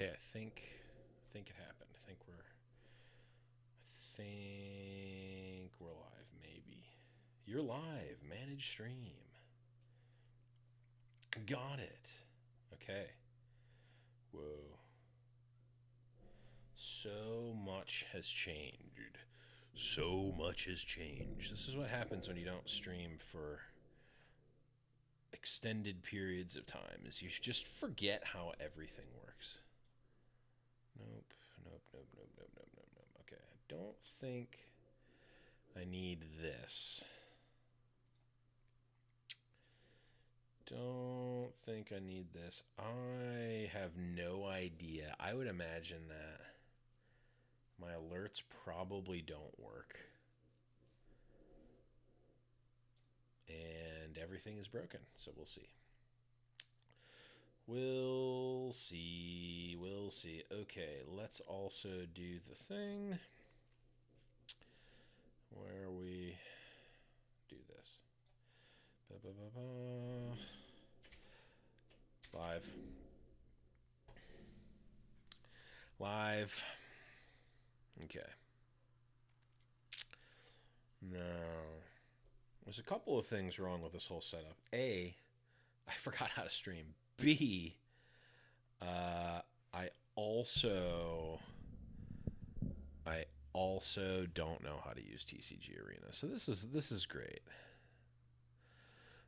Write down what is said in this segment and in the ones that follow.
Okay, I think it happened. I think we're live, maybe. You're live. Manage stream. Got it. Okay. Whoa. So much has changed. So much has changed. This is what happens when you don't stream for extended periods of time, is you just forget how everything works. Nope. Nope, nope, nope, nope, nope, nope, nope. Okay, I don't think I need this. Don't think I need this. I have no idea. I would imagine that my alerts probably don't work. And everything is broken, so we'll see. We'll see. We'll see. Okay, let's also do the thing where we do this. Live. Live. Okay. Now, there's a couple of things wrong with this whole setup. A, I forgot how to stream. B, I also I also don't know how to use TCG Arena. So this is great.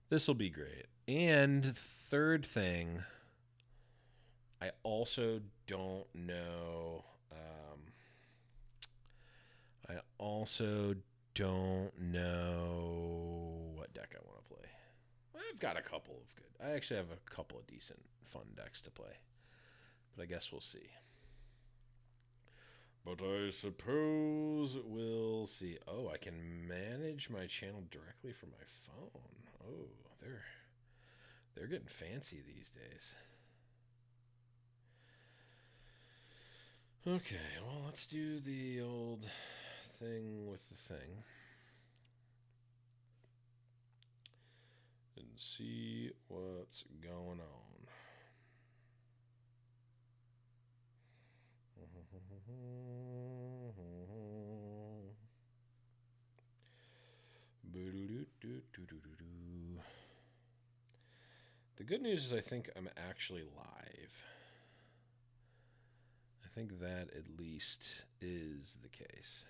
This will be great. And third thing, I also don't know. I also don't know what deck I want to play. I've got a couple of good. I actually have a couple of decent, fun decks to play. But I guess we'll see. But I suppose we'll see. Oh, I can manage my channel directly from my phone. Oh, they're getting fancy these days. Okay, well, let's do the old thing with the thing. And see what's going on. The good news is I think I'm actually live. I think that at least is the case.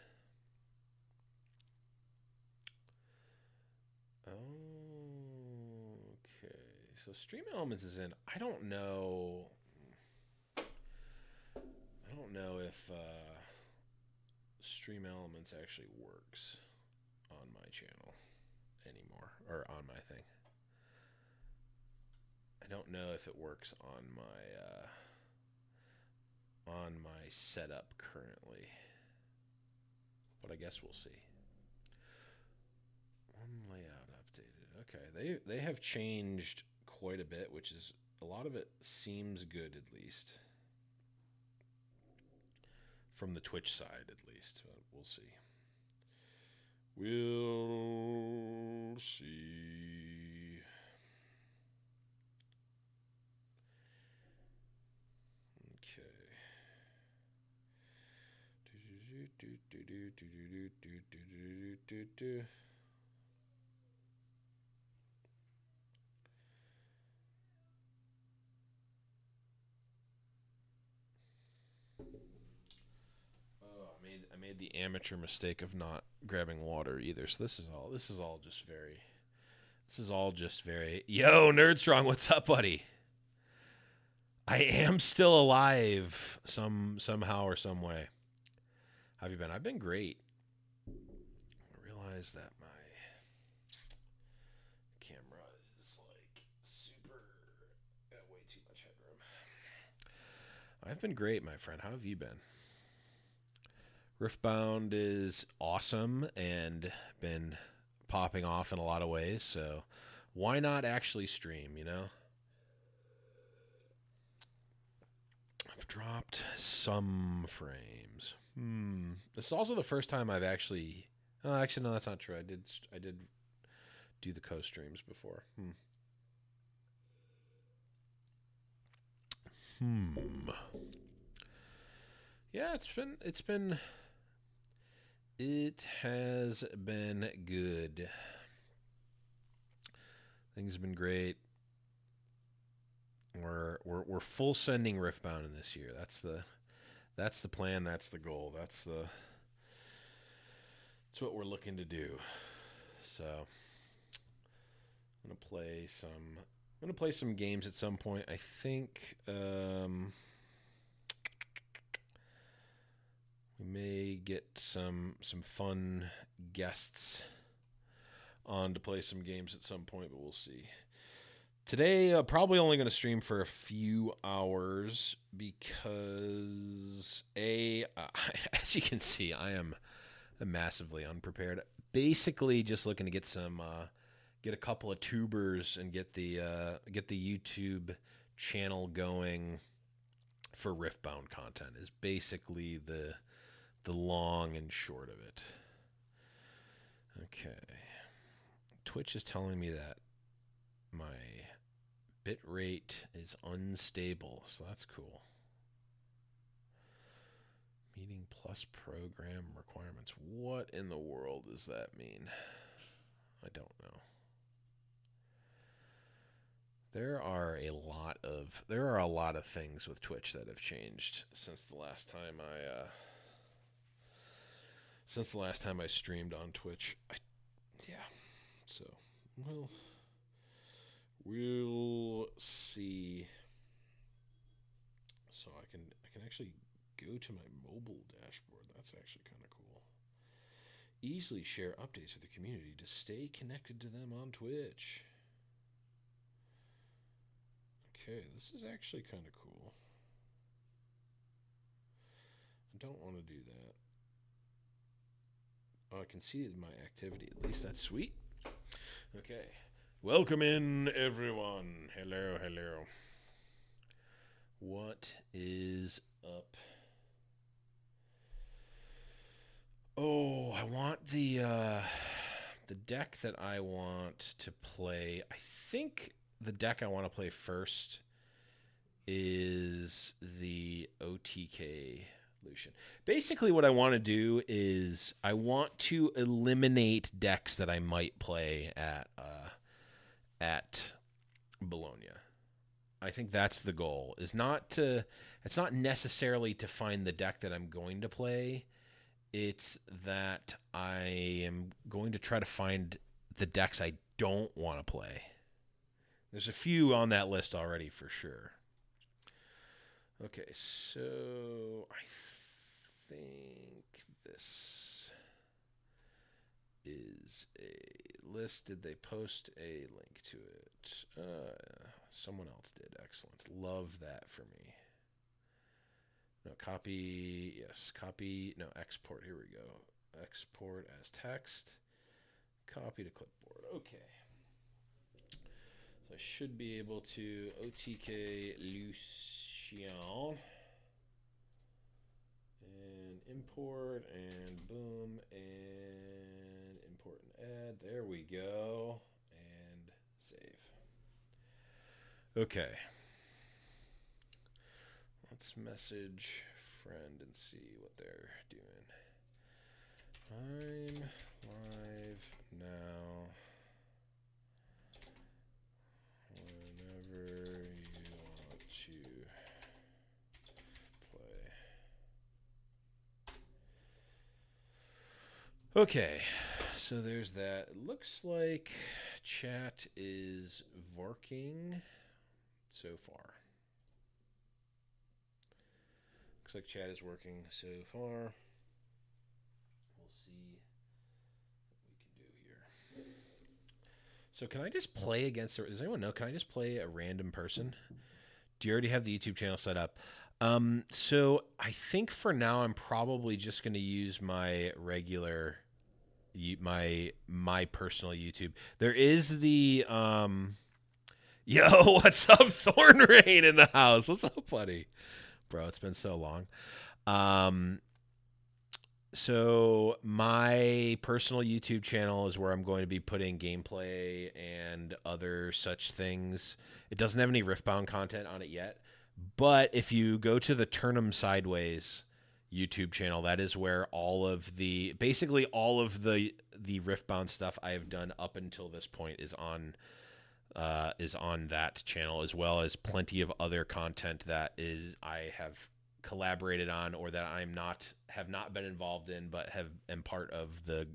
Okay, so Stream Elements is in. I don't know if Stream Elements actually works on my channel anymore, or on my thing. I don't know if it works on my setup currently, but I guess we'll see. One layout updated. Okay, they have changed quite a bit, which is a lot of it seems good, at least from the Twitch side, at least. But we'll see. We'll see. Okay. Oh, I made the amateur mistake of not grabbing water either. So this is all just very. Yo, Nerdstrong, what's up, buddy? I am still alive somehow or some way. How have you been? I've been great. I realize that my camera is like super got way too much headroom. I've been great, my friend. How have you been? Riftbound is awesome and been popping off in a lot of ways, so why not actually stream, you know? I've dropped some frames. This is also the first time I've actually... Oh, actually, no, that's not true. I did do the co-streams before. Yeah, it has been good. Things have been great. We're full sending Riftbound in this year. That's the plan. That's the goal. That's what we're looking to do. So I'm gonna play some games at some point. I think we may get some fun guests on to play some games at some point, but we'll see. Today, probably only going to stream for a few hours because, as you can see, I am massively unprepared. Basically, just looking to get a couple of tubers and get the YouTube channel going for Riftbound content is basically the long and short of it. Okay. Twitch is telling me that my bit rate is unstable, so that's cool. Meeting plus program requirements. What in the world does that mean? I don't know. There are a lot of things with Twitch that have changed since the last time I streamed on Twitch. So we'll see. So I can actually go to my mobile dashboard. That's actually kind of cool. Easily share updates with the community to stay connected to them on Twitch. Okay, this is actually kind of cool. I don't want to do that. Oh, I can see it in my activity. At least that's sweet. Okay. Welcome in, everyone. Hello. What is up? Oh, I want the deck that I want to play. I think the deck I want to play first is the OTK Lucian. Basically, what I want to do is I want to eliminate decks that I might play at Bologna. I think that's the goal. It's not necessarily to find the deck that I'm going to play. It's that I am going to try to find the decks I don't want to play. There's a few on that list already for sure. Okay, so I think this is a list. Did they post a link to it? Someone else did. Excellent. Love that for me. No, copy. Yes, copy. No, export. Here we go. Export as text. Copy to clipboard. Okay. So I should be able to OTK Lucian and import and boom and import and add. There we go. And save. Okay. Let's message friend and see what they're doing. I'm live now. Whenever you want to play. Okay, so there's that. It looks like chat is working so far. Looks like chat is working so far. We'll see what we can do here. So can I just play against... Does anyone know? Can I just play a random person? Do you already have the YouTube channel set up? So I think for now I'm probably just going to use my regular... My personal YouTube. There is the... Yo, what's up, Thornrain in the house? What's up, buddy? Bro, it's been so long. So my personal YouTube channel is where I'm going to be putting gameplay and other such things. It doesn't have any Riftbound content on it yet, but if you go to the Turn'em Sideways YouTube channel. That is where basically all of the Riftbound stuff I have done up until this point is on that channel, as well as plenty of other content that I have collaborated on, or that have not been involved in, but am part of the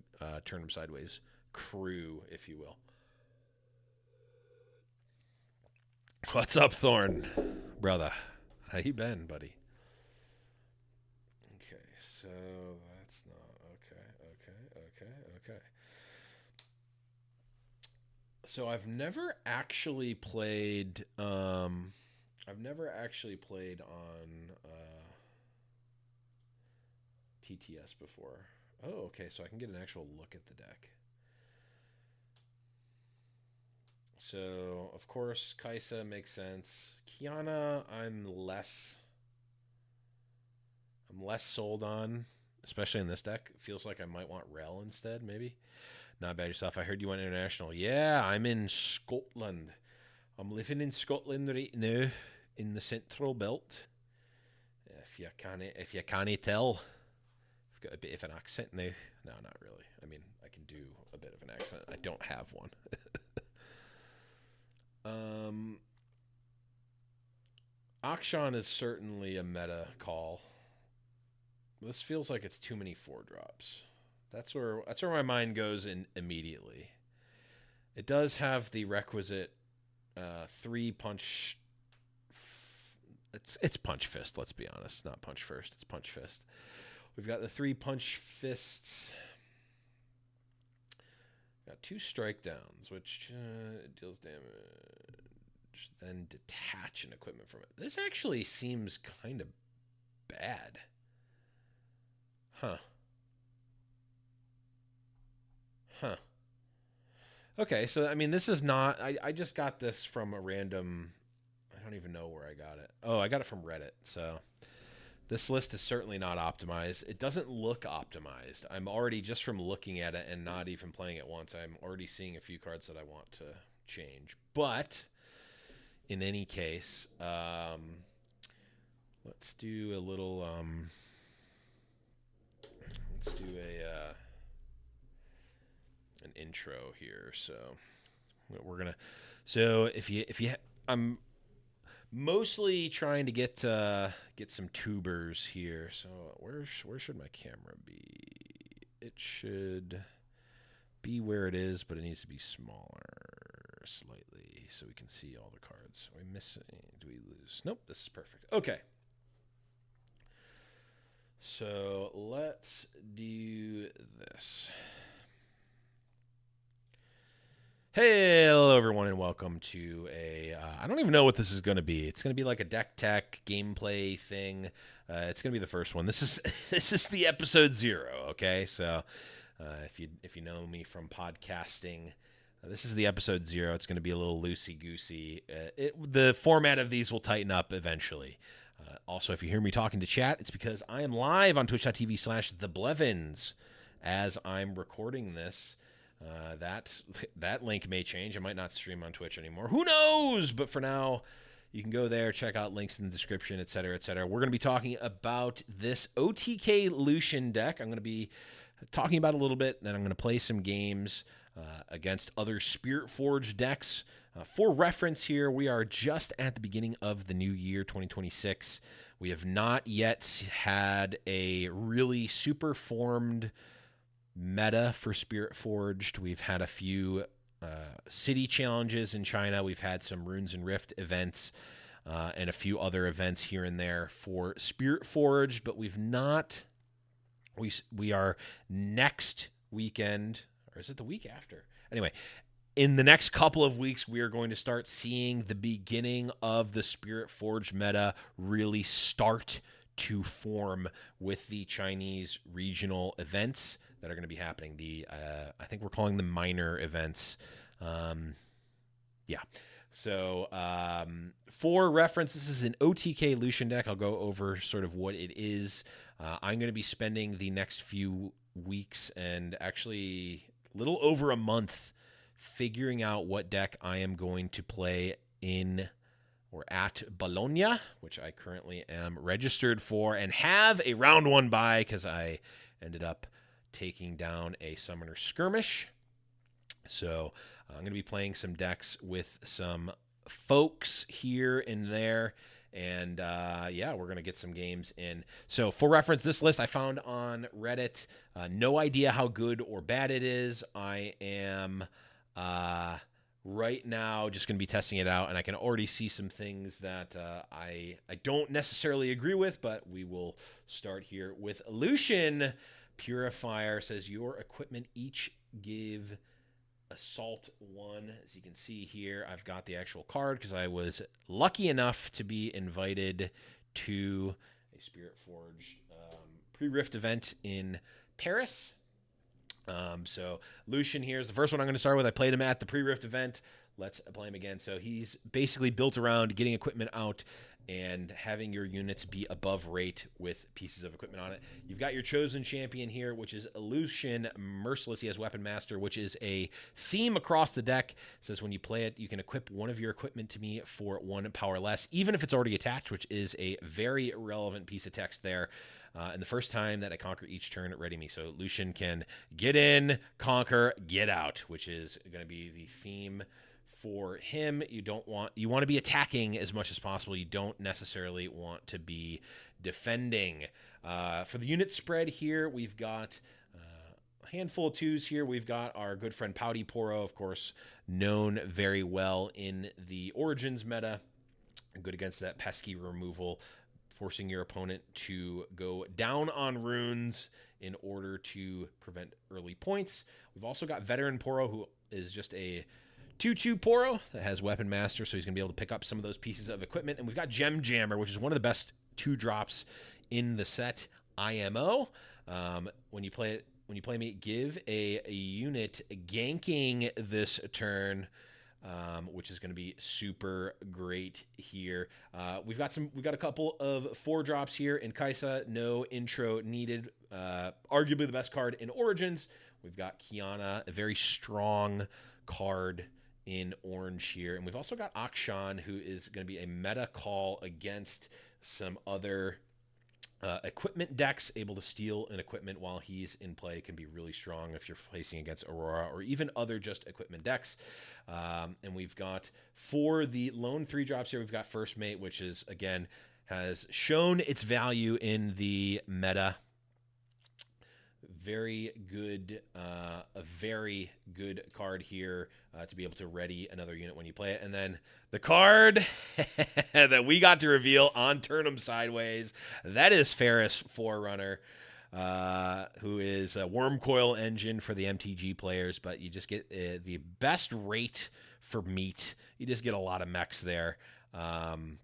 Turn 'em Sideways crew, if you will. What's up, Thorn, brother? How you been, buddy? Okay, so that's not okay. So I've never actually played. I've never actually played on TTS before. Oh, okay. So I can get an actual look at the deck. So, of course, Kaisa makes sense. Kiana, I'm less sold on, especially in this deck. It feels like I might want Rel instead, maybe. Not bad yourself. I heard you went international. Yeah, I'm in Scotland. I'm living in Scotland right now, in the Central Belt. If you can't tell, I've got a bit of an accent now. No, not really. I mean, I can do a bit of an accent. I don't have one. Akshan is certainly a meta call. This feels like it's too many 4-drops. That's where my mind goes in immediately. It does have the requisite 3 punch. It's punch fist. Let's be honest, not punch first. It's punch fist. We've got the 3 punch fists. Got 2 strike downs, which deals damage. Then detach an equipment from it. This actually seems kind of bad. Huh. Okay, so, I mean, this is not... I just got this from a random... I don't even know where I got it. Oh, I got it from Reddit, so... This list is certainly not optimized. It doesn't look optimized. I'm already, just from looking at it and not even playing it once, I'm already seeing a few cards that I want to change. But, in any case, let's do a little... let's do an intro here. So we're gonna. So if you, I'm mostly trying to get some tubers here. So where should my camera be? It should be where it is, but it needs to be smaller slightly so we can see all the cards. Are we missing? Do we lose? Nope. This is perfect. Okay. So let's do this. Hey, hello everyone, and welcome to I don't even know what this is going to be. It's going to be like a deck tech gameplay thing. It's going to be the first one. This is the episode 0. Okay, so if you know me from podcasting, this is the episode 0. It's going to be a little loosey goosey. The format of these will tighten up eventually. Also, if you hear me talking to chat, it's because I am live on twitch.tv/theblevins as I'm recording this. That link may change. I might not stream on Twitch anymore. Who knows? But for now, you can go there, check out links in the description, etc., etc. We're going to be talking about this OTK Lucian deck. I'm going to be talking about it a little bit, then I'm going to play some games against other Spiritforged decks. For reference here, we are just at the beginning of the new year, 2026. We have not yet had a really super formed meta for Spiritforged. We've had a few city challenges in China. We've had some Runes and Rift events and a few other events here and there for Spiritforged, but we've not... We are next weekend, or is it the week after? Anyway, in the next couple of weeks, we are going to start seeing the beginning of the Spiritforged meta really start to form with the Chinese regional events that are going to be happening. I think we're calling them minor events. Yeah. So for reference, this is an OTK Lucian deck. I'll go over sort of what it is. I'm going to be spending the next few weeks and actually a little over a month figuring out what deck I am going to play in or at Bologna, which I currently am registered for and have a round 1 bye because I ended up taking down a Summoner Skirmish. So I'm going to be playing some decks with some folks here and there. And yeah, we're going to get some games in. So for reference, this list I found on Reddit. No idea how good or bad it is. I am right now just going to be testing it out, and I can already see some things that I don't necessarily agree with, but we will start here with Lucian Purifier. Says your equipment each give Assault 1. As you can see here, I've got the actual card because I was lucky enough to be invited to a Spiritforged pre-Rift event in Paris. So Lucian here is the first one I'm going to start with. I played him at the pre-Rift event. Let's play him again. So he's basically built around getting equipment out and having your units be above rate with pieces of equipment on it. You've got your chosen champion here, which is Lucian Merciless. He has Weapon Master, which is a theme across the deck. It says when you play it, you can equip one of your equipment to me for 1 power less, even if it's already attached, which is a very relevant piece of text there. And the first time that I conquer each turn, ready me. So Lucian can get in, conquer, get out, which is going to be the theme for him. You want to be attacking as much as possible. You don't necessarily want to be defending. For the unit spread here, we've got a handful of 2s here. We've got our good friend Pouty Poro, of course, known very well in the Origins meta. Good against that pesky removal, forcing your opponent to go down on runes in order to prevent early points. We've also got Veteran Poro, who is just a 2/2 Poro that has Weapon Master, so he's going to be able to pick up some of those pieces of equipment. And we've got Gem Jammer, which is one of the best 2-drops in the set. IMO. When you play me, give a unit ganking this turn, which is going to be super great here. We've got a couple of 4-drops here in Kaisa. No intro needed. Arguably the best card in Origins. We've got Kiana, a very strong card in orange here. And we've also got Akshan, who is going to be a meta call against some other equipment decks. Able to steal an equipment while he's in play can be really strong if you're facing against Aurora or even other just equipment decks. And we've got, for the lone 3-drops here, we've got First Mate, which is, again, has shown its value in the meta. Very good, a very good card here to be able to ready another unit when you play it. And then the card that we got to reveal on Turn'em Sideways, that is Ferris Forerunner, who is a Wormcoil engine for the MTG players, but you just get the best rate for meat. You just get a lot of mechs there. And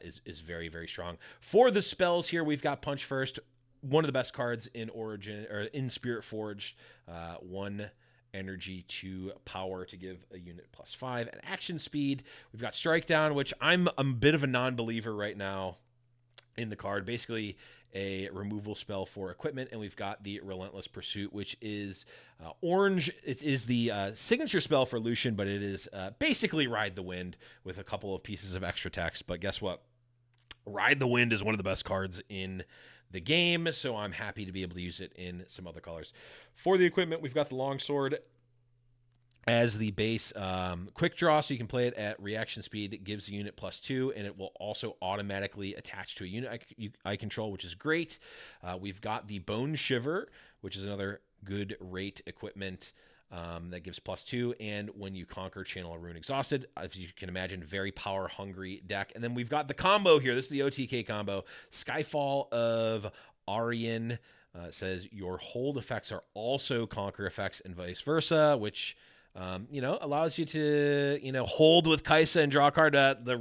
is very, very strong. For the spells here, we've got Punch First, one of the best cards in Origin or in Spiritforged. 1 energy, 2 power to give a unit +5 and action speed. We've got Strike Down, which I'm a bit of a non-believer right now in the card. Basically a removal spell for equipment. And we've got the Relentless Pursuit, which is orange. It is the signature spell for Lucian, but it is basically Ride the Wind with a couple of pieces of extra text. But guess what? Ride the Wind is one of the best cards in the game, so I'm happy to be able to use it in some other colors. For the equipment, we've got the Longsword as the base quick draw, so you can play it at reaction speed. It gives the unit +2, and it will also automatically attach to a unit I control, which is great. We've got the Bone Shiver, which is another good rate equipment that gives +2, and when you conquer, channel a rune exhausted. As you can imagine, very power hungry deck. And then we've got the combo here. This is the OTK combo. Skyfall of Aryan says your hold effects are also conquer effects and vice versa, which allows you to hold with Kaisa and draw a card. The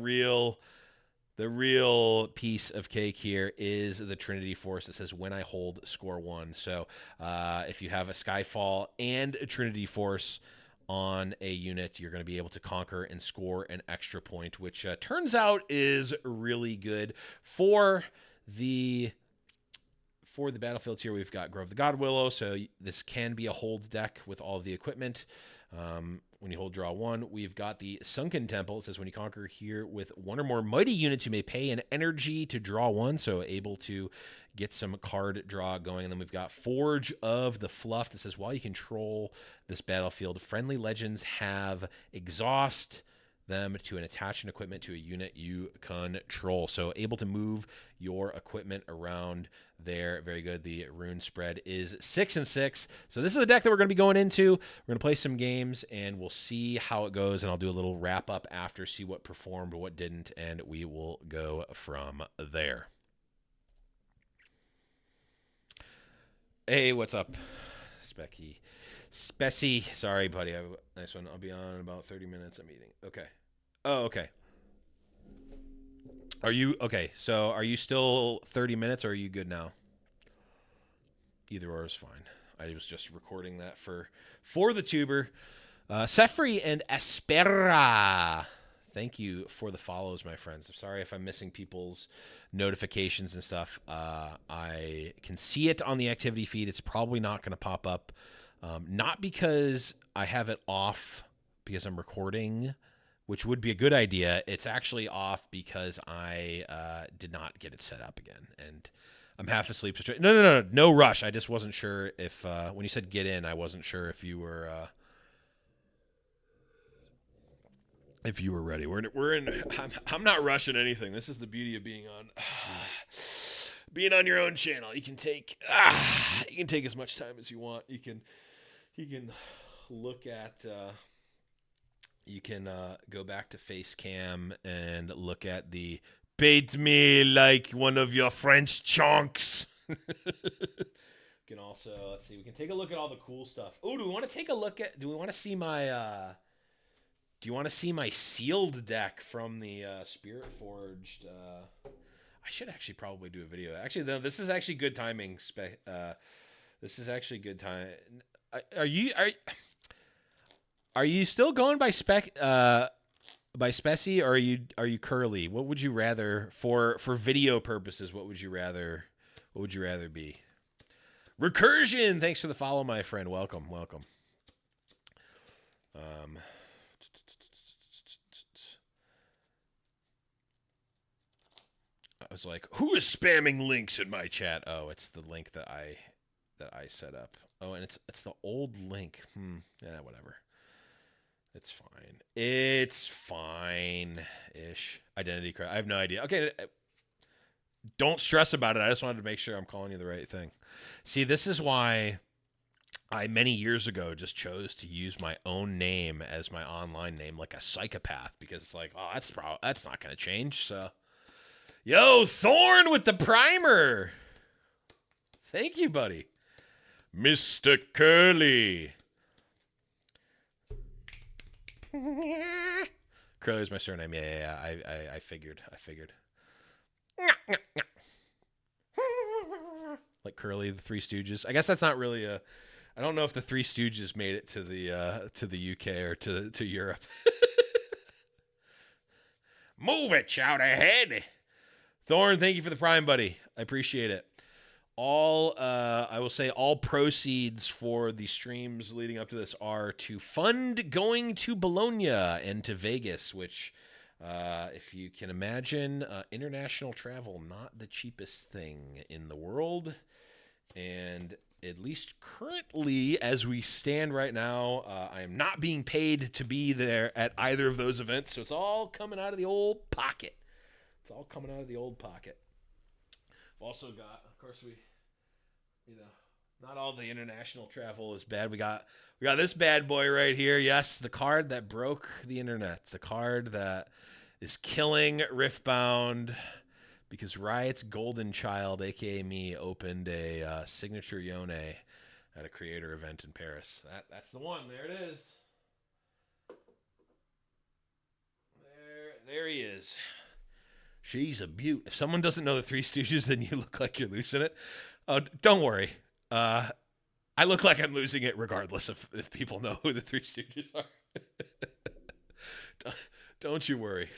real piece of cake here is the Trinity Force that says when I hold, score 1. So if you have a Skyfall and a Trinity Force on a unit, you're going to be able to conquer and score an extra point, which turns out is really good. For the battlefields here, we've got Grove the God Willow, so this can be a hold deck with all of the equipment. when you hold draw 1. We've got the Sunken Temple. It says when you conquer here with 1 or more mighty units, you may pay an energy to draw 1, so able to get some card draw going. And then we've got Forge of the Fluff that says while you control this battlefield, friendly legends have exhaust them to an attachment equipment to a unit you control. So able to move your equipment around there. Very good. The rune spread is 6 and 6. So this is the deck that we're going to be going into. We're going to play some games and we'll see how it goes. And I'll do a little wrap up after, see what performed, what didn't, and we will go from there. Hey, what's up, Speci? Sorry, buddy. Nice one. I'll be on in about 30 minutes. I'm eating. Okay. Oh, okay. Are you okay? So, are you still 30 minutes, or are you good now? Either or is fine. I was just recording that for the tuber. Sefri and Aspera. Thank you for the follows, my friends. I'm sorry if I'm missing people's notifications and stuff. I can see it on the activity feed. It's probably not going to pop up. Not because I have it off because I'm recording, which would be a good idea. It's actually off because I did not get it set up again. And I'm half asleep. No rush. I just wasn't sure if, when you said get in, I wasn't sure if you were... if you were ready. We're in I'm not rushing anything. This is the beauty of being on your own channel. You can take as much time as you want. You can look at you can go back to face cam and look at the bait me like one of your French chunks. You can also, let's see, we can take a look at all the cool stuff. Oh, do we want to see my do you want to see my sealed deck from the Spiritforged? I should actually probably do a video. Actually, though, this is actually good timing. This is actually good time. Are you still going by Speci, or are you Curly? What would you rather for video purposes? What would you rather be? Recursion, thanks for the follow, my friend. Welcome. I was like, who is spamming links in my chat? Oh, it's the link that I set up. Oh, and it's the old link. Yeah, whatever. It's fine. It's fine-ish. Identity crap. I have no idea. Okay, don't stress about it. I just wanted to make sure I'm calling you the right thing. See, this is why I, many years ago, just chose to use my own name as my online name, like a psychopath, because it's like, oh, that's not going to change, so... Yo, Thorn with the primer. Thank you, buddy. Mr. Curly. Curly is my surname. Yeah. I figured. Like Curly, the Three Stooges. I guess that's not really a... I don't know if the Three Stooges made it to the UK or to Europe. Move it, shout ahead. Thorn, thank you for the prime, buddy. I appreciate it. I will say all proceeds for the streams leading up to this are to fund going to Bologna and to Vegas, which, if you can imagine, international travel, not the cheapest thing in the world. And at least currently, as we stand right now, I am not being paid to be there at either of those events, so it's all coming out of the old pocket. It's all coming out of the old pocket. We've also got, of course, not all the international travel is bad. We got this bad boy right here. Yes, the card that broke the internet. The card that is killing Riftbound because Riot's golden child, aka me, opened a signature Yone at a creator event in Paris. That's the one. There it is. There he is. She's a beaut. If someone doesn't know the Three Stooges, then you look like you're losing it. Oh, don't worry. I look like I'm losing it regardless of if people know who the Three Stooges are. Don't you worry.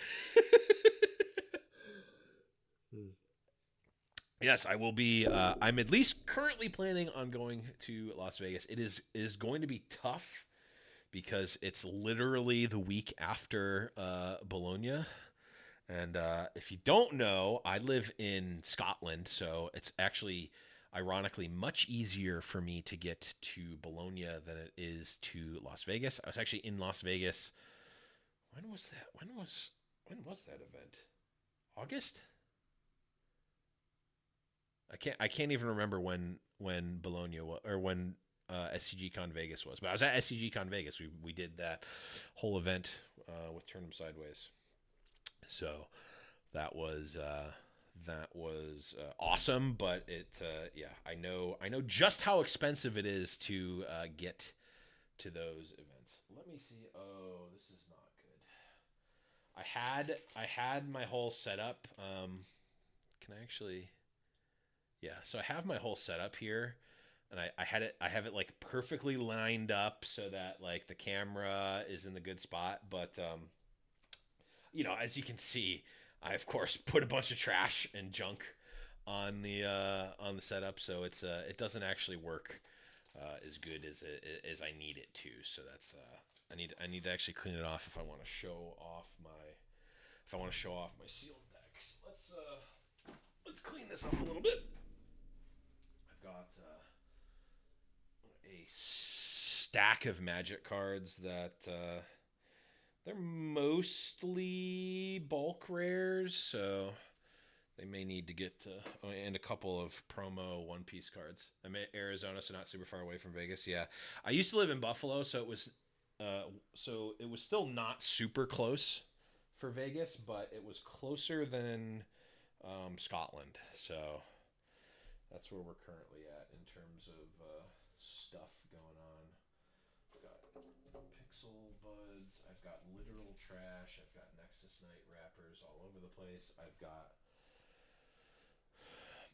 Yes, I will be. I'm at least currently planning on going to Las Vegas. It is going to be tough because it's literally the week after Bologna. And if you don't know, I live in Scotland, so it's actually ironically much easier for me to get to Bologna than it is to Las Vegas. I was actually in Las Vegas. When was that? When was that event? August? I can't even remember when Bologna was, or when SCG Con Vegas was. But I was at SCG Con Vegas. We did that whole event with Turn 'em Sideways. So that was awesome. But yeah, I know just how expensive it is to get to those events. Let me see. Oh, this is not good. I had my whole setup. Can I actually? Yeah, so I have my whole setup here, and I have it like perfectly lined up so that like the camera is in the good spot. But as you can see, I of course put a bunch of trash and junk on the setup, so it doesn't actually work as good as I need it to. So that's I need to actually clean it off if I want to show off my sealed decks. Let's clean this up a little bit. I've got a stack of magic cards that they're mostly bulk rares, so they may need to get and a couple of promo One Piece cards. I'm in Arizona, so not super far away from Vegas. Yeah, I used to live in Buffalo, so it was still not super close for Vegas, but it was closer than Scotland. So that's where we're currently at in terms of stuff going on. I've got Pixel Buds. I've got literal trash. I've got Nexus Knight wrappers all over the place. I've got.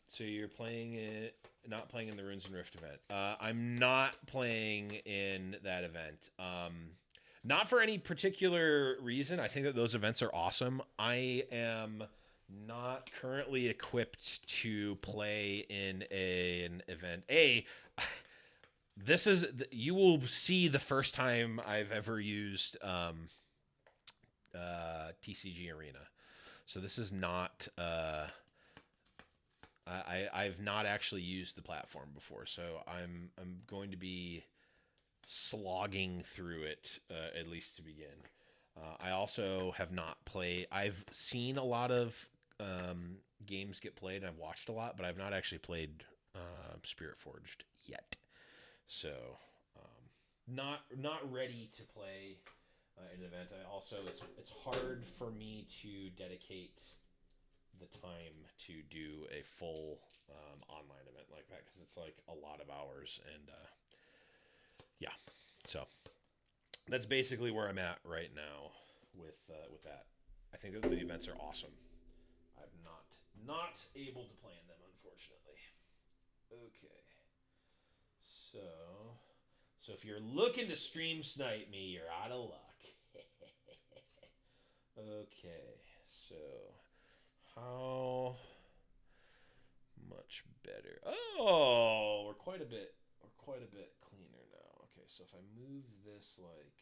So you're playing it, not playing in the Runes and Rift event. I'm not playing in that event. Not for any particular reason. I think that those events are awesome. I am not currently equipped to play in an event. This is you will see the first time I've ever used TCG Arena. So this is not. I've not actually used the platform before, so I'm going to be slogging through it at least to begin. I also have not played. I've seen a lot of games get played, and I've watched a lot, but I've not actually played Spiritforged yet. So not ready to play an event. I also it's hard for me to dedicate the time to do a full online event like that because it's like a lot of hours and yeah. So that's basically where I'm at right now with that. I think that the events are awesome. I'm not able to play in them unfortunately. Okay. So if you're looking to stream snipe me, you're out of luck. Okay. So how much better? Oh, we're quite a bit cleaner now. Okay, so if I move this like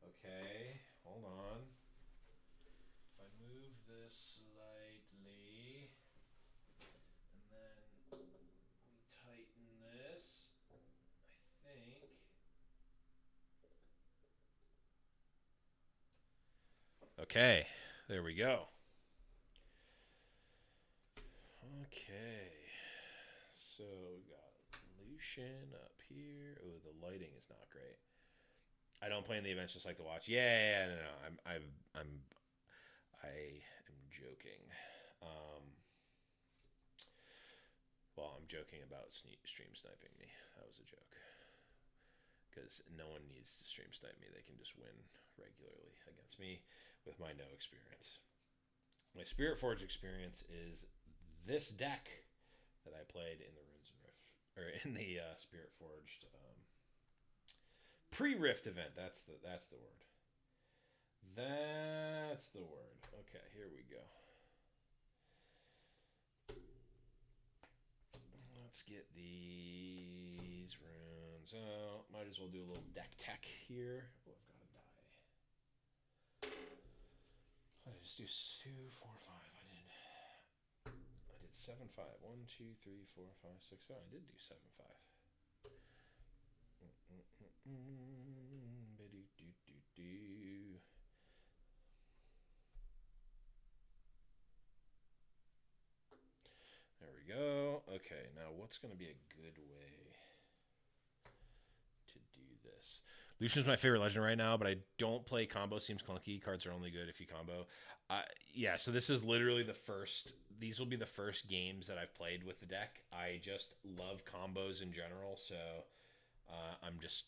okay, hold on. If I move this slightly and then we tighten this, I think. Okay, there we go. Okay, so we got Lucian up here. Oh, the lighting is not great. I don't play in the events, just like to watch. Yeah, no. I am joking. Um, well, I'm joking about stream sniping me. That was a joke. Because no one needs to stream snipe me. They can just win regularly against me with my no experience. My Spiritforged experience is this deck that I played in the Runes and Rift, or in the Spiritforged pre-Rift event. That's the word. That's the word. Okay, here we go. Let's get these runes out. Might as well do a little deck tech here. Oh, I've got a die. I just do 2, 4, 5. I did 7, 5. 1, 2, 3, 4, 5, 6. Oh, I did do 7, 5. There we go. Okay, now what's going to be a good way to do this? Lucian's my favorite legend right now, but I don't play combo. Seems clunky. Cards are only good if you combo. Yeah, so this is literally the first. These will be the first games that I've played with the deck. I just love combos in general, so I'm just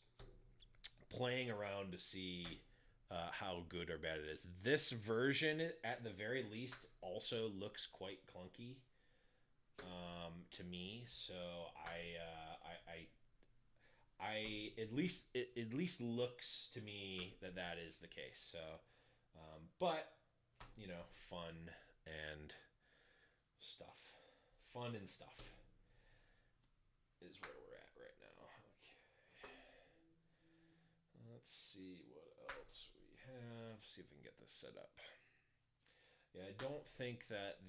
playing around to see how good or bad it is. This version, at the very least, also looks quite clunky to me. So I at least it at least looks to me that is the case. So, but you know, fun and stuff, is where we're at right now. Okay, let's see what else we have. See if we can get this set up. Yeah, I don't think that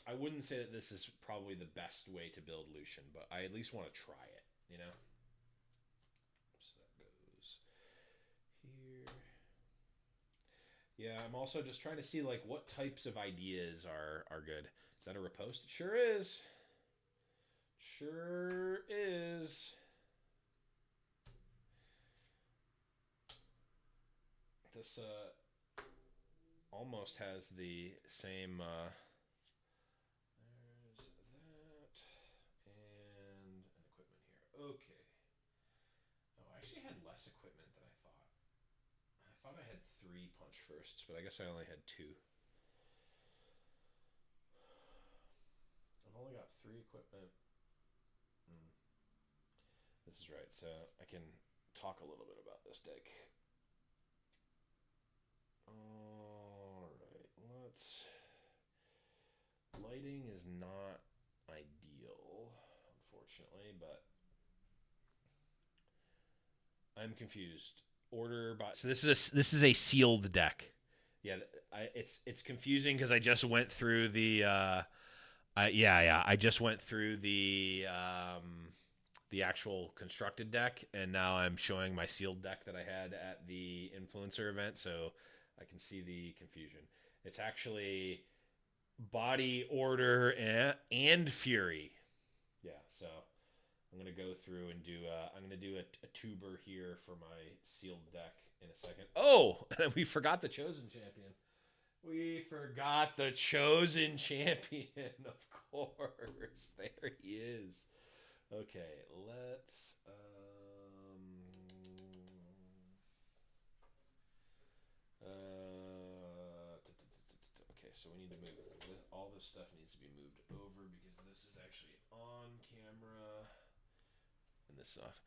I wouldn't say that this is probably the best way to build Lucian, but I at least want to try it, you know? So that goes here. Yeah, I'm also just trying to see like what types of ideas are good. Is that a repost? It sure is. Sure is. This almost has the same there's that and an equipment here. Okay. Oh, I actually had less equipment than I thought. I thought I had 3 punch firsts, but I guess I only had 2. I've only got 3 equipment. This is right, so I can talk a little bit about this deck. Alright, let's... Lighting is not ideal, unfortunately, but I'm confused. Order by... So this is a sealed deck. Yeah, it's confusing because I just went through the I just went through the actual constructed deck, and now I'm showing my sealed deck that I had at the influencer event, so I can see the confusion. It's actually body, order, and fury. Yeah, so I'm gonna go through and do. I'm gonna do a tuber here for my sealed deck in a second. Oh, we forgot the chosen champion. We forgot the chosen champion, of course. There he is. Okay, let's okay, so we need to move all this stuff needs to be moved over because this is actually on camera and this stuff.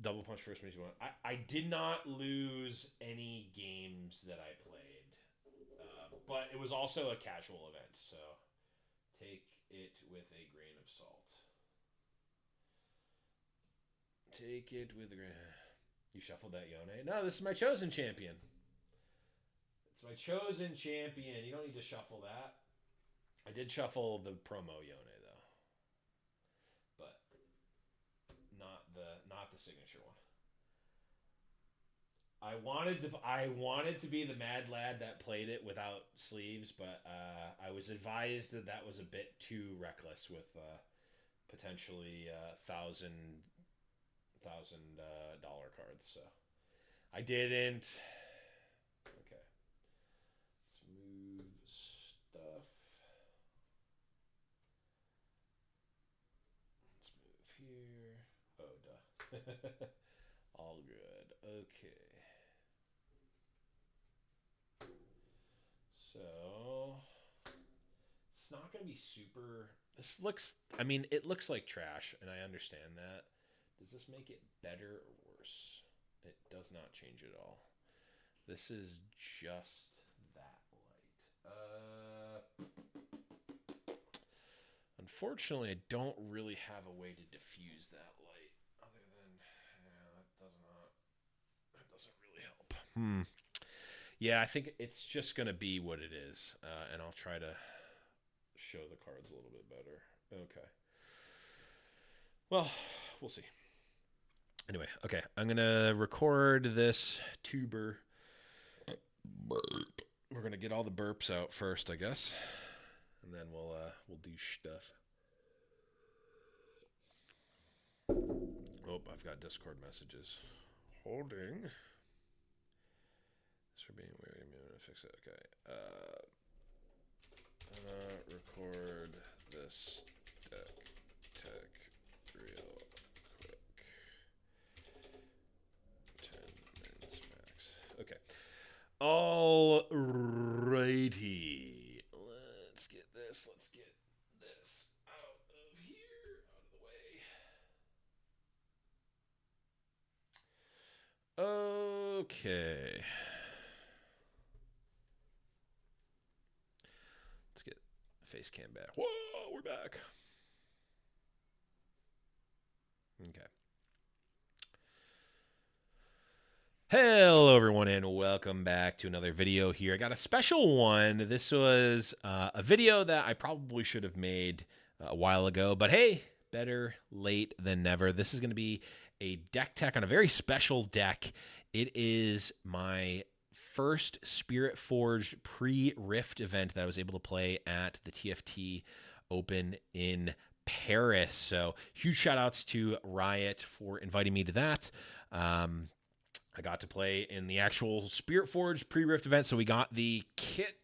Double punch first makes you want. I did not lose any games that I played, but it was also a casual event, so take it with a grain of salt. Take it with a grain. You shuffled that Yone? No, this is my chosen champion. It's my chosen champion. You don't need to shuffle that. I did shuffle the promo Yone though, but not the signature one. I wanted to be the mad lad that played it without sleeves, but I was advised that was a bit too reckless with potentially $1,000 cards. So I didn't. Okay, let's move stuff. Let's move here. Oh, duh. All good. Okay. So it's not going to be super. This looks. I mean, it looks like trash, and I understand that. Does this make it better or worse? It does not change at all. This is just that light. unfortunately, I don't really have a way to diffuse that light other than, that doesn't really help. Yeah, I think it's just going to be what it is, and I'll try to show the cards a little bit better. Okay. Well, we'll see. Anyway, okay, I'm going to record this tuber. We're going to get all the burps out first, I guess, and then we'll do stuff. Oh, I've got Discord messages. Holding. This for being weird. I'm going to fix it. Okay. I'm going to record this tech real quick. 10 minutes max. Okay. All righty. Let's get this out of here, out of the way. Okay. Let's get face cam back. Whoa, we're back. Okay. Hello, everyone, and welcome back to another video here. I got a special one. This was a video that I probably should have made a while ago, but hey, better late than never. This is going to be a deck tech on a very special deck. It is my first Spiritforged pre-Rift event that I was able to play at the TFT Open in Paris. So huge shout outs to Riot for inviting me to that. I got to play in the actual Spiritforged pre-Rift event, so we got the kit,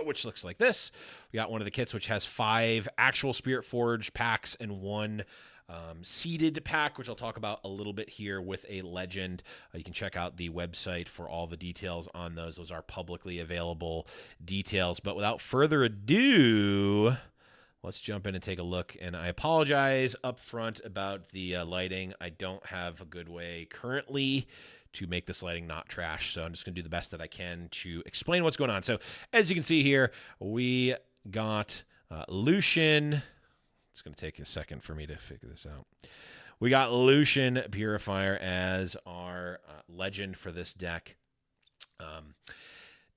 which looks like this. We got one of the kits, which has 5 actual Spiritforged packs and 1 seeded pack, which I'll talk about a little bit here with a legend. You can check out the website for all the details on those. Those are publicly available details. But without further ado, let's jump in and take a look. And I apologize up front about the lighting. I don't have a good way currently to make this lighting not trash, so I'm just going to do the best that I can to explain what's going on. So as you can see here, we got Lucian. It's going to take a second for me to figure this out. We got Lucian Purifier as our legend for this deck.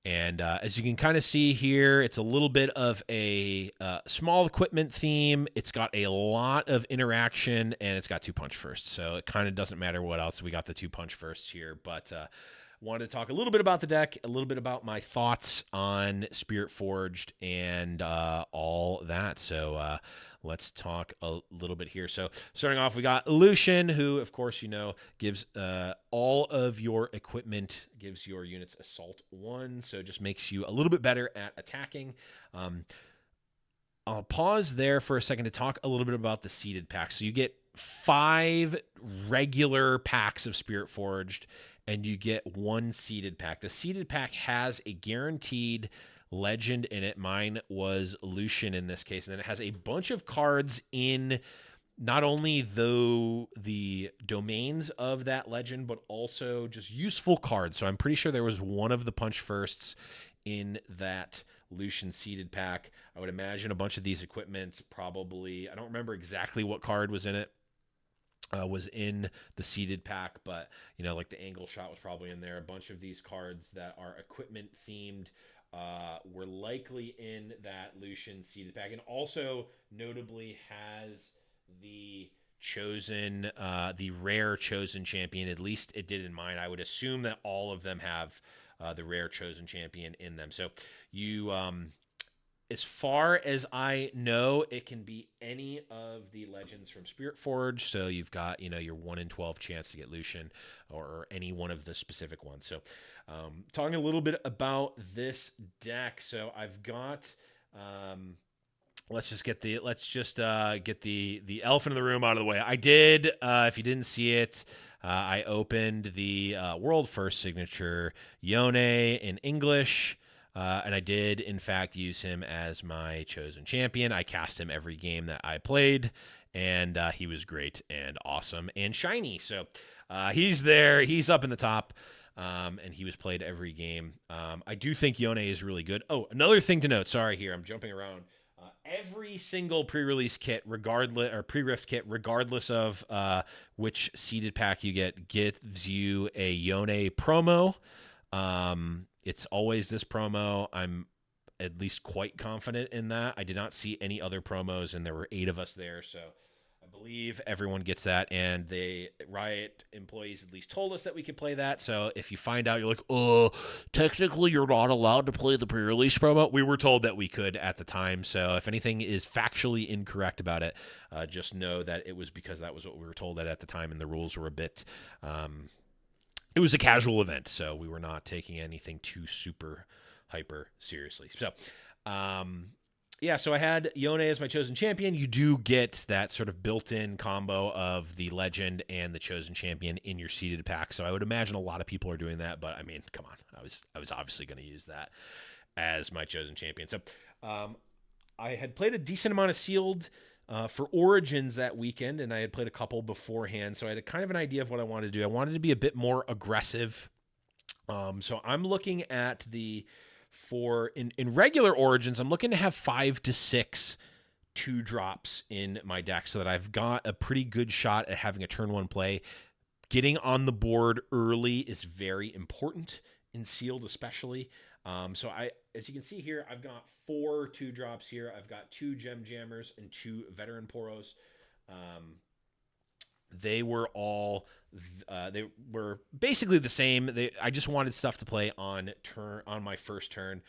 And as you can kind of see here, it's a little bit of a small equipment theme. It's got a lot of interaction, and it's got 2 punch firsts. So it kind of doesn't matter what else. We got the 2 punch firsts here. But wanted to talk a little bit about the deck, a little bit about my thoughts on Spiritforged and all that. So let's talk a little bit here. So starting off, we got Lucian, who, of course, you know, gives all of your equipment, gives your units Assault 1, so just makes you a little bit better at attacking. I'll pause there for a second to talk a little bit about the seeded packs. So you get 5 regular packs of Spiritforged, and you get 1 seeded pack. The seeded pack has a guaranteed legend in it. Mine was Lucian in this case. And then it has a bunch of cards in not only the domains of that legend, but also just useful cards. So I'm pretty sure there was one of the punch firsts in that Lucian seeded pack. I would imagine a bunch of these equipment probably, I don't remember exactly what card was in it. Was in the seeded pack, but you know, like the angle shot was probably in there. A bunch of these cards that are equipment themed were likely in that Lucian seeded pack, and also notably has the chosen, the rare chosen champion. At least it did in mine. I would assume that all of them have the rare chosen champion in them. So you, as far as I know, it can be any of the legends from Spiritforged. So you've got, you know, your 1 in 12 chance to get Lucian or any one of the specific ones. So talking a little bit about this deck. So I've got, let's just get the elephant in the room out of the way. I did, if you didn't see it, I opened the world first signature Yone in English. And I did, in fact, use him as my chosen champion. I cast him every game that I played, and he was great and awesome and shiny. So he's there. He's up in the top, and he was played every game. I do think Yone is really good. Oh, another thing to note. Sorry here. I'm jumping around. Every single pre-release kit, regardless or pre-rift kit, regardless of which seeded pack you get, gives you a Yone promo. It's always this promo. I'm at least quite confident in that. I did not see any other promos, and there were 8 of us there, so I believe everyone gets that. And the Riot employees at least told us that we could play that. So if you find out, you're like, technically you're not allowed to play the pre-release promo. We were told that we could at the time. So if anything is factually incorrect about it, just know that it was because that was what we were told at the time, and the rules were a bit. It was a casual event, so we were not taking anything too super hyper seriously. So, yeah, so I had Yone as my chosen champion. You do get that sort of built-in combo of the legend and the chosen champion in your seeded pack. So I would imagine a lot of people are doing that, but I mean, come on. I was obviously going to use that as my chosen champion. So, I had played a decent amount of sealed for Origins that weekend, and I had played a couple beforehand, so I had kind of an idea of what I wanted to do. I wanted to be a bit more aggressive. So I'm looking at in regular Origins, I'm looking to have 5 to 6 2-drops in my deck so that I've got a pretty good shot at having a turn 1 play. Getting on the board early is very important in sealed, especially. So as you can see here, I've got 4 2-drops here. I've got 2 Gem Jammers and 2 Veteran Poros. They were all they were basically the same. I just wanted stuff to play on my first turn.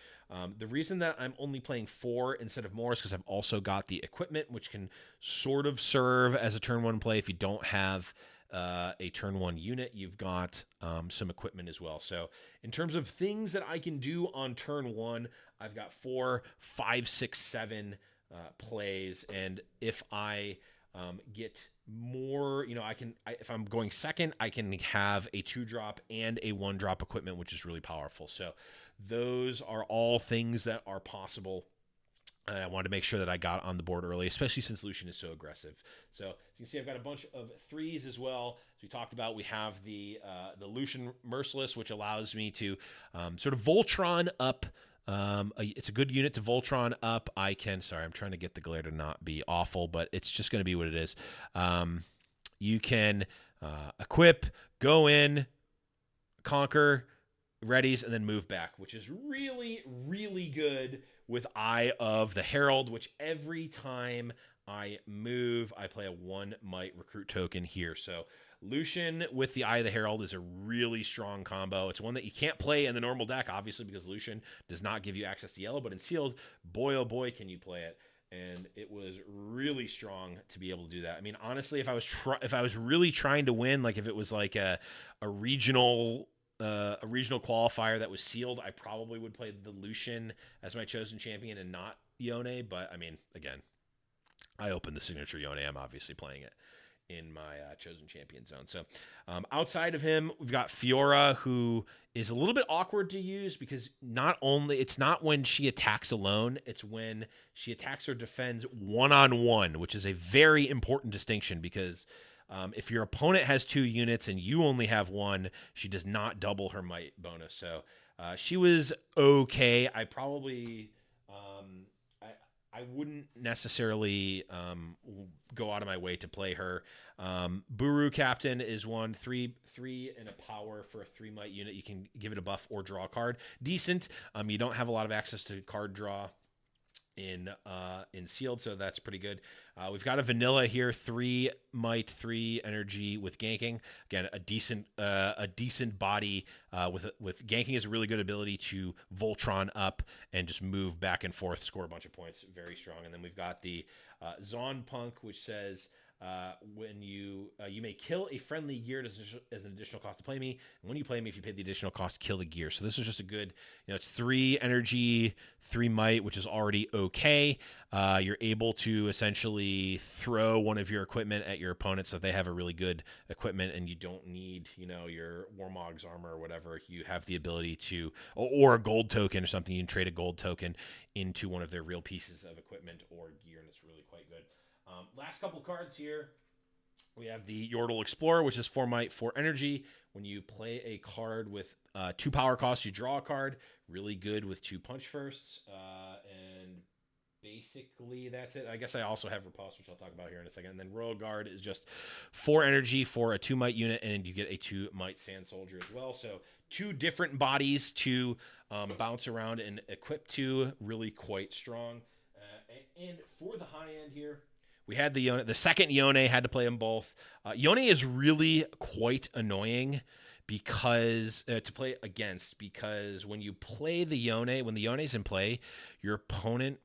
The reason that I'm only playing 4 instead of more is because I've also got the equipment, which can sort of serve as a turn 1 play if you don't have a turn 1 unit. You've got some equipment as well. So in terms of things that I can do on turn 1, I've got 4, 5, 6, 7 plays, and if I get more, if I'm going second, I can have a 2-drop and a 1-drop equipment, which is really powerful. So those are all things that are possible. I wanted to make sure that I got on the board early, especially since Lucian is so aggressive. So as you can see, I've got a bunch of 3s as well. As we talked about, we have the Lucian Merciless, which allows me to sort of Voltron up. It's a good unit to Voltron up. Sorry, I'm trying to get the glare to not be awful, but it's just going to be what it is. You can equip, go in, conquer, readies, and then move back, which is really, really good with Eye of the Herald, which every time I move, I play a 1 might recruit token here. So Lucian with the Eye of the Herald is a really strong combo. It's one that you can't play in the normal deck, obviously, because Lucian does not give you access to yellow, but in sealed, boy, oh boy, can you play it. And it was really strong to be able to do that. I mean, honestly, if I was really trying to win, like if it was like a regional qualifier that was sealed, I probably would play the Lucian as my chosen champion and not Yone. But I mean, again, I opened the signature Yone. I'm obviously playing it in my chosen champion zone. So outside of him, we've got Fiora, who is a little bit awkward to use because it's not when she attacks alone, it's when she attacks or defends one-on-one, which is a very important distinction because if your opponent has 2 units and you only have 1, she does not double her might bonus. So she was okay. I probably I wouldn't necessarily go out of my way to play her. Buru Captain is 3 and a power for a 3 might unit. You can give it a buff or draw a card. Decent. You don't have a lot of access to card draw in sealed, so that's pretty good. We've got a vanilla here, 3 might, 3 energy with ganking. Again, a decent body with ganking is a really good ability to Voltron up and just move back and forth, score a bunch of points, very strong. And then we've got the Zon Punk, which says when you may kill a friendly gear as an additional cost to play me. And when you play me, if you pay the additional cost, kill the gear. So this is just a good, it's 3 energy, 3 might, which is already okay. You're able to essentially throw one of your equipment at your opponent so if they have a really good equipment and you don't need, your Warmog's armor or whatever. You have the ability to, or a gold token or something. You can trade a gold token into one of their real pieces of equipment or gear, and it's really quite good. Last couple cards here. We have the Yordle Explorer, which is 4 might, 4 energy. When you play a card with 2 power costs, you draw a card. Really good with 2 punch firsts. And basically that's it. I guess I also have Riposte, which I'll talk about here in a second. And then Royal Guard is just 4 energy for a 2 might unit, and you get a 2 might Sand Soldier as well. So 2 different bodies to bounce around and equip to. Really quite strong. And for the high end here, we had the Yone. The second Yone had to play them both. Yone is really quite annoying because to play against, because when you play the Yone, when the Yone's in play, your opponent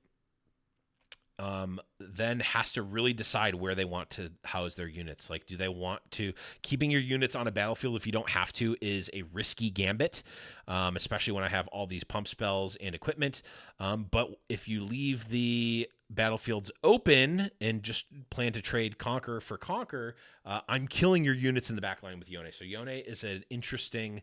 then has to really decide where they want to house their units. Like, do they want to, keeping your units on a battlefield if you don't have to is a risky gambit, especially when I have all these pump spells and equipment. But if you leave the battlefields open and just plan to trade Conquer for Conquer, I'm killing your units in the back line with Yone. So Yone is an interesting,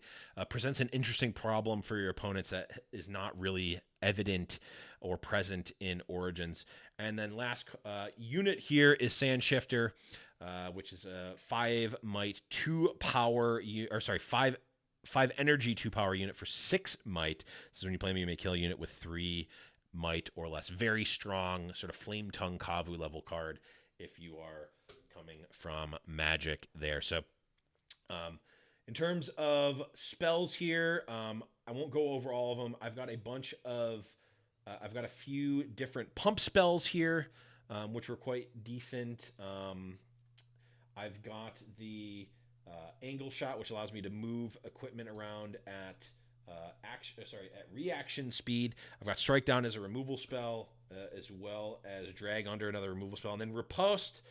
presents an interesting problem for your opponents that is not really evident or present in Origins. And then last unit here is Sand Shifter, which is a 5 might 2 power, or sorry, 5 energy 2 power unit for 6 might. This is when you play me, you may kill a unit with 3 might or less. Very strong, sort of Flame Tongue Kavu level card if you are coming from Magic there. So in terms of spells here, I won't go over all of them. I've got a bunch of I've got a few different pump spells here, which were quite decent. I've got the Angle Shot, which allows me to move equipment around at reaction speed. I've got Strike Down as a removal spell, as well as Drag Under, another removal spell. And then Riposte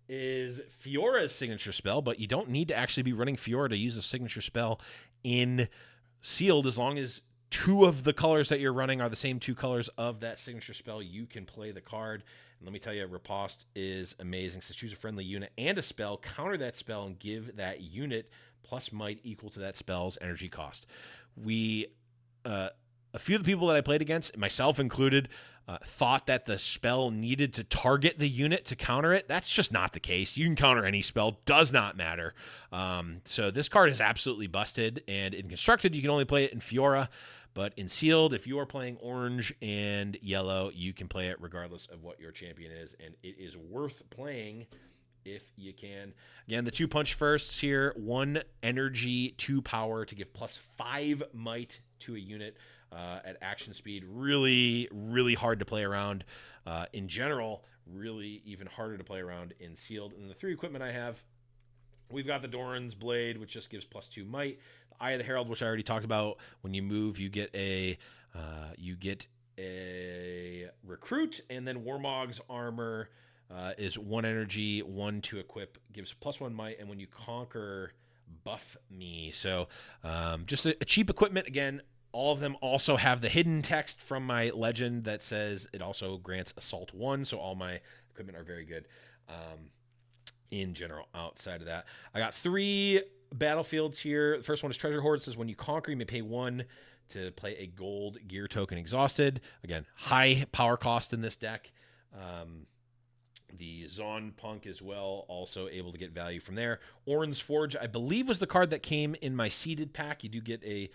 is Fiora's signature spell, but you don't need to actually be running Fiora to use a signature spell in Sealed. As long as 2 of the colors that you're running are the same 2 colors of that signature spell, you can play the card. And let me tell you, Riposte is amazing. So choose a friendly unit and a spell, counter that spell, and give that unit plus might equal to that spell's energy cost. We, a few of the people that I played against, myself included, thought that the spell needed to target the unit to counter it. That's just not the case. You can counter any spell, does not matter. So this card is absolutely busted, and in Constructed, you can only play it in Fiora. But in Sealed, if you are playing orange and yellow, you can play it regardless of what your champion is, and it is worth playing if you can. Again, the 2 punch firsts here, 1 energy, 2 power to give plus 5 might to a unit at action speed. Really, really hard to play around in general. Really even harder to play around in Sealed. And the 3 equipment I have, we've got the Doran's Blade, which just gives plus 2 might. The Eye of the Herald, which I already talked about. When you move, you get a recruit, and then Warmog's Armor is 1 energy, 1 to equip, gives plus 1 might, and when you conquer, buff me. So just a cheap equipment. Again, all of them also have the hidden text from my legend that says it also grants Assault 1, so all my equipment are very good in general. Outside of that, I got 3 battlefields here. The first one is Treasure Hoard. It says when you conquer, you may pay 1 to play a gold gear token exhausted. Again, high power cost in this deck. The Zon Punk as well, also able to get value from there. Orin's Forge, I believe, was the card that came in my seeded pack. You do get a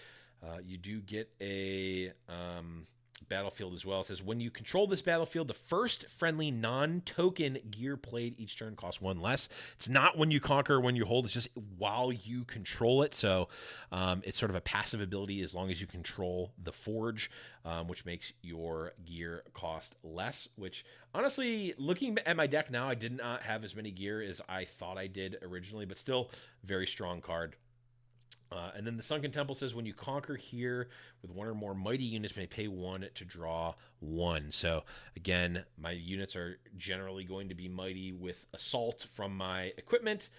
battlefield as well. It says when you control this battlefield, the first friendly non-token gear played each turn costs 1 less. It's not when you conquer, when you hold. It's just while you control it. So it's sort of a passive ability as long as you control the forge, which makes your gear cost less. Which honestly, looking at my deck now, I did not have as many gear as I thought I did originally, but still very strong card. And then the Sunken Temple says when you conquer here with 1 or more mighty units, may pay 1 to draw 1. So again, my units are generally going to be mighty with assault from my equipment.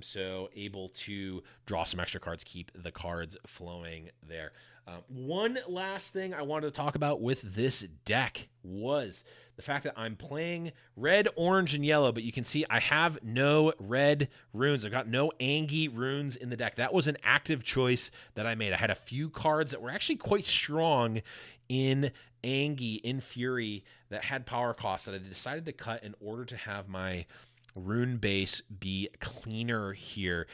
So able to draw some extra cards, keep the cards flowing there. One last thing I wanted to talk about with this deck was the fact that I'm playing red, orange, and yellow, but you can see I have no red runes. I've got no Angie runes in the deck. That was an active choice that I made. I had a few cards that were actually quite strong in Angie, in Fury, that had power costs that I decided to cut in order to have my rune base be cleaner here.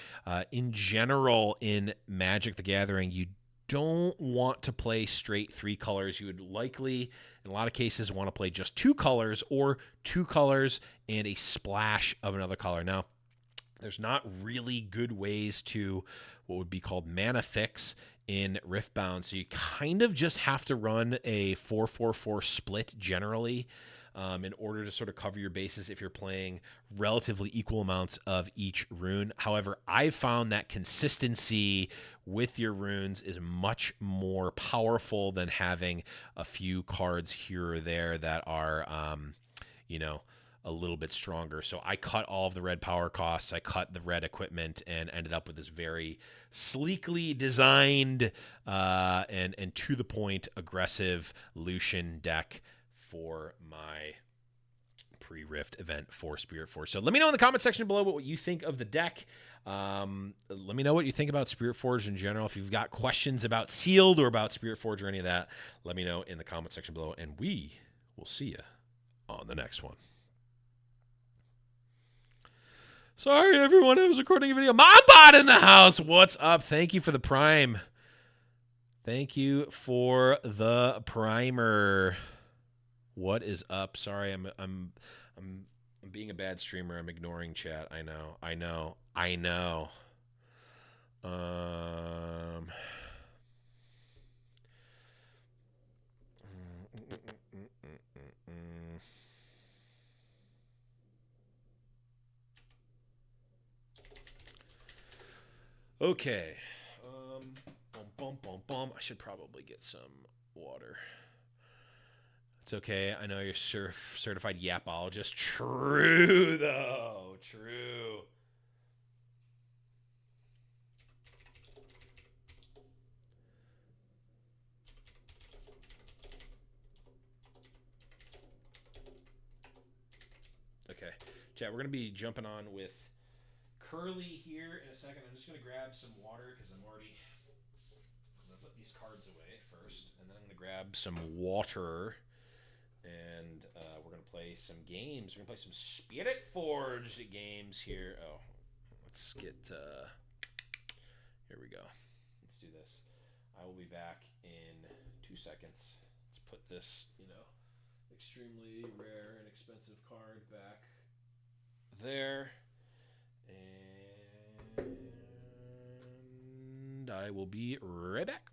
In general, in Magic the Gathering, you don't want to play straight 3 colors. You would likely, in a lot of cases, want to play just 2 colors or 2 colors and a splash of another color. Now, there's not really good ways to what would be called mana fix in Riftbound, so you kind of just have to run a 4-4-4 split generally in order to sort of cover your bases if you're playing relatively equal amounts of each rune. However, I've found that consistency with your runes is much more powerful than having a few cards here or there that are, a little bit stronger. So I cut all of the red power costs, I cut the red equipment, and ended up with this very sleekly designed and to the point aggressive Lucian deck for my pre-Rift event for Spiritforged. So let me know in the comment section below what you think of the deck. Let me know what you think about Spiritforged in general. If you've got questions about Sealed or about Spiritforged or any of that, let me know in the comment section below, and we will see you on the next one. Sorry, everyone. I was recording a video. MomBot in the house. What's up? Thank you for the prime. Thank you for the primer. What is up? Sorry, I'm being a bad streamer. I'm ignoring chat. I know. Okay. I should probably get some water. It's okay. I know you're certified yapologist. True, though. True. Okay. Chat, we're going to be jumping on with Curly here in a second. I'm just going to grab some water because I'm going to put these cards away first. And then I'm going to grab some water. And we're going to play some games. We're going to play some Spiritforged games here. Oh, let's get... here we go. Let's do this. I will be back in 2 seconds. Let's put this, extremely rare and expensive card back there. And I will be right back.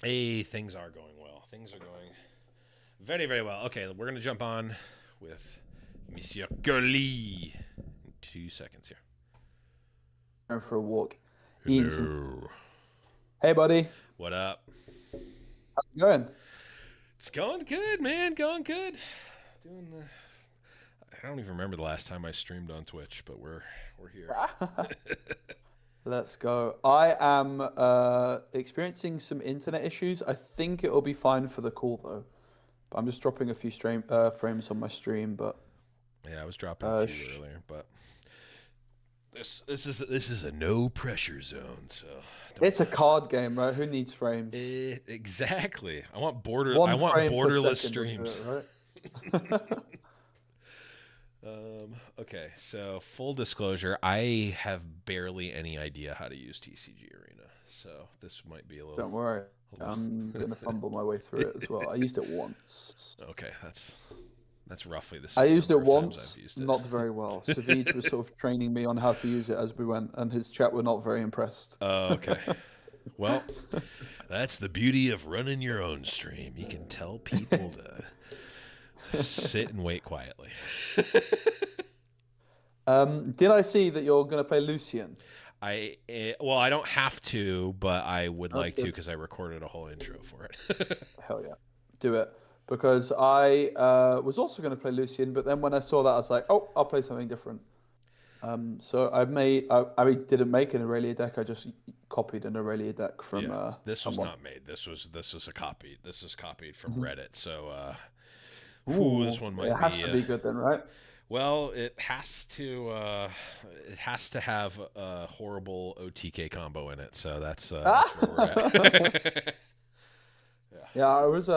Hey, things are going well. Things are going very, very well. Okay, we're going to jump on with Monsieur Curly in 2 seconds here. Going for a walk. Hello. Hey, buddy. What up? How's it going? It's going good, man. Going good. I don't even remember the last time I streamed on Twitch, but we're here. Let's go. I am experiencing some internet issues. I think it'll be fine for the call though. But I'm just dropping a few frames on my stream. But yeah, I was dropping a few earlier, but this is a no pressure zone, so it's a card game, right? Who needs frames? Exactly. I want borderless streams. Right? Okay, so full disclosure, I have barely any idea how to use TCG Arena, so this might be a little... Don't worry. I'm going to fumble my way through it as well. I used it once. Okay, that's That's roughly the I same used number it of times once, I've used it. not very well. Savij was sort of training me on how to use it as we went, and his chat were not very impressed. Oh, okay. Well, that's the beauty of running your own stream. You can tell people to sit and wait quietly. Did I see that you're going to play Lucian? Well, I don't have to, but I would That's like to good. because I recorded a whole intro for it. Hell yeah, do it. Because I was also going to play Lucian, but then when I saw that, I was like, oh, I'll play something different. So I didn't make an Irelia deck. I just copied an Irelia deck from This was someone. not made. This was a copy. This was copied from Mhm. Reddit. So, this Ooh, one it might has be. to be good then, right? Well, it has to. It has to have a horrible OTK combo in it. So that's where we're at. Yeah, I was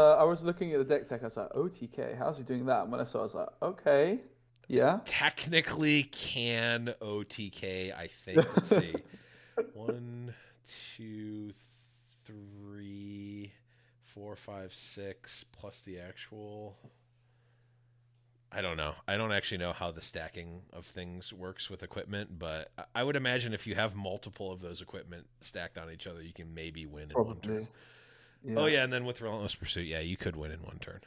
looking at the deck tech. I was like, OTK, how's he doing that? And when I saw, it, I was like, okay, yeah. Technically can OTK, I think. Let's see. 1, 2, 3, 4, 5, 6 plus the actual. I don't know. I don't actually know how the stacking of things works with equipment, but I would imagine if you have multiple of those equipment stacked on each other, you can maybe win in one turn. Yeah. Oh yeah, and then with Relentless Pursuit, yeah, you could win in one turn.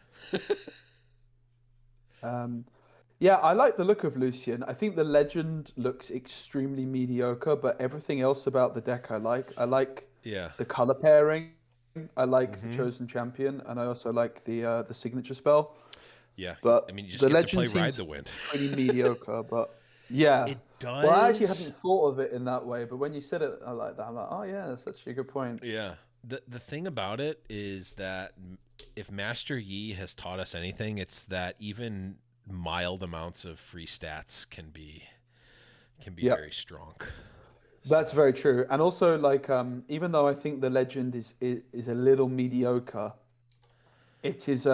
Yeah, I like the look of Lucian. I think the legend looks extremely mediocre, but everything else about the deck I like. I like Yeah. the color pairing. I like the Mhm. chosen champion, and I also like the signature spell. Yeah. But I mean, you just the get to legend play Ride seems the Wind. pretty mediocre. But yeah, It well, I actually hadn't does. thought of it in that way. But when you said it, I like that. I'm like, oh yeah, that's actually a good point. Yeah. The thing about it is that if Master Yi has taught us anything, it's that even mild amounts of free stats can be Yeah. very strong. That's very true. And also, like, even though I think the legend is a little mediocre, it is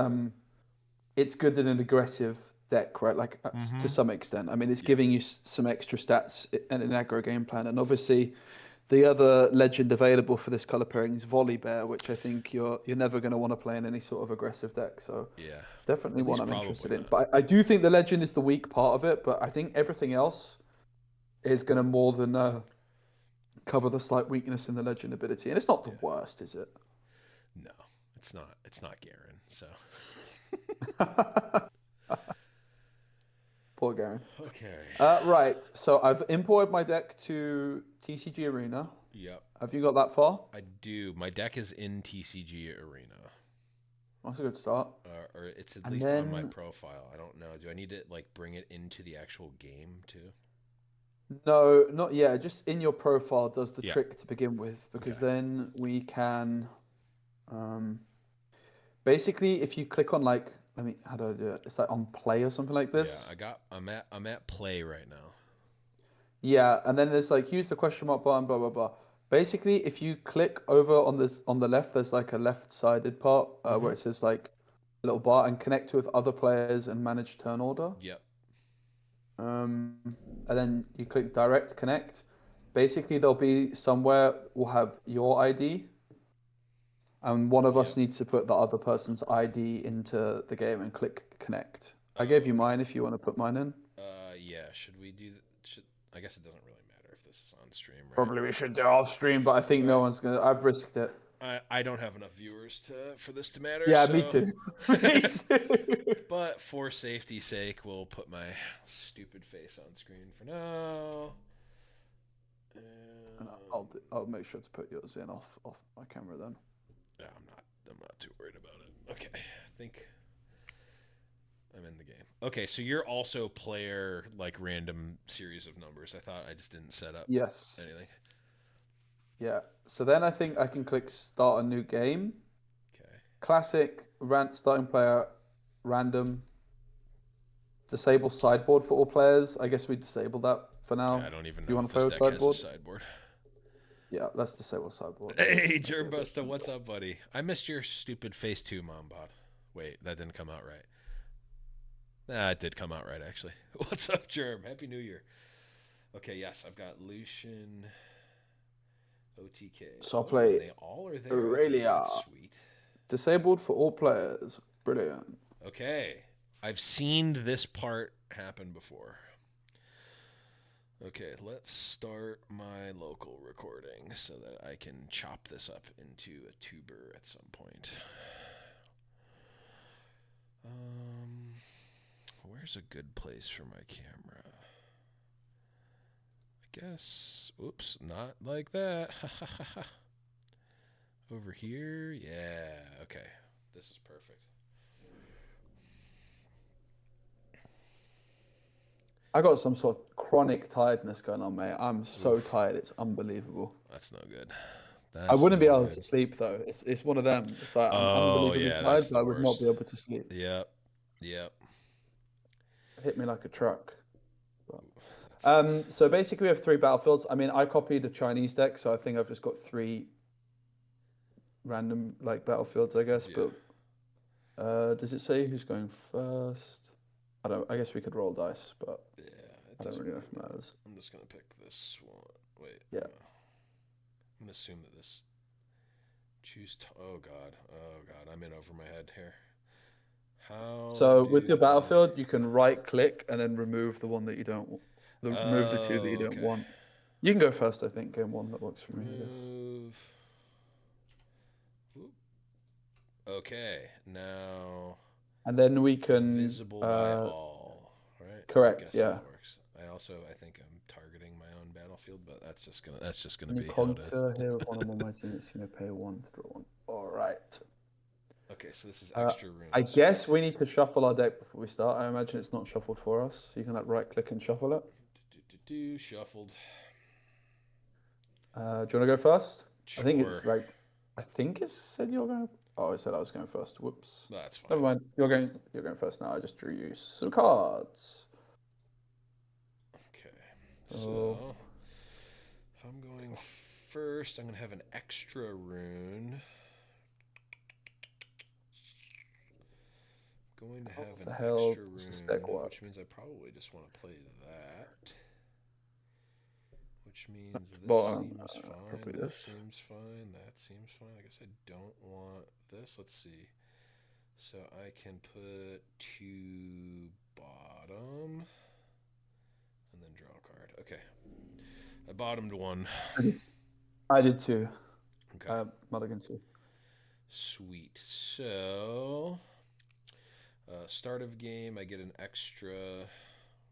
it's good in an aggressive deck, right? Like to some extent. I mean, it's Yeah. giving you some extra stats and an aggro game plan. And obviously, the other legend available for this color pairing is Volley Bear, which I think you're never going to want to play in any sort of aggressive deck. So Yeah. it's definitely At one least I'm probably interested in. not. But I do think the legend is the weak part of it. But I think everything else is going to more than cover the slight weakness in the legend ability. And it's not the worst, is it? No, it's not. It's not Garen. So. Poor Garen. Okay. Right, so I've imported my deck to TCG Arena. Yep. Have you got that far? I do. My deck is in TCG Arena. That's a good start. Or it's at And least on my then, profile. I don't know. Do I need to like bring it into the actual game too? no, not yet. Just in your profile does the Yeah. trick to begin with, because Okay. then we can, basically, if you click on like, how do I do it? It's like on play or something like this. Yeah, I'm at play right now. Yeah, and then there's like use the question mark button, blah blah blah. Basically, if you click over on this on the left, there's like a left-sided part where it says like a little bar and connect with other players and manage turn order. Yep. And then you click direct connect. Basically, there'll be somewhere we'll have your ID, and one of us needs to put the other person's ID into the game and click connect. I gave you mine if you want to put mine in. Yeah. Should we do that? I guess it doesn't really matter if this is on stream, right? Probably we should do off stream, but I think no one's gonna. I've risked it. I don't have enough viewers for this to matter. Yeah, so. me too. Me too. But for safety's sake, we'll put my stupid face on screen for now. And I'll make sure to put yours in off my camera then. Yeah, I'm not too worried about it. Okay, I think I'm in the game. Okay, so you're also player like random series of numbers. I thought I just didn't set up Yes. anything. Yeah. So then I think I can click start a new game. Okay. Classic starting player random. Disable sideboard for all players. I guess we disable that for now. Okay, I don't even know You want if to play this with deck has a sideboard? sideboard. Yeah, let's disable sideboard. Hey, Germbuster, what's up, buddy? I missed your stupid face too, Mombot. Wait, that didn't come out right. Nah, it did come out right, actually. What's up, Germ? Happy New Year. Okay, yes, I've got Lucian, OTK. So I'll play They all are there. Irelia. Okay, that's sweet. Disabled for all players. Brilliant. Okay, I've seen this part happen before. Okay, let's start my local recording so that I can chop this up into a tuber at some point. Where's a good place for my camera? I guess, oops, not like that. Over here, yeah, okay. This is perfect. I got some sort of chronic tiredness going on, mate. I'm so Oof. tired. It's unbelievable. That's no good. I That's wouldn't be no able good. to sleep though. It's one of them. It's like I'm Oh, unbelievably yeah, tired, that's but the I would not worst. be able to sleep. Yep. Yep. It hit me like a truck. That sucks. So basically we have 3 battlefields. I mean, I copied the Chinese deck, so I think I've just got 3 random like battlefields, I guess. Yeah. But does it say who's going first? I don't. I guess we could roll dice, but Yeah, it I don't doesn't really know if it really matter. matters. I'm just going to pick this one. Wait. Yeah. I'm going to assume that this... Oh, God. Oh, God. I'm in over my head here. How So with do your I... battlefield, you can right click and then remove the one that you don't want. Remove the 2 that you Oh, don't okay. want. You can go first, I think. Game 1 that works for me, I guess. Remove... Oop. Okay, now... And then we can Visible by all, right? I correct, guess yeah. that works. I think I'm targeting my own battlefield, but that's just gonna When you be how it is. conquer here with one of my teammates, you may pay 1 to draw 1. All right. Okay, so this is Uh, extra I runes. guess we need to shuffle our deck before we start. I imagine it's not shuffled for us. So you can like right click and shuffle it. Shuffled. Do you want to go first? I think Sure. it's like, I think it said you're going. Oh, it said I was going first. Whoops. That's fine. Never mind. You're going. You're going first now. I just drew you some cards. Okay. So So if I'm going first, I'm gonna have an extra rune. Going to how have the an hell extra does this deck rune, work? which means I probably just want to play that. Which means That's the this bottom. seems fine, Probably this this. seems fine, that seems fine. I guess I don't want this. Let's see. So I can put 2 bottom and then draw a card. Okay. I bottomed 1. I did too. Okay. Mulligan too. Sweet. So, start of game, I get an extra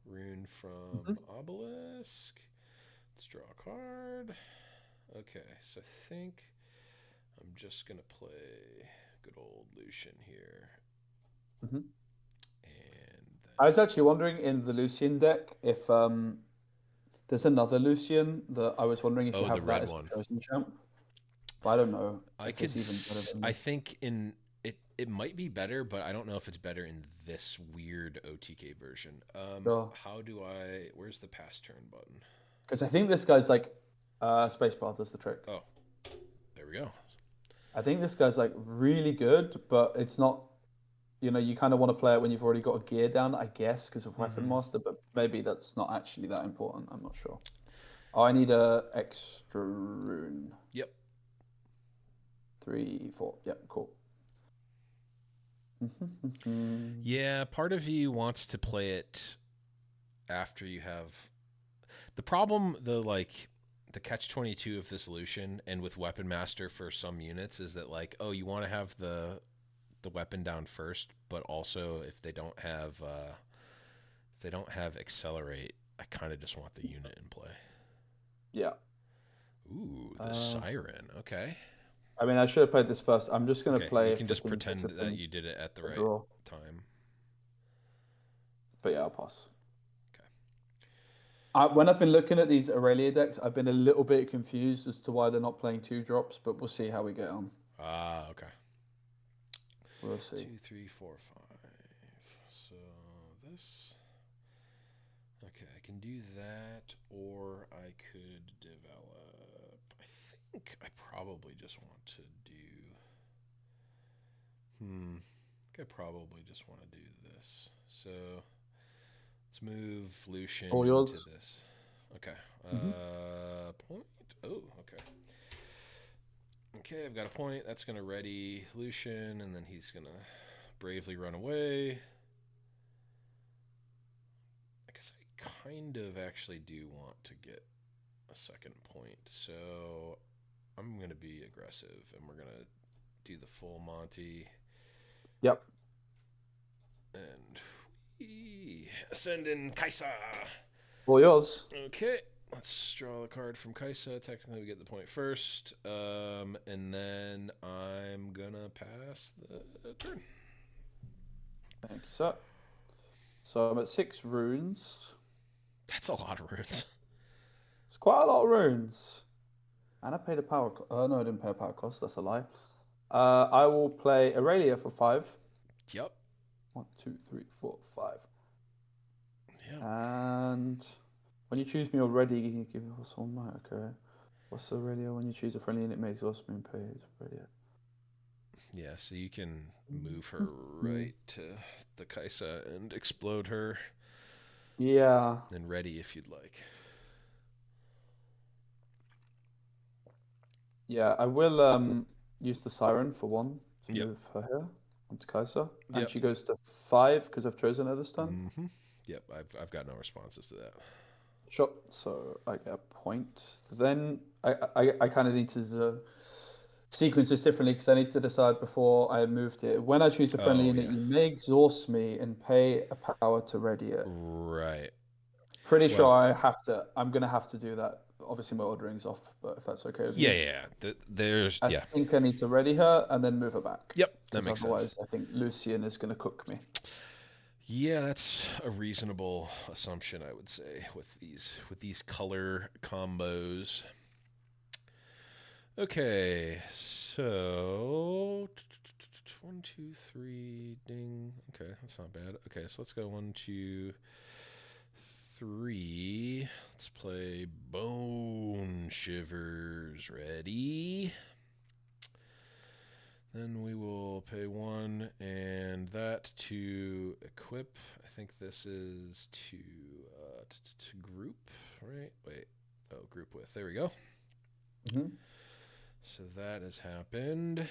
rune from Obelisk. Let's draw a card. Okay, so I think I'm just going to play good old Lucian here. Mm-hmm. And I was actually wondering in the Lucian deck if there's another Lucian that I was wondering if you the have that red as one. a chosen champ. But I don't know I if could. it's even better than I this. think in it. It might be better, but I don't know if it's better in this weird OTK version. Sure. How do I? Where's the pass turn button? Because I think this guy's like spacebar does the trick. Oh, there we go. I think this guy's like really good, but it's not. You know, you kind of want to play it when you've already got a gear down, I guess, because of Weapon Master. But maybe that's not actually that important. I'm not sure. Oh, I need a extra rune. Yep. 3, 4. Yep, cool. Yeah, part of you wants to play it after you have the problem. The catch-22 of this Lucian and with Weapon Master for some units is that like, oh, you want to have the weapon down first, but also if they don't have accelerate, I kind of just want the unit in play. Yeah. Ooh, the siren. Okay. I mean, I should have played this first. I'm just going to play. You can just pretend that you did it at the right time. But yeah, I'll pass. Okay. When I've been looking at these Irelia decks, I've been a little bit confused as to why they're not playing 2 drops, but we'll see how we get on. Okay. We'll see. 2, 3, 4, 5. So this. Okay, I can do that, or I could develop. I think I probably just want to do. I probably just want to do this. So let's move Lucian All into yours. this. Okay. Point. Oh, okay. Okay, I've got a point. That's going to ready Lucian, and then he's going to bravely run away. kind of actually do want to get a second point, so I'm going to be aggressive, and we're going to do the full Monty. Yep. And we send in Kaisa. All yours. Okay, let's draw the card from Kaisa. Technically, we get the point first, and then I'm going to pass the turn. Thank you, sir. So I'm at 6 runes. That's a lot of runes. It's quite a lot of runes. And I paid a power cost. No, I didn't pay a power cost. That's a lie. I will play Irelia for 5. Yep. 1, 2, 3, 4, 5. Yeah. And when you choose me already, you can give us one more. Okay. What's Irelia? When you choose a friendly unit, makes us being paid. Irelia. Yeah, so you can move her right to the Kaisa and explode her. Yeah. And ready if you'd like. Yeah, I will use the siren for 1 to Yep. move her here onto Kaisa. And Yep. she goes to 5 because I've chosen her this time. Mm-hmm. Yep, I've got no responses to that. Sure. So I get a point. Then I kind of need to sequence this differently because I need to decide before I moved it. When I choose a friendly unit, you may exhaust me and pay a power to ready it. Right. Pretty sure I'm going to have to do that. Obviously, my ordering's off, but if that's okay with you. Yeah. I think I need to ready her and then move her back. Yep, that makes otherwise, sense. I think Lucian is going to cook me. Yeah, that's a reasonable assumption, I would say, with these color combos. Okay, so 1, 2, 3, ding. Okay, that's not bad. Okay, so let's go 1, 2, 3. Let's play Bone Shivers. Ready? Then we will pay 1 and that to equip. I think this is to group, right? Wait. Oh, group with. There we go. Mm-hmm. So that has happened.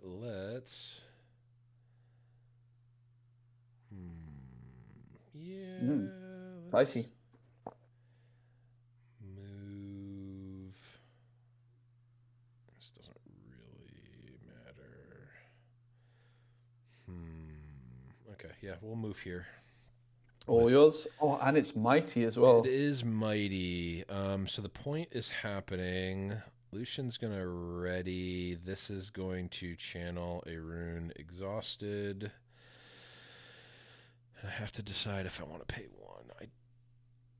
Let's. Yeah. Spicy. Move. This doesn't really matter. Okay, yeah, we'll move here. All yours. Oh, and it's mighty as well. It is mighty. So the point is happening. Lucian's gonna ready. This is going to channel a rune exhausted. I have to decide if I want to pay 1. I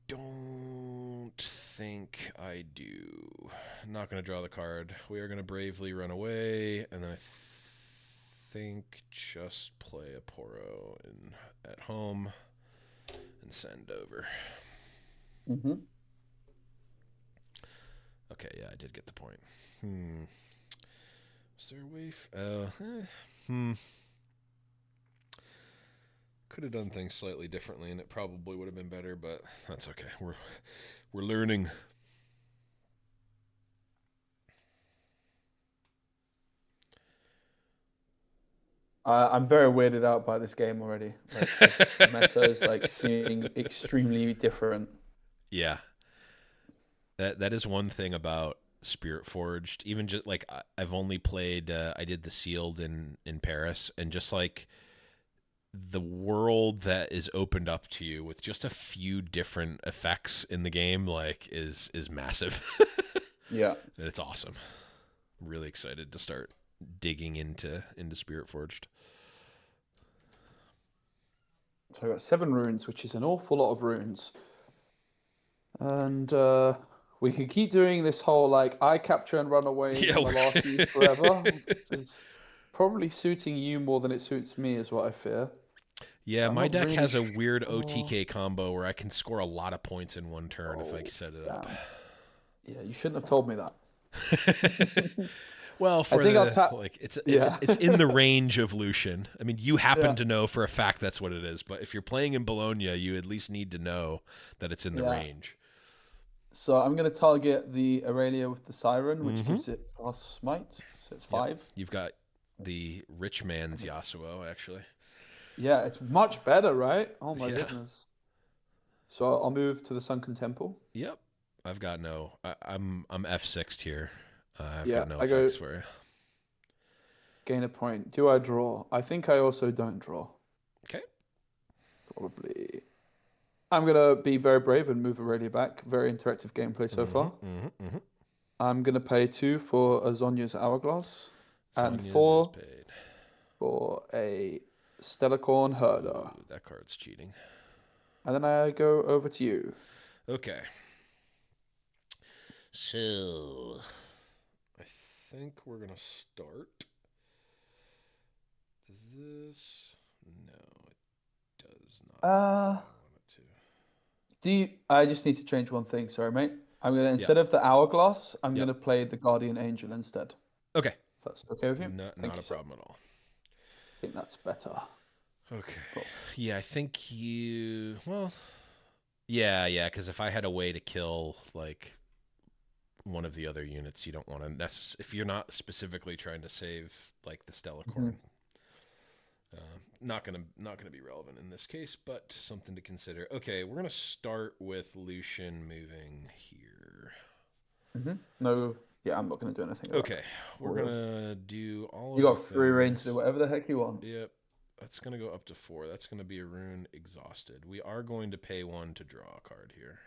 don't think I do. I'm not going to draw the card. We are going to bravely run away, and then I think just play a Poro at home and send over. Mm-hmm. Okay, yeah, I did get the point. Is there a way? Could have done things slightly differently, and it probably would have been better, but that's okay. We're learning. I'm very weirded out by this game already. Like, this meta is like seeming extremely different. Yeah, that is one thing about Spiritforged. Even just like I've only played, I did the sealed in Paris, and just like the world that is opened up to you with just a few different effects in the game, like is massive. Yeah, and it's awesome. I'm really excited to start digging into Spiritforged. So I got 7 runes, which is an awful lot of runes. And we could keep doing this whole like eye capture and run away malarkey forever. Which is probably suiting you more than it suits me, is what I fear. Yeah, my deck has a weird OTK combo where I can score a lot of points in one turn if I set it up. Yeah, you shouldn't have told me that. Well, for I'll tap. Like it's in the range of Lucian. I mean, you happen to know for a fact that's what it is, but if you're playing in Bologna, you at least need to know that it's in the range. So I'm going to target the Irelia with the Siren, which gives it plus smite, so it's 5. Yep. You've got the rich man's Yasuo, actually. Yeah, it's much better, right? Oh my goodness. So I'll move to the Sunken Temple. Yep. I've got no. I'm F6'd here. I've Yeah, got no I go effects for you. gain a point. Do I draw? I think I also don't draw. Okay. Probably. I'm gonna be very brave and move Aurelia back. Very interactive gameplay so far. I'm gonna pay 2 for a Zonya's Hourglass and Sonya's is 4 paid. for a Stellarcorn Herder. Ooh, that card's cheating. And then I go over to you. Okay. So, I think we're gonna start. Does this? No, it does not. Uh, I want it to. do you? I just need to change one thing. Sorry, mate. I'm gonna Yep. instead of the Hourglass, I'm Yep. gonna play the Guardian Angel instead. Okay. If that's okay with you? Not Thank a you, sir. problem at all. I think that's better. Okay. Cool. Yeah, I think you. Well, yeah. Because if I had a way to kill like one of the other units, you don't want to if you're not specifically trying to save like the Stellarcorn. Not gonna be relevant in this case, but something to consider. Okay, we're gonna start with Lucian moving here. No, yeah, I'm not gonna do anything about Okay, it. we're gonna do all You of the got free reign to things. do whatever the heck you want. Yep, that's gonna go up to 4. That's gonna be a rune exhausted. We are going to pay 1 to draw a card here.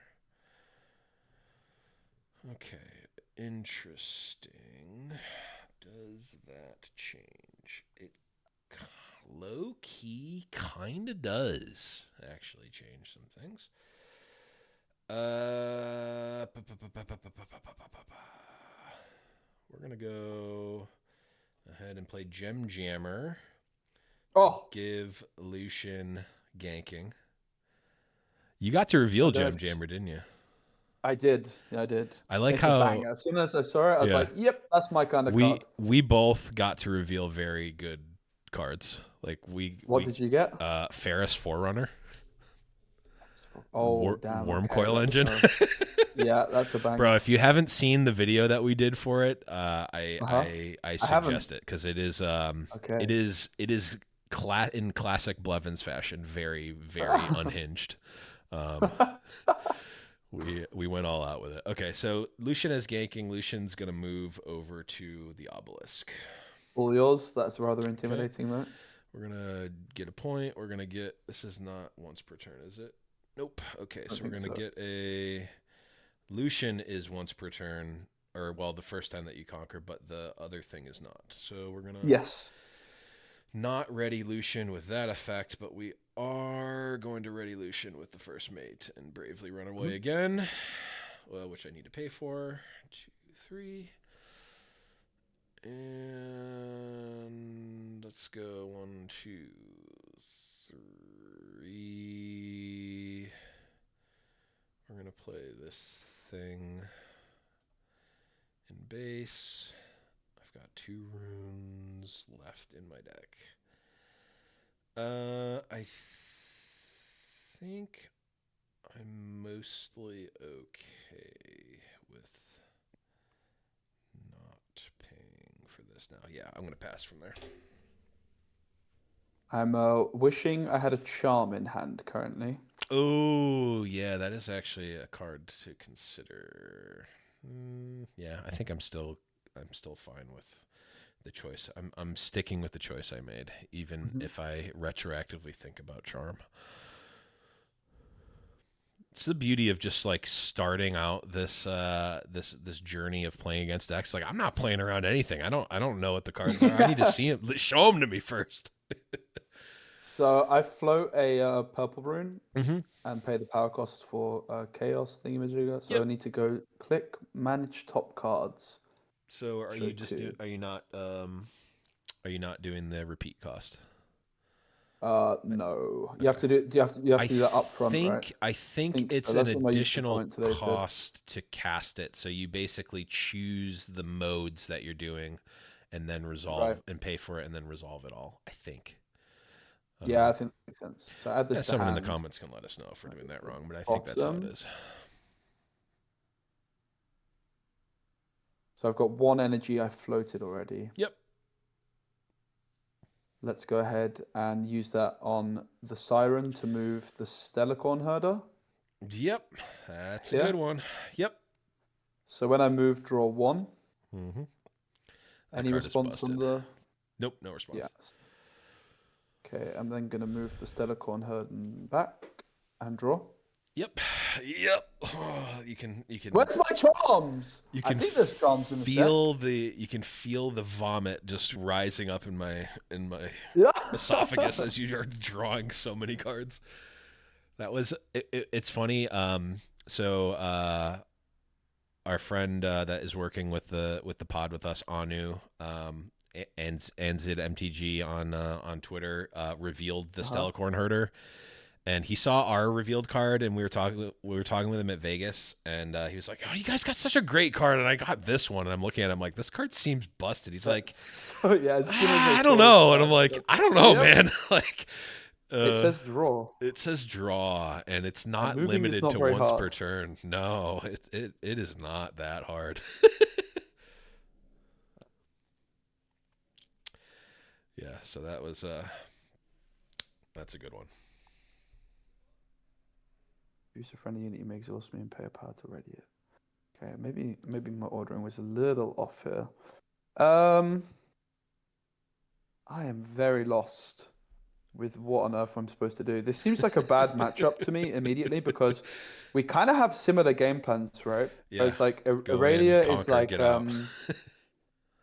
Okay, interesting. Does that change? It low key kind of does actually change some things. We're gonna go ahead and play Gem Jammer. Oh, Give Lucian ganking. You got to reveal Gem Jammer, didn't you? I did. Yeah, I did. I like It's how a banger. As soon as I saw it, I was like, "Yep, that's my kind of card." we both got to reveal very good cards. Like What did you get? Ferris Forerunner. Oh, damn. Worm Okay, Coil let's Engine. go. Yeah, that's a banger. Bro, if you haven't seen the video that we did for it, I haven't. suggest it because it is Okay. it is in classic Blevins fashion, very very unhinged. We went all out with it. Okay, so Lucian is ganking. Lucian's gonna move over to the obelisk. All yours. That's rather intimidating, though. We're gonna get a point. We're gonna get. This is not once per turn, is it? Nope. Okay, so we're gonna get a. Lucian is once per turn, or well, the first time that you conquer, but the other thing is not. So we're gonna not ready Lucian with that effect, but we are going to ready Lucian with the first mate and bravely run away again, well, which I need to pay for. 2, 3, and let's go 1, 2, 3. We're gonna play this thing in base. I've got 2 runes left in my deck. I think I'm mostly okay with not paying for this now. Yeah, I'm gonna pass from there. I'm wishing I had a charm in hand currently. Oh, yeah, that is actually a card to consider. Yeah, I think I'm still fine with the choice. I'm sticking with the choice I made, even if I retroactively think about charm. It's the beauty of just like starting out this this journey of playing against decks. Like I'm not playing around anything. I don't know what the cards are. I need to see them. Show them to me first. So I float a purple rune and pay the power cost for chaos thingamajigger. So I need to go click manage top cards. So are you just are you not doing the repeat cost? No. You have to do. You have to do that up front, right? I think it's so. an additional cost to cast it. So you basically choose the modes that you're doing, and then resolve and pay for it, and then resolve it all. I think. Yeah, I think that makes sense. So add this. Someone in the comments can let us know if we're doing that wrong, but I think that's how it is. So I've got 1 energy I floated already. Yep. Let's go ahead and use that on the Siren to move the Stellarcorn Herder. Yep. That's a Yeah. good one. Yep. So when I move, draw 1. Mm-hmm. That Any card is response busted. on the... Nope, no response. Yes. Okay, I'm then going to move the Stellarcorn Herden back and draw. Yep. Yep. Oh, you can Where's my charms? you I can think there's charms in the feel deck. you can feel the vomit just rising up in my Yeah. esophagus as you are drawing so many cards. That was it's funny. So our friend that is working with the pod with us, Anu, and Anzid MTG on Twitter, revealed the Stellarcorn Herder, and he saw our revealed card, and we were talking with him at Vegas, and he was like, "Oh, you guys got such a great card, and I got this one," and I'm looking at him like, "This card seems busted." He's like, So yeah, as soon as I I don't saw this know, and I'm card, like, that's I it. don't know, Yep. man. Like, It says draw. it says draw, and it's And not moving is limited not to very once per hard. turn. No, it is not that hard. Yeah, so that was that's a good one. Use a friendly unit, you may exhaust me and pay a power to ready it. Okay, maybe my ordering was a little off here. I am very lost with what on earth I'm supposed to do. This seems like a bad matchup to me immediately because we kind of have similar game plans, right? Yeah. It's like Go in, Irelia is conquer, like get out.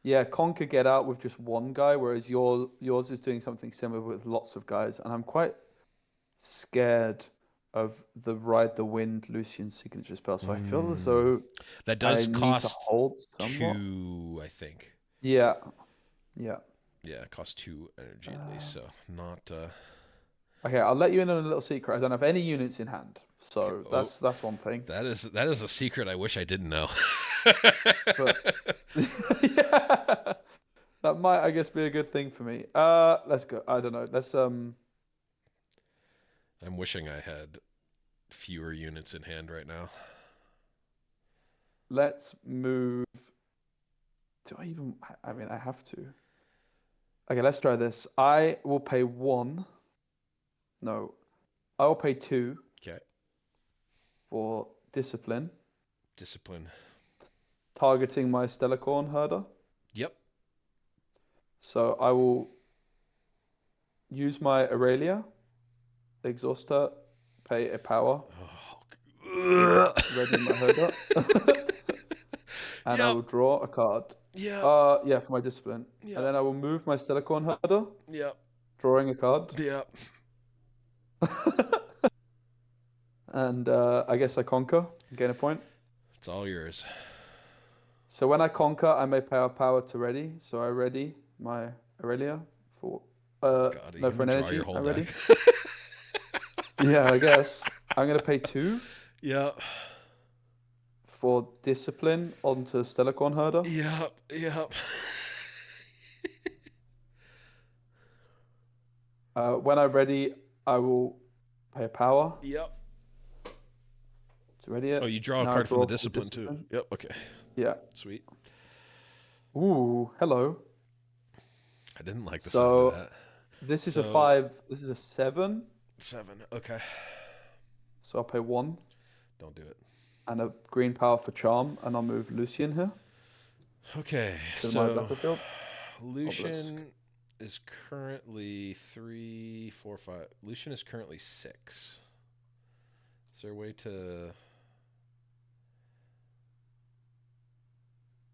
yeah, conquer get out with just one guy, whereas yours is doing something similar with lots of guys, and I'm quite scared of the Ride the Wind Lucian signature spell. So I feel as though that does I need to cost hold somewhat. 2, I think. Yeah, yeah. Yeah, it costs 2 energy at least, so not. Okay, I'll let you in on a little secret. I don't have any units in hand, so Oh, that's one thing. that is a secret I wish I didn't know. But yeah, that might, I guess, be a good thing for me. Let's go. I don't know. Let's I'm wishing I had fewer units in hand right now. let's move. Do I even? I mean, I have to. Okay, let's try this. I will pay 1. No, I will pay 2 Okay. for discipline, Discipline. targeting my Stellarcorn Herder. Yep. So I will use my Irelia, exhaust her, pay a power, ready my herder, and I will draw a card. Yeah. Yeah, for my discipline. Yeah. And then I will move my Stellarcorn Herder, Yep. drawing a card. Yep. And I guess I conquer, gain a point. It's all yours. So when I conquer, I may pay a power to ready. So I ready my Irelia for God, no, for an draw energy. your whole I ready. deck. Yeah, I guess I'm gonna pay 2 Yep. for discipline onto Stellarcorn Herder. Yep. Yep. When I'm ready, I will pay a power Yep. to ready it. Oh, you draw a Now card from the draw for discipline too. Yep. Okay. Yeah. Sweet. Ooh, hello. I didn't like the sound So of that. this is a 5. This is a 7. 7. Okay. So I'll pay 1 Don't do it. and a green power for charm, and I'll move Lucian here Okay. to my So battlefield. Lucian is currently 3, 4, 5. Lucian is currently 6. Is there a way to?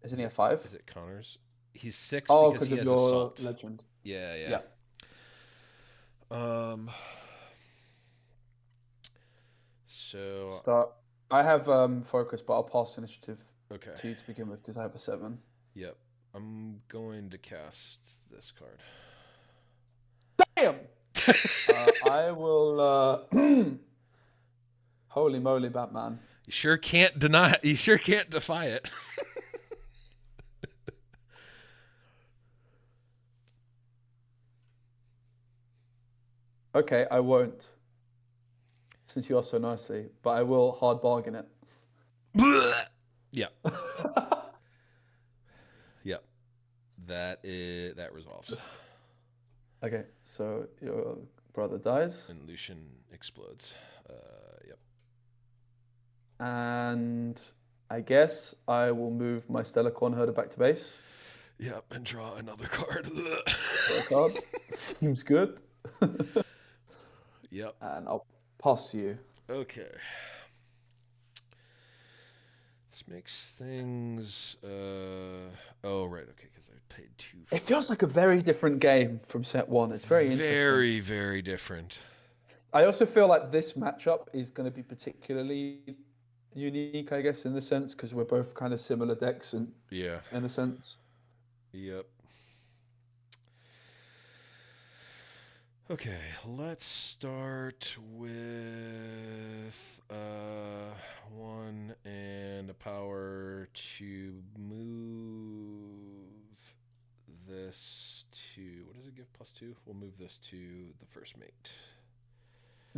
Isn't he a 5? Is it Connors? He's 6 Oh, because he of has your assault. legend. Yeah. So Start. I have focus, but I'll pass initiative okay. to you to begin with because I have a 7. Yep. I'm going to cast this card. Damn. I will. Holy moly, Batman! You sure can't deny it. You sure can't defy it. Okay, I won't. Since you are so nicely, but I will hard bargain it. Yep. Yep. That resolves. Okay, so your brother dies. And Lucian explodes. Yep. And I guess I will move my Stellar Corn Herder back to base. Yep, and draw another card. Draw a card. Seems good. Yep. And I'll pass you. Okay. This makes things. Oh, right. Okay, because I paid 2. It feels like a very different game from set 1. It's very interesting. Very, very different. I also feel like this matchup is going to be particularly unique, I guess, in the sense because we're both kind of similar decks, and Yeah. in a sense. Yep. Okay, let's start with 1 and a power to move this to, what does it give, +2? We'll move this to the first mate.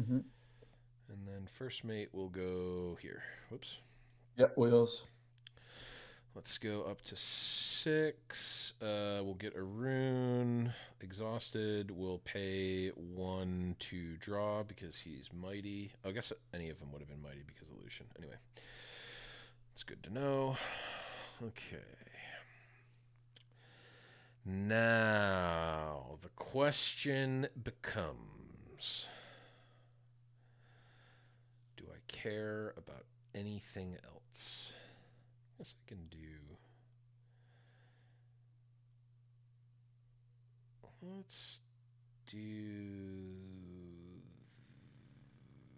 Mm-hmm. And then first mate will go here. Whoops. Yep, wheels. Let's go up to 6. We'll get a rune. Exhausted. We'll pay 1 to draw because he's mighty. Oh, I guess any of them would have been mighty because of Lucian. Anyway, it's good to know. Okay. Now, the question becomes, do I care about anything else? I guess I can do... Let's do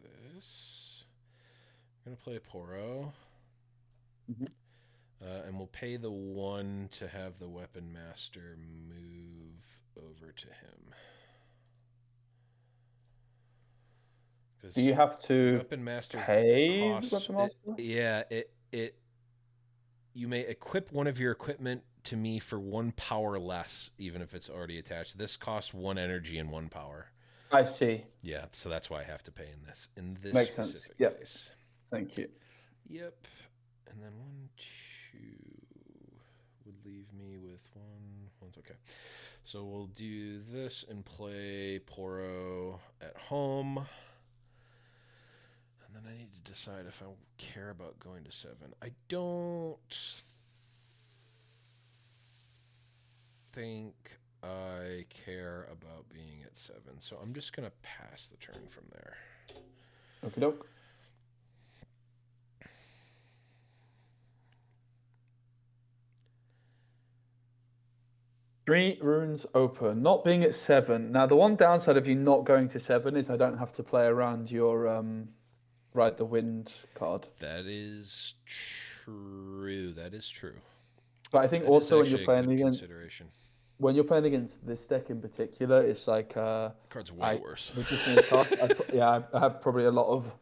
this. I'm going to play Poro. Mm-hmm. And we'll pay the 1 to have the Weapon Master move over to him. Do you have to Weapon Master pay costs, the Weapon Master? You may equip one of your equipment to me for 1 power less, even if it's already attached. This costs 1 energy and 1 power. I see. Yeah, so that's why I have to pay in this. In this Makes specific sense. Yep. case. Thank you. Yep. And then 1, 2 would leave me with 1. Okay. So we'll do this and play Poro at home. And then I need to decide if I care about going to 7. I don't think I care about being at 7, so I'm just going to pass the turn from there. Okie doke. Three runes open, not being at 7. Now, the one downside of you not going to 7 is I don't have to play around your Ride the Wind card. That is true. That is true. But I think That also when is you're actually a playing good against consideration. when you're playing against this deck in particular, it's like Card's way worse. with this many cards, I have probably a lot of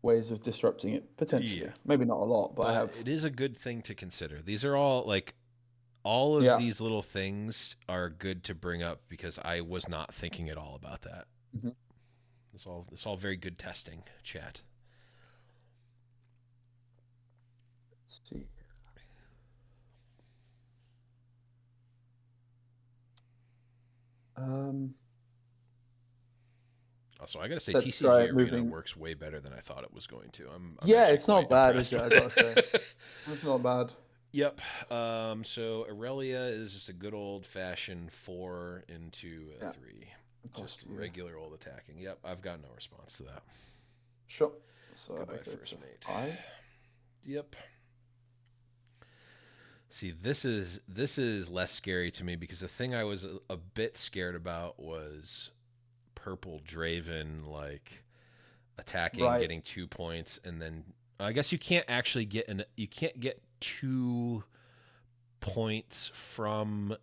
ways of disrupting it potentially. Yeah. Maybe not a lot, but I have. It is a good thing to consider. These are all like all of these little things are good to bring up because I was not thinking at all about that. Mm-hmm. It's all very good testing, chat. Let's see. Also, I gotta say, Let's TCG Arena works way better than I thought it was going to. I'm it's not bad, is it? I gotta say, it. it's not bad. Yep. So Irelia is just a good old-fashioned 4 into a 3. Just regular old attacking. Yep, I've got no response to that. Sure. So Goodbye, first mate. 5. Yep. See, this is less scary to me because the thing I was a bit scared about was purple Draven like attacking, getting 2 points, and then I guess you can't actually get 2 points from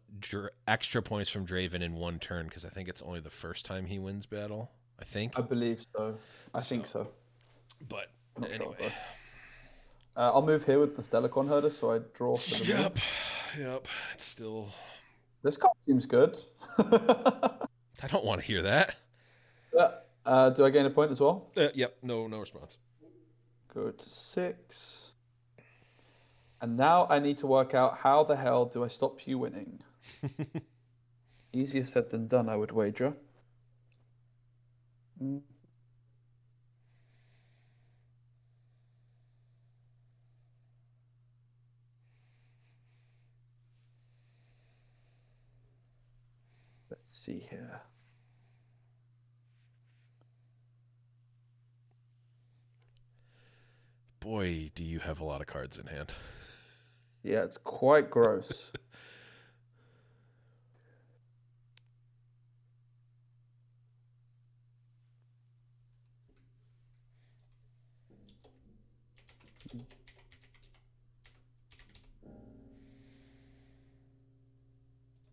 extra points from Draven in 1 turn because I think it's only the first time he wins battle. I believe so. I think so. But not anyway. Sure, I'll move here with the Stellar Corn Herder, so I draw for the Yep. It's still. This card seems good. I don't want to hear that. Do I gain a point as well? Yep. No response. Go to 6. And now I need to work out how the hell do I stop you winning? Easier said than done, I would wager. see here. Boy, do you have a lot of cards in hand. Yeah, it's quite gross.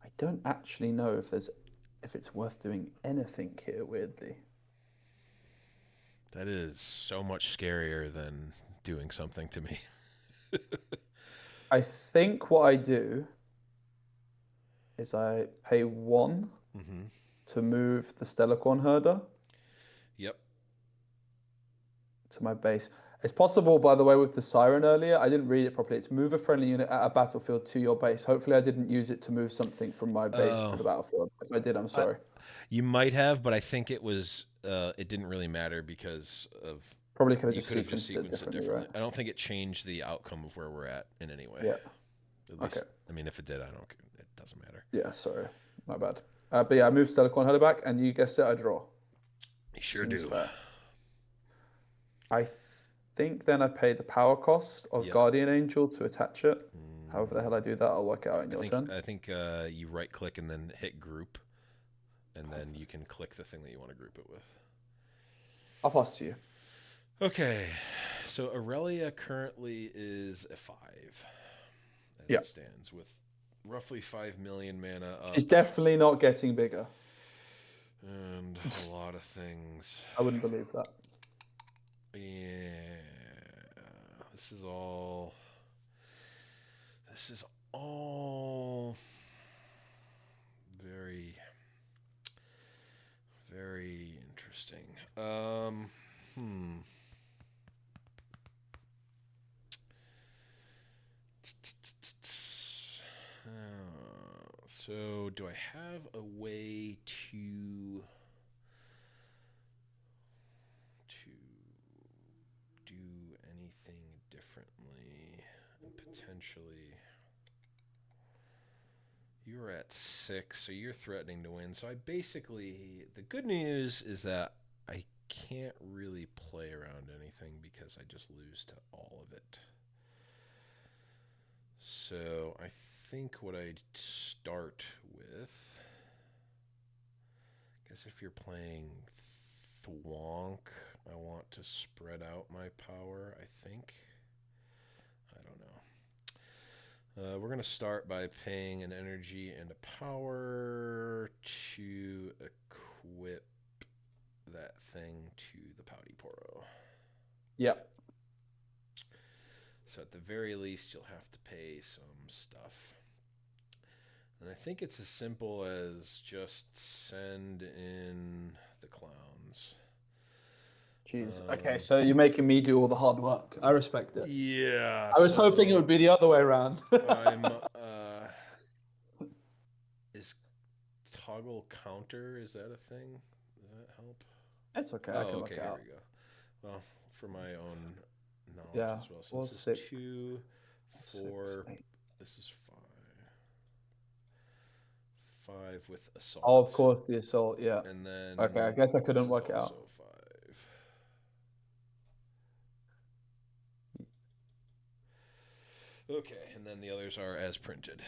I don't actually know if it's worth doing anything here, weirdly. That is so much scarier than doing something to me. I think what I do is I pay 1 to move the Stellarcorn Herder Yep. to my base. It's possible, by the way, with the Siren earlier, I didn't read it properly. It's move a friendly unit at a battlefield to your base. Hopefully I didn't use it to move something from my base to the battlefield. If I did, I'm sorry. You might have, but I think it was it didn't really matter because of Probably could have you just could have just sequenced it differently, right? I don't think it changed the outcome of where we're at in any way. Yeah. At least, I mean, if it did, it doesn't matter. Yeah, sorry. My bad. But yeah, I moved Stellarcorn Herder back, and you guessed it, I draw. You sure Seems do. fair. I think then I pay the power cost of Guardian Angel to attach it. However the hell I do that, I'll work it out in your turn. I think you right click and then hit group, and then you can click the thing that you want to group it with. I'll pass to you. Okay, so Irelia currently is a 5 as it stands with roughly 5 million mana up. She's definitely not getting bigger. And a lot of things. I wouldn't believe that. Yeah, this is all very, very interesting. So do I have a way to do anything differently and potentially you're at 6, so you're threatening to win. So I basically, the good news is that I can't really play around anything because I just lose to all of it. So I think what I'd start with, I guess if you're playing Thwonk, I want to spread out my power, I think. I don't know. We're going to start by paying an energy and a power to equip that thing to the Pouty Poro. Yep. So at the very least, you'll have to pay some stuff. And I think it's as simple as just send in the clowns. Jeez. Okay, so you're making me do all the hard work. I respect it. Yeah. I was hoping it would be the other way around. Is toggle counter, is that a thing? Does that help? It's okay. Oh, I can okay, work it here out. we go. Well, for my own knowledge as well. So 4, this 6, is 2, 4. 6, This is 5. 5 with assault. Oh, of course, the assault, yeah. And then okay, I guess I couldn't work it out. 5. Okay, and then the others are as printed.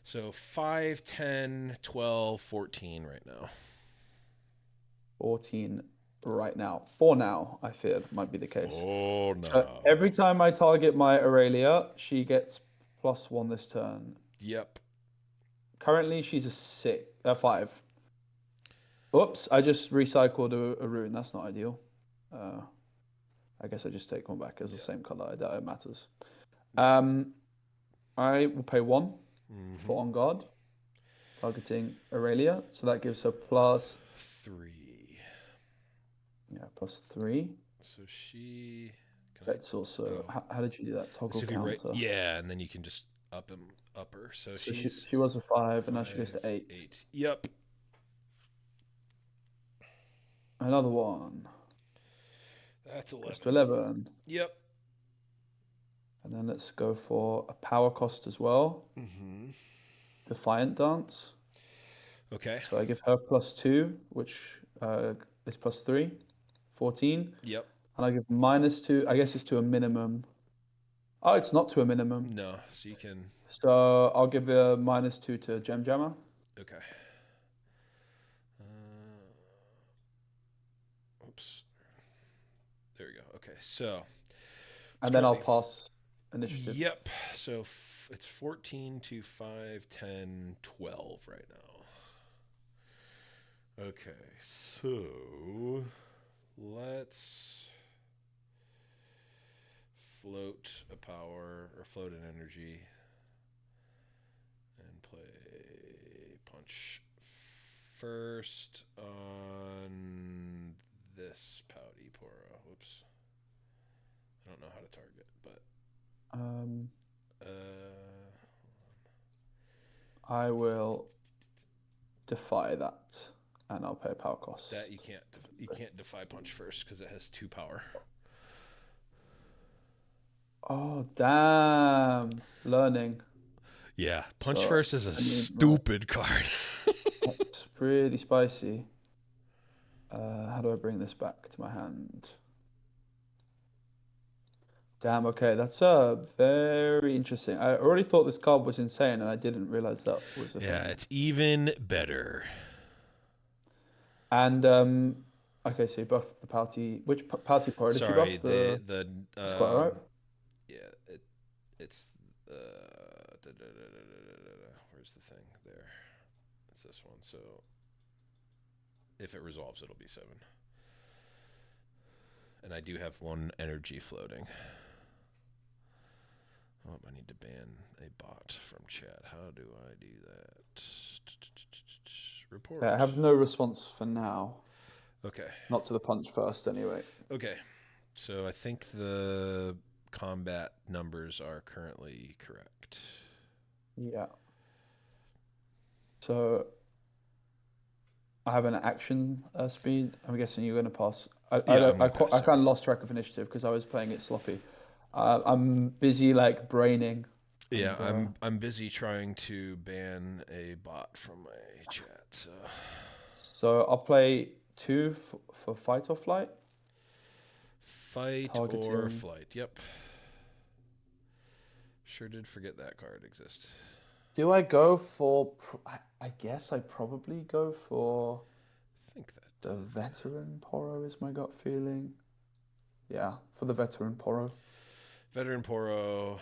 So 5, 10, 12, 14 right now. 14 right now. For now, I fear might be the case. Oh, no. So every time I target my Irelia, she gets +1 this turn. Yep. Currently, she's a 5. Oops, I just recycled a rune. That's not ideal. I guess I just take one back as the same color. I doubt it matters. I will pay 1 for On Guard, targeting Irelia. So that gives her +3. Yeah, +3. So she. That's also. How did you do that? Toggle counter. Yeah, and then you can just up her. So she was a 5, and now she goes to 8. 8. Yep. Another one. That's 11. Goes to 11. Yep. And then let's go for a power cost as well. Defiant Dance. Okay. So I give her +2, which is +3, 14. Yep. And I give -2. I guess it's to a minimum. Oh, it's not to a minimum. No. So you can. So I'll give a -2 to Gem Jammer. Okay. Oops. There we go. Okay. So. And then I'll pass initiative. Yep. So it's 14 to 5, 10, 12 right now. Okay. So let's float a power or float an energy and play punch first on this Pouty Poro. Whoops. I don't know how to target, but I will defy that, and I'll pay a power cost. that you can't defy punch first because it has 2 power. Oh damn! Learning. Yeah, punch first is a I mean, stupid card. It's pretty spicy. How do I bring this back to my hand? Damn, okay, that's very interesting. I already thought this card was insane, and I didn't realize that was a thing. Yeah, it's even better. And okay, so you buff the Pouty. Which Pouty Poro did Sorry, you buff? The Square, right? Yeah, it's where's the thing there? It's this one. So if it resolves, it'll be 7. And I do have 1 energy floating. Oh, I need to ban a bot from chat. How do I do that? Report. Yeah, I have no response for now. Okay. Not to the punch first, anyway. Okay. So I think the combat numbers are currently correct. Yeah. So I have an action speed. I'm guessing you're going to pass. I kind of lost track of initiative because I was playing it sloppy. I'm busy like braining. Yeah, I'm busy trying to ban a bot from my chat. So I'll play 2 for fight or flight. Fight Targeting. or flight. Yep. Sure did forget that card exists. Do I go for? I guess I probably go for. I think that the veteran Poro is my gut feeling. Yeah, for the veteran Poro. Veteran Poro.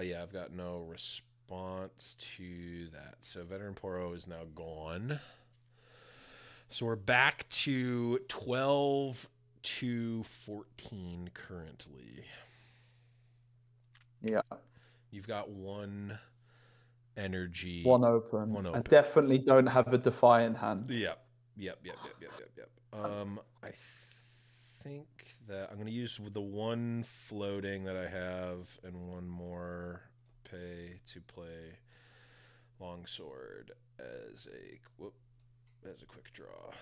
Yeah, I've got no response to that. So Veteran Poro is now gone. So we're back to 12 to 14 currently. Yeah. You've got 1 energy. 1 open. I definitely don't have a defiant hand. Yep. I think that I'm going to use the 1 floating that I have and 1 more pay to play Longsword as a quick draw.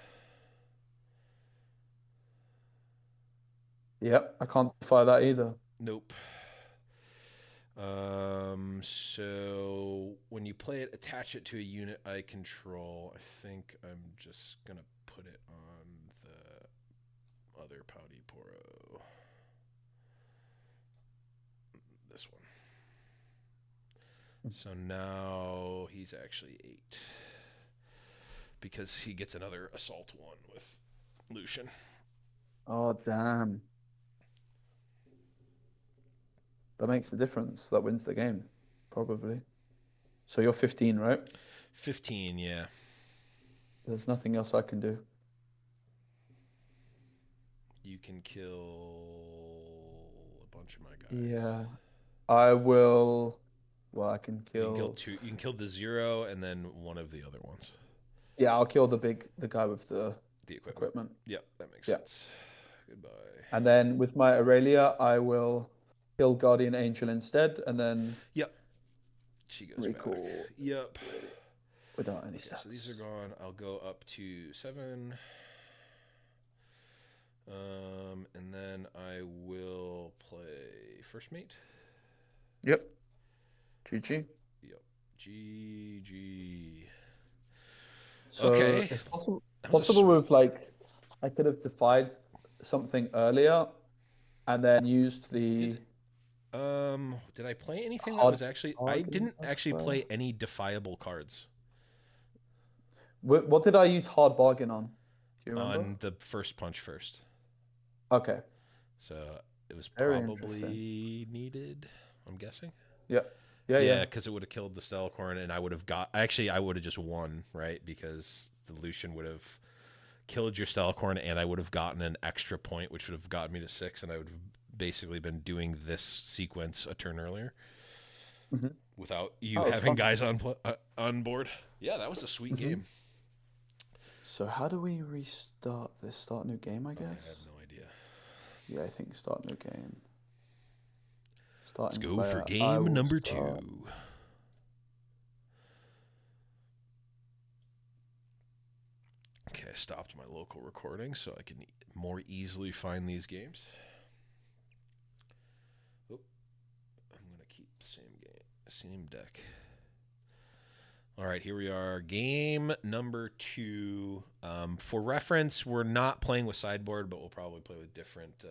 Yep, I can't defy that either. Nope. So when you play it, attach it to a unit I control. I think I'm just gonna put it on the other Pouty Poro. This one. So now he's actually 8. Because he gets another assault 1 with Lucian. Oh, damn. That makes the difference. That wins the game, probably. So you're 15, right? 15, yeah. There's nothing else I can do. You can kill a bunch of my guys. Yeah. I will. Well, I can kill. You can kill 2. You can kill the 0 and then 1 of the other ones. Yeah, I'll kill the guy with the equipment. Yep, that makes sense. Goodbye. And then with my Irelia, I will kill Guardian Angel instead, and then. Yep. She goes recall. Back. Yep. Without any stats. So these are gone. I'll go up to 7. And then I will play First Mate. Yep. GG. Yep. GG. So Okay. it's possible That was a possible sweet. with like I could have defied something earlier and then used the Did I play anything that hard was actually I bargain, didn't I actually swear. play any defiable cards What did I use hard bargain on? Do you remember? on the first punch first. Okay, So it was very interesting. probably needed, I'm guessing. Yeah, yeah, Yeah, yeah. because it would have killed the Stellarcorn, and I would have got. Actually, I would have just won, right? Because the Lucian would have killed your Stellarcorn, and I would have gotten an extra point, which would have gotten me to 6, and I would have basically been doing this sequence a turn earlier Hmm. without you That was having fun. guys on board. Yeah, that was a sweet Hmm. game. So how do we restart this? Start new game, I I have guess. no idea. Yeah, I think start new game. Let's Starting go for player. I game will number start. 2. Okay, I stopped my local recording so I can more easily find these games. Oh, I'm gonna keep the same game, same deck. All right, here we are. Game number 2. For reference, we're not playing with sideboard, but we'll probably play with different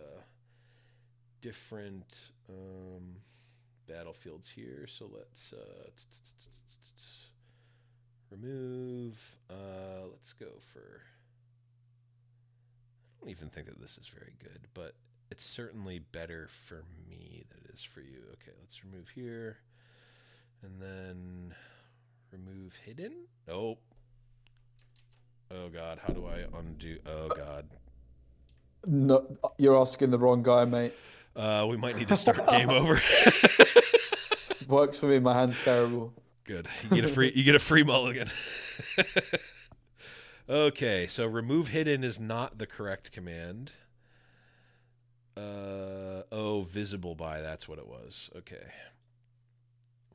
battlefields here. So let's remove. Let's go for. I don't even think that this is very good, but it's certainly better for me than it is for you. Okay, let's remove here, and then remove hidden. Nope. Oh god, how do I undo? Oh god. No, you're asking the wrong guy, mate. We might need to start game over. Works for me. My hand's terrible. Good. You get a free mulligan. Okay, so remove hidden is not the correct command. Visible by, that's what it was. Okay.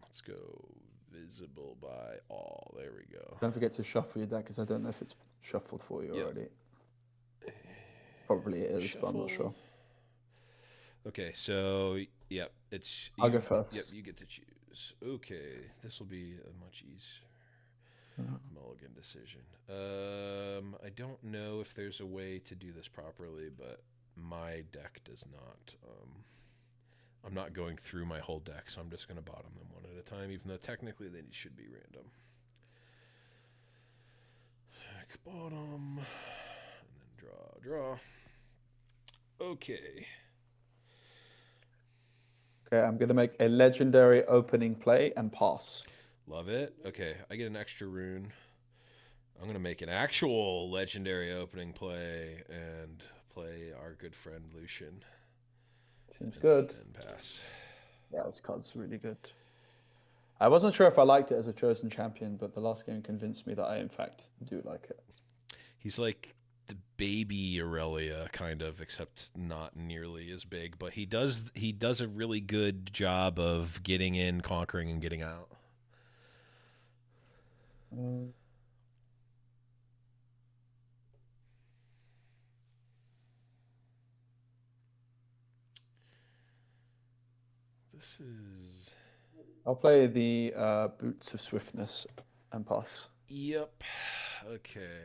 Let's go visible by all. There we go. Don't forget to shuffle your deck because I don't know if it's shuffled for you Yep. already. Probably it is, but I'm not Shuffle. sure. Okay, so yep, it's I'll go Yep, first. you get to choose. Okay, this will be a much easier mulligan decision. I don't know if there's a way to do this properly, but my deck does not. I'm not going through my whole deck, so I'm just going to bottom them one at a time, even though technically they should be random. Deck bottom, and then draw. Okay. Okay, I'm gonna make a legendary opening play and pass. Love it. Okay, I get an extra rune. I'm going to make an actual legendary opening play and play our good friend Lucian. Seems good. And pass. Yeah, this card's really good. I wasn't sure if I liked it as a chosen champion, but the last game convinced me that I, in fact, do like it. He's like the baby Irelia, kind of, except not nearly as big. But he does a really good job of getting in, conquering, and getting out. This is. I'll play the Boots of Swiftness and pass. Yep. Okay.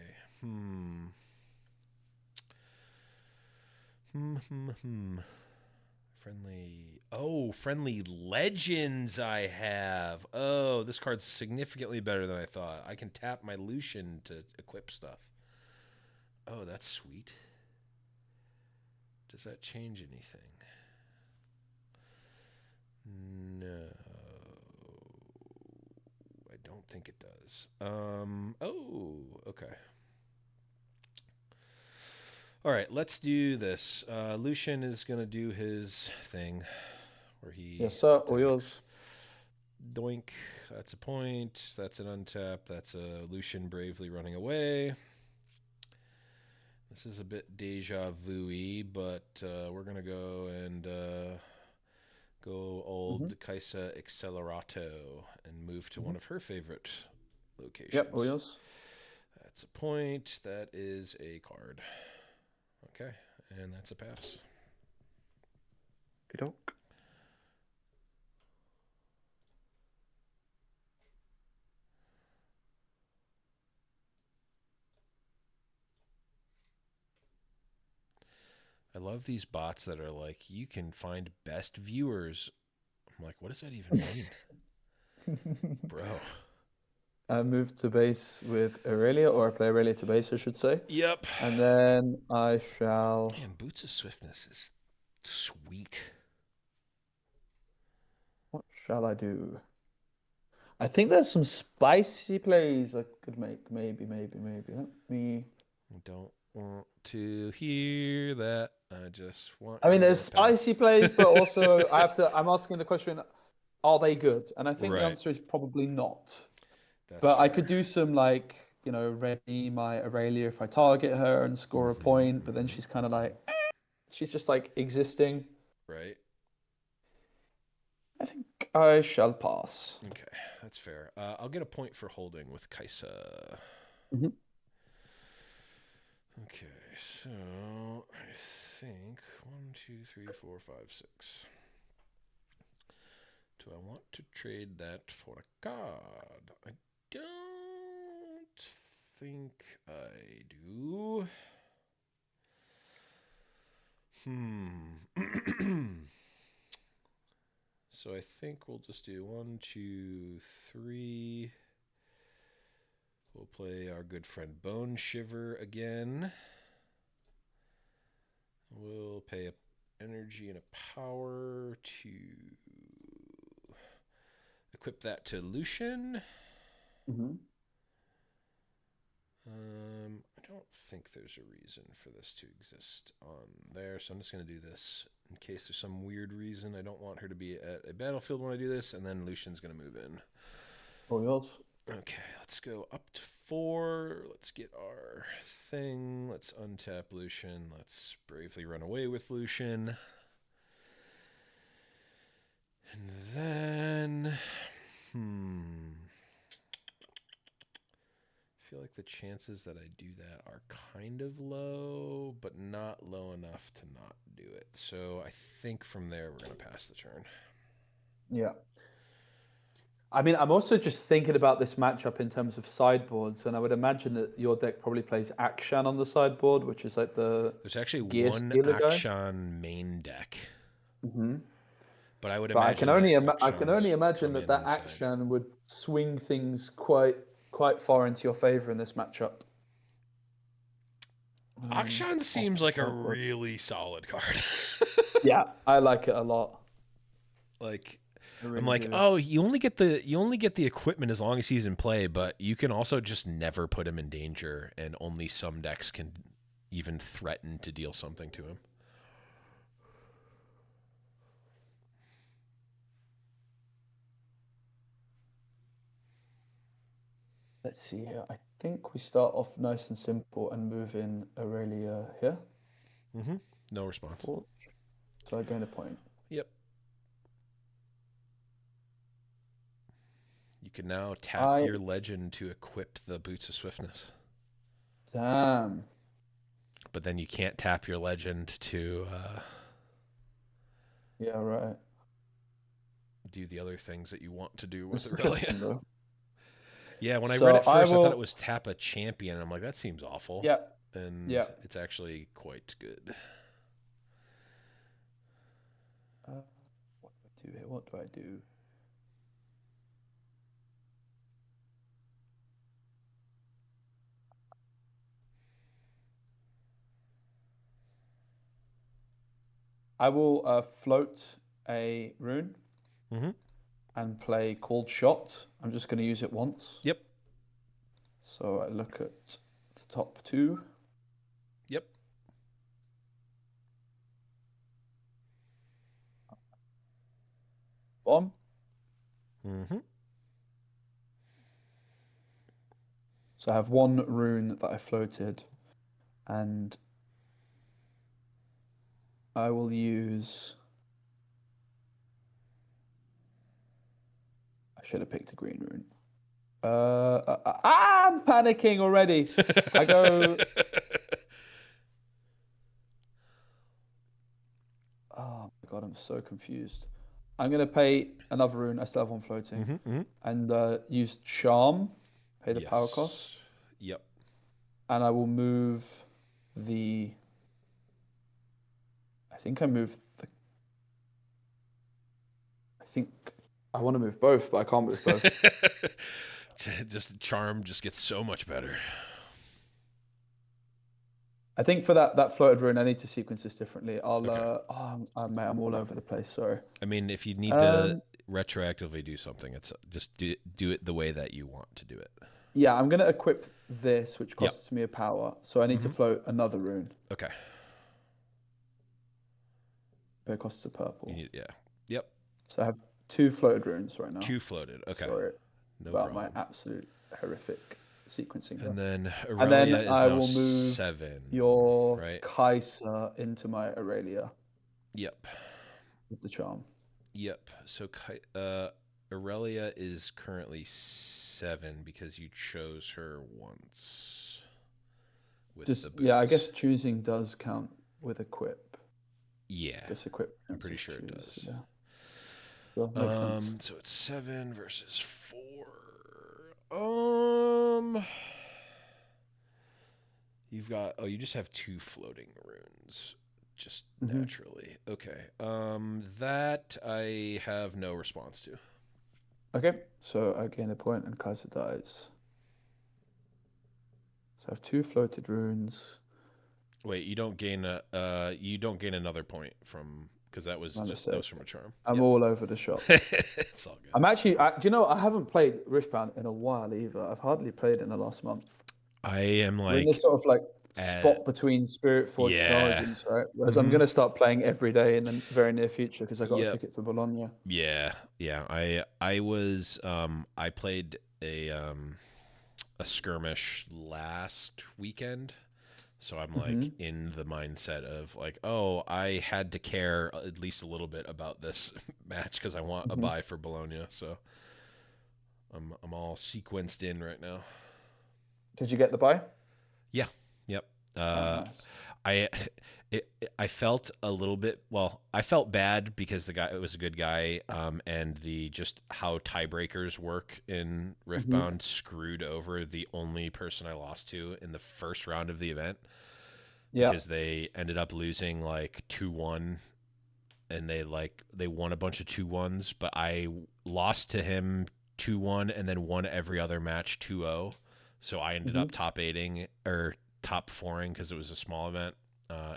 Friendly legends I have. Oh, this card's significantly better than I thought. I can tap my Lucian to equip stuff. Oh, that's sweet. Does that change anything? No. I don't think it does. Okay. All right, let's do this. Lucian is going to do his thing where he Yes, sir. All attacks. yours. Doink. That's a point. That's an untap. That's a Lucian bravely running away. This is a bit deja vu-y, but we're going to go and go old Kaisa Accelerato and move to one of her favorite locations. Yep, all yours. That's a point. That is a card. Okay, and that's a pass. Good doke. love these bots that are like, you can find best viewers. I'm like, what does that even mean? Bro. I move to base with Irelia, or I play Irelia to base, I should say. Yep. And then I shall... Man, Boots of Swiftness is sweet. What shall I do? I think there's some spicy plays I could make. Maybe. Let me... I don't want to hear that. I just want. I mean, you there's to spicy pass. plays, but also I'm asking the question, are they good? And I think the Right. answer is probably not. That's But I fair. could do some like, ready my Aurelia if I target her and score a point, but then she's kind of like, she's just like existing. Right. I think I shall pass. Okay, that's fair. I'll get a point for holding with Kaisa. Mhm. Okay, so I think 1, 2, 3, 4, 5, 6. Do I want to trade that for a card? I don't think I do. So I think we'll just do 1, 2, 3. We'll play our good friend Bone Shiver again. We'll pay a energy and a power to equip that to Lucian. Mm-hmm. I don't think there's a reason for this to exist on there, so I'm just going to do this in case there's some weird reason. I don't want her to be at a battlefield when I do this, and then Lucian's going to move in. Oh, yours. Okay, let's go up to 4. Let's get our thing. Let's untap Lucian. Let's bravely run away with Lucian. And then... I feel like the chances that I do that are kind of low, but not low enough to not do it. So I think from there we're going to pass the turn. Yeah. I mean, I'm also just thinking about this matchup in terms of sideboards, and I would imagine that your deck probably plays Akshan on the sideboard, which is like the There's actually gear one stealer guy. Akshan main deck. Mm-hmm. But I would But imagine that I can only Akshans imagine come that in that inside. action would swing things quite far into your favor in this matchup. Akshan seems like a really solid card. Yeah, I like it a lot. Like, I I'm really like, do. oh, you only get the equipment as long as he's in play, but you can also just never put him in danger, and only some decks can even threaten to deal something to him. Let's see here. I think we start off nice and simple and move in Aurelia here. Mm-hmm. No response. So I gain a point. Yep. You can now tap your legend to equip the Boots of Swiftness. Damn. But then you can't tap your legend to Yeah, right. do the other things that you want to do with That's Irelia. interesting, though. Yeah, when I read it first, I thought it was tap a champion. I'm like, that seems awful. Yeah. And yeah. It's actually quite good. What do I do here? What do I do? I will float a rune and play Called Shot. I'm just going to use it once. Yep. So I look at the top 2. Yep. Bomb. Mm-hmm. So I have 1 rune that I floated, and I will use... I should have picked a green rune. I'm panicking already. I go... Oh my god, I'm so confused. I'm going to pay another rune. I still have 1 floating. And use Charm. Pay the power cost. Yep. And I will move the think I moved the. I think I want to move both, but I can't move both. Just charm just gets so much better. I think for that floated rune, I need to sequence this differently. I'll. Okay. Mate, I'm all over the place. Sorry. I mean, if you need to retroactively do something, it's just do it the way that you want to do it. Yeah, I'm gonna equip this, which costs me a power, so I need to Mhm. float another rune. Okay. But it costs a purple. Yeah. Yep. So I have 2 floated runes right now. 2 floated. Okay. Sorry No about problem. my absolute horrific sequencing. And then And Irelia then is I now will move 7. your right? Kaiser into my Irelia Yep. with the charm. Yep. So Irelia is currently 7 because you chose her once. With the boots. Yeah, I guess choosing does count with equip. Yeah. I guess equip. I'm pretty sure it does. Yeah. Well, makes sense. So it's 7 versus 4. You've got you just have 2 floating runes, just naturally. Okay. That I have no response to. Okay, so I gain a point and Kaiser dies. So I have 2 floated runes. Wait, you don't gain another point from because that was from a charm. I'm all over the shop. It's all good. I'm actually. Do you know? I haven't played Riftbound in a while either. I've hardly played it in the last month. I am We're in this sort of like spot between Spiritforged and Origins, right? Whereas I'm going to start playing every day in the very near future because I got a ticket for Bologna. Yeah. I was I played a skirmish last weekend. So I'm like in the mindset of like, oh, I had to care at least a little bit about this match because I want a buy for Bologna. So I'm all sequenced in right now. Did you get the buy? Yeah. Yep. Nice. I felt a little bit. Well, I felt bad because it was a good guy, and the just how tiebreakers work in Riftbound screwed over the only person I lost to in the first round of the event. Yeah. Because they ended up losing like 2-1, and they won a bunch of 2-1s, but I lost to him 2-1 and then won every other match 2-0. So I ended up top 8ing or top 4ing because it was a small event.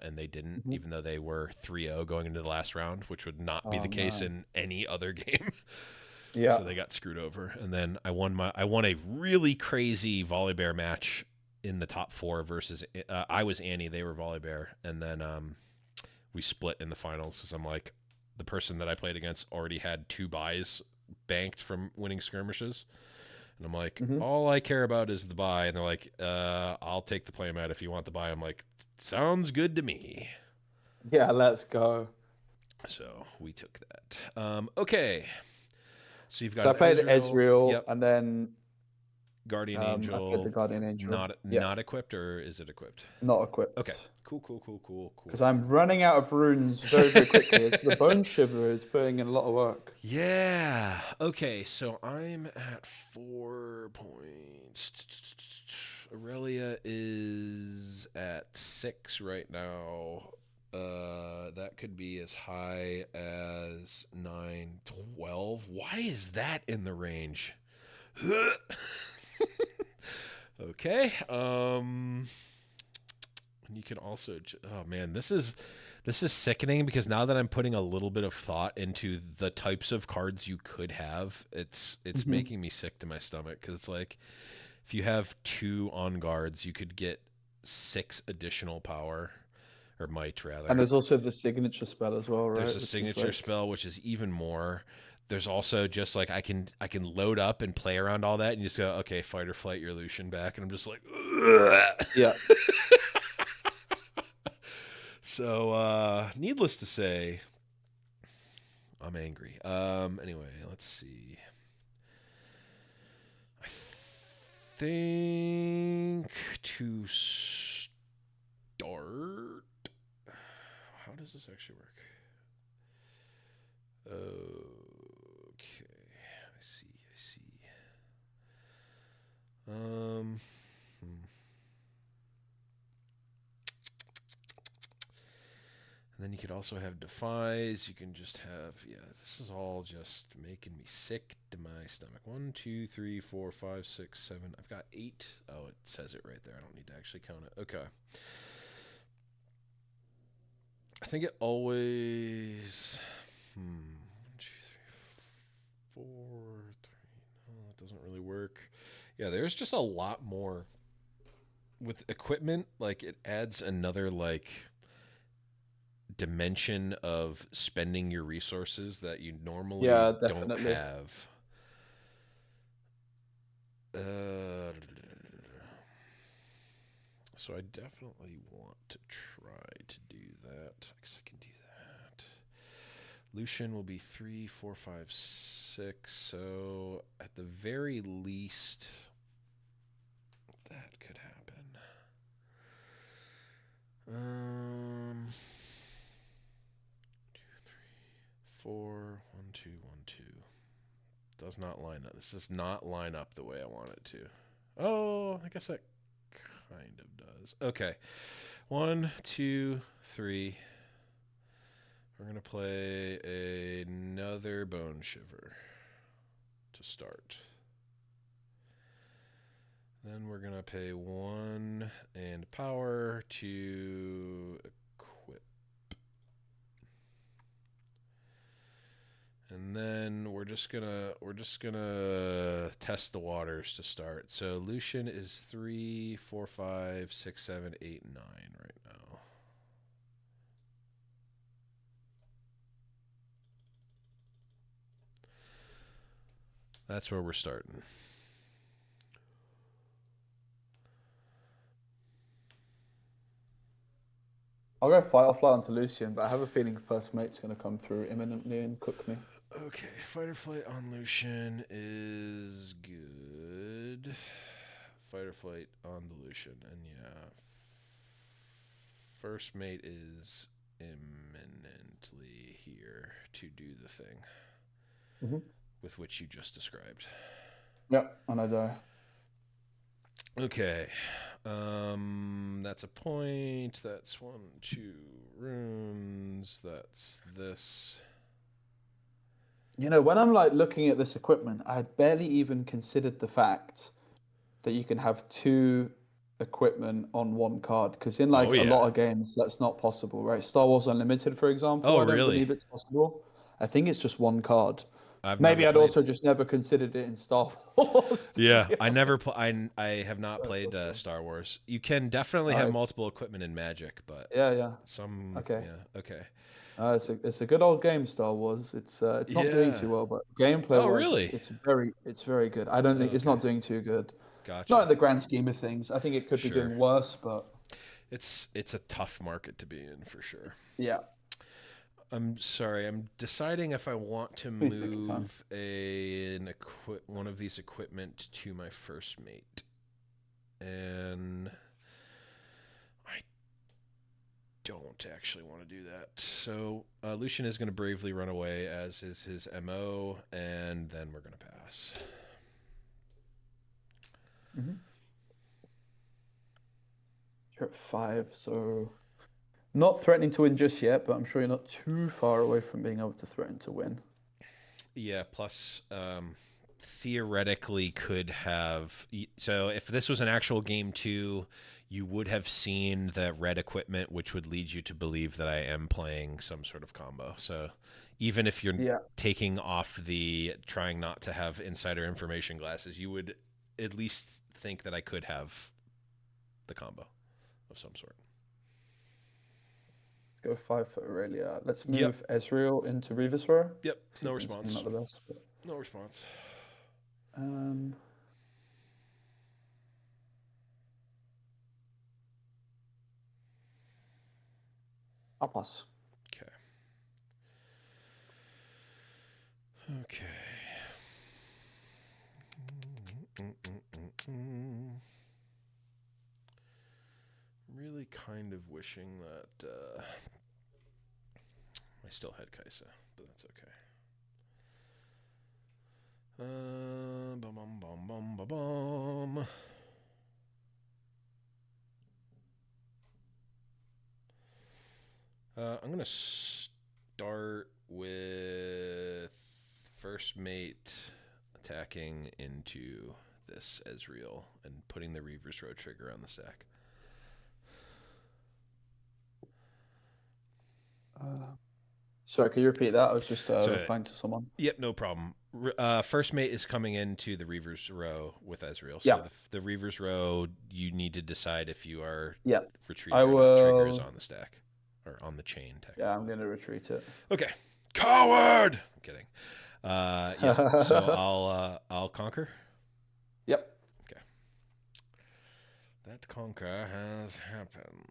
And they didn't, even though they were 3-0 going into the last round, which would not be the case in any other game. Yeah. So they got screwed over. And then I won a really crazy Volley Bear match in the top 4 versus I was Annie, they were Volley Bear, and then we split in the finals because I'm like the person that I played against already had 2 buys banked from winning skirmishes. And I'm like, all I care about is the buy. And they're like, I'll take the playmat if you want the buy. I'm like, sounds good to me. Yeah, let's go. So we took that. Okay. So you've got. So I played Ezreal, yep. and then Guardian Angel. I played the Guardian Angel. Not equipped, or is it equipped? Not equipped. Okay. Cool. Because I'm running out of runes very, very quickly. It's the Bone Shiver is putting in a lot of work. Yeah. Okay, so I'm at 4 points. Irelia is at 6 right now. That could be as high as 9, 12. Why is that in the range? Okay. And you can also, oh man, this is sickening because now that I'm putting a little bit of thought into the types of cards you could have, it's making me sick to my stomach because it's like if you have 2 on guards, you could get 6 additional power. Or might, rather. And there's also the signature spell as well, right? There's a signature spell, which is even more. There's also just like I can load up and play around all that and you just go, okay, fight or flight your Lucian back. And I'm just like, ugh. Yeah. So, needless to say, I'm angry. Anyway, let's see. I think to start... How does this actually work? Okay, I see. then you could also have defies. You can just have, yeah, this is all just making me sick to my stomach. 1, 2, 3, 4, 5, 6, 7. I've got 8. Oh, it says it right there. I don't need to actually count it. Okay. I think it always. 1, 2, 3, 4, 3. No, that doesn't really work. Yeah, there's just a lot more with equipment. Like, it adds another, like, dimension of spending your resources that you normally Yeah, don't definitely. have. So I definitely want to try to do that. I guess I can do that. Lucian will be 3, 4, 5, 6. So at the very least, that could happen. 2, 3, 4. 1, 2, 1, 2. Does not line up. This does not line up the way I want it to. Oh, I guess that kind of does. Okay. 1, 2, 3. We're going to play another Bone Shiver to start. Then we're going to pay 1 and power to equip. And then we're just gonna test the waters to start. So Lucian is 3, 4, 5, 6, 7, 8, 9 right now. That's where we're starting. I'll go fight or flight onto Lucian, but I have a feeling first mate's going to come through imminently and cook me. Okay, fight or flight on Lucian is good. Fight or flight on the Lucian, and yeah, first mate is imminently here to do the thing with which you just described. Yep, and I die. Okay. That's a point. That's 1, 2 runes. That's this. You know, when I'm like looking at this equipment, I had barely even considered the fact that you can have 2 equipment on 1 card. Because in like a lot of games, that's not possible, right? Star Wars Unlimited, for example, I don't believe it's possible. I think it's just 1 card. Maybe I'd also just never considered it in Star Wars. Yeah, I never. I have not played Star Wars. You can definitely have multiple equipment in Magic, but yeah. Some Okay. Yeah. Okay. It's a good old game, Star Wars. It's not doing too well, but gameplay wise, really? it's very good. I don't think it's not doing too good. Gotcha. Not in the grand scheme of things. I think it could be doing worse, but it's a tough market to be in for sure. Yeah. I'm sorry. I'm deciding if I want to move one of these equipment to my first mate, and I don't actually want to do that. So Lucian is going to bravely run away, as is his MO, and then we're going to pass. You're at 5, so not threatening to win just yet, but I'm sure you're not too far away from being able to threaten to win. Yeah, plus theoretically could have... So if this was an actual game 2, you would have seen the red equipment, which would lead you to believe that I am playing some sort of combo. So even if you're taking off the trying not to have insider information glasses, you would at least think that I could have the combo of some sort. Go 5 for Irelia. Let's move Ezreal into Revuswar. Yep. No response. Not the best. But... No response. I'll pass. Okay. Really kind of wishing that I still had Kaisa, but that's okay. I'm going to start with first mate attacking into this Ezreal and putting the Reaver's Row trigger on the stack. Sorry, could you repeat that? I was just replying to someone. Yep, no problem. First mate is coming into the Reaver's Row with Ezreal. Yeah. So the Reaver's Row, you need to decide if you are retreating I or not. Trigger is will- on the stack. Or on the chain, technically. Yeah, I'm going to retreat it. Okay. Coward! I'm kidding. Yeah. So I'll conquer. Yep. Okay. That conquer has happened.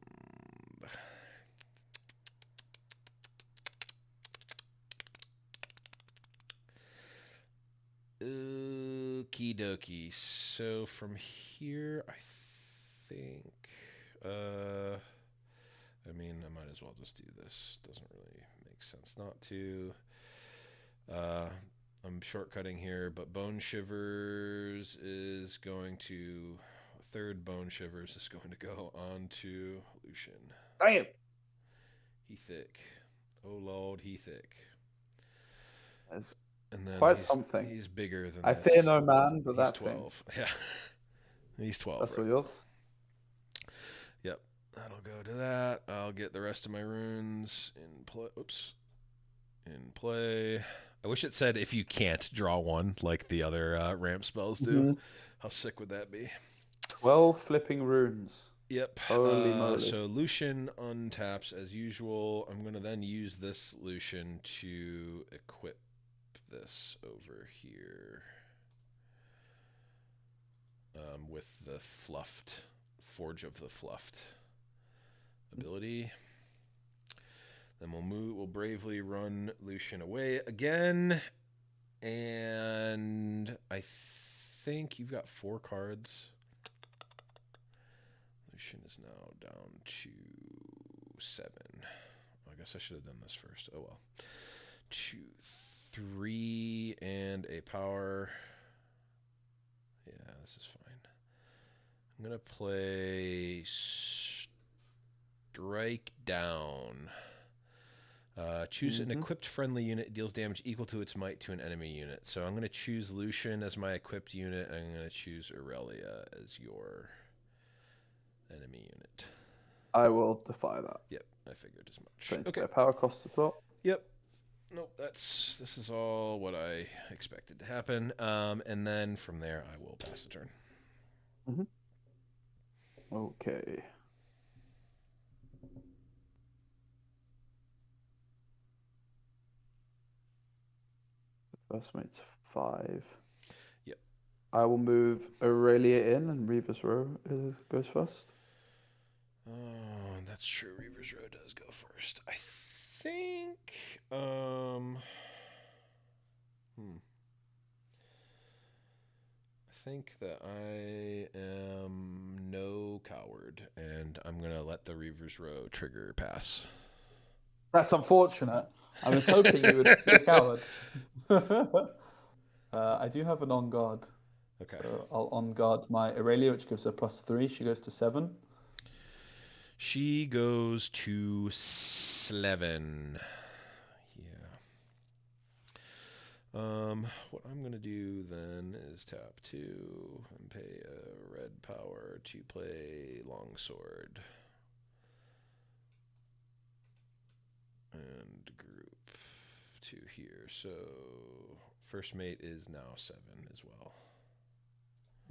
Okie dokie. So from here, I think. I mean, I might as well just do this. Doesn't really make sense not to. I'm shortcutting here, but Bone Shivers is going to. Third Bone Shivers is going to go on to Lucian. Damn. He thick. Oh Lord, he thick. That's And then quite something. He's bigger than I this. fear no man, but He's that 12. thing. Yeah. He's 12. That's right? all yours. Yep. That'll go to that. I'll get the rest of my runes in play. Oops. In play. I wish it said if you can't draw one like the other ramp spells do. Mm-hmm. How sick would that be? 12 flipping runes. Yep. Holy moly. So Lucian untaps as usual. I'm going to then use this Lucian to equip this over here with the fluffed Forge of the Fluffed ability. Then we'll bravely run Lucian away again, and I think you've got 4 cards. Lucian is now down to 7. I guess I should have done this first. Oh well. 2, 3, and a power. Yeah, this is fine. I'm going to play Strike Down. Choose an equipped friendly unit. It deals damage equal to its might to an enemy unit. So I'm going to choose Lucian as my equipped unit. And I'm going to choose Irelia as your enemy unit. I will defy that. Yep, I figured as much. Trying to get a power cost as well. Yep. Nope, this is all what I expected to happen. And then from there, I will pass the turn. Mm-hmm. Okay. First mate's 5. Yep. I will move Irelia in, and Reaver's Row goes first. Oh, that's true. Reaver's Row does go first. I think. I think that I am no coward, and I'm gonna let the Reaver's Row trigger pass. That's unfortunate. I was hoping you would be a coward. I do have an on guard. Okay. So I'll on guard my Irelia, which gives her +3. She goes to 7. She goes to 7. Yeah. What I'm gonna do then is tap 2 and pay a red power to play Longsword. And group 2 here. So first mate is now 7 as well.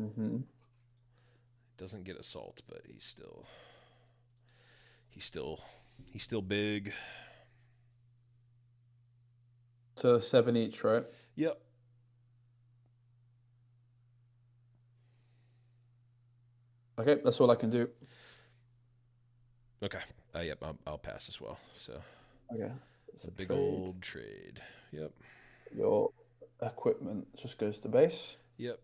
Mm-hmm. Doesn't get assault, but he's still big. So 7 each, right? Yep. Okay, that's all I can do. Okay. Yep. I'll pass as well. So. Okay. It's a big old trade. Yep. Your equipment just goes to base. Yep.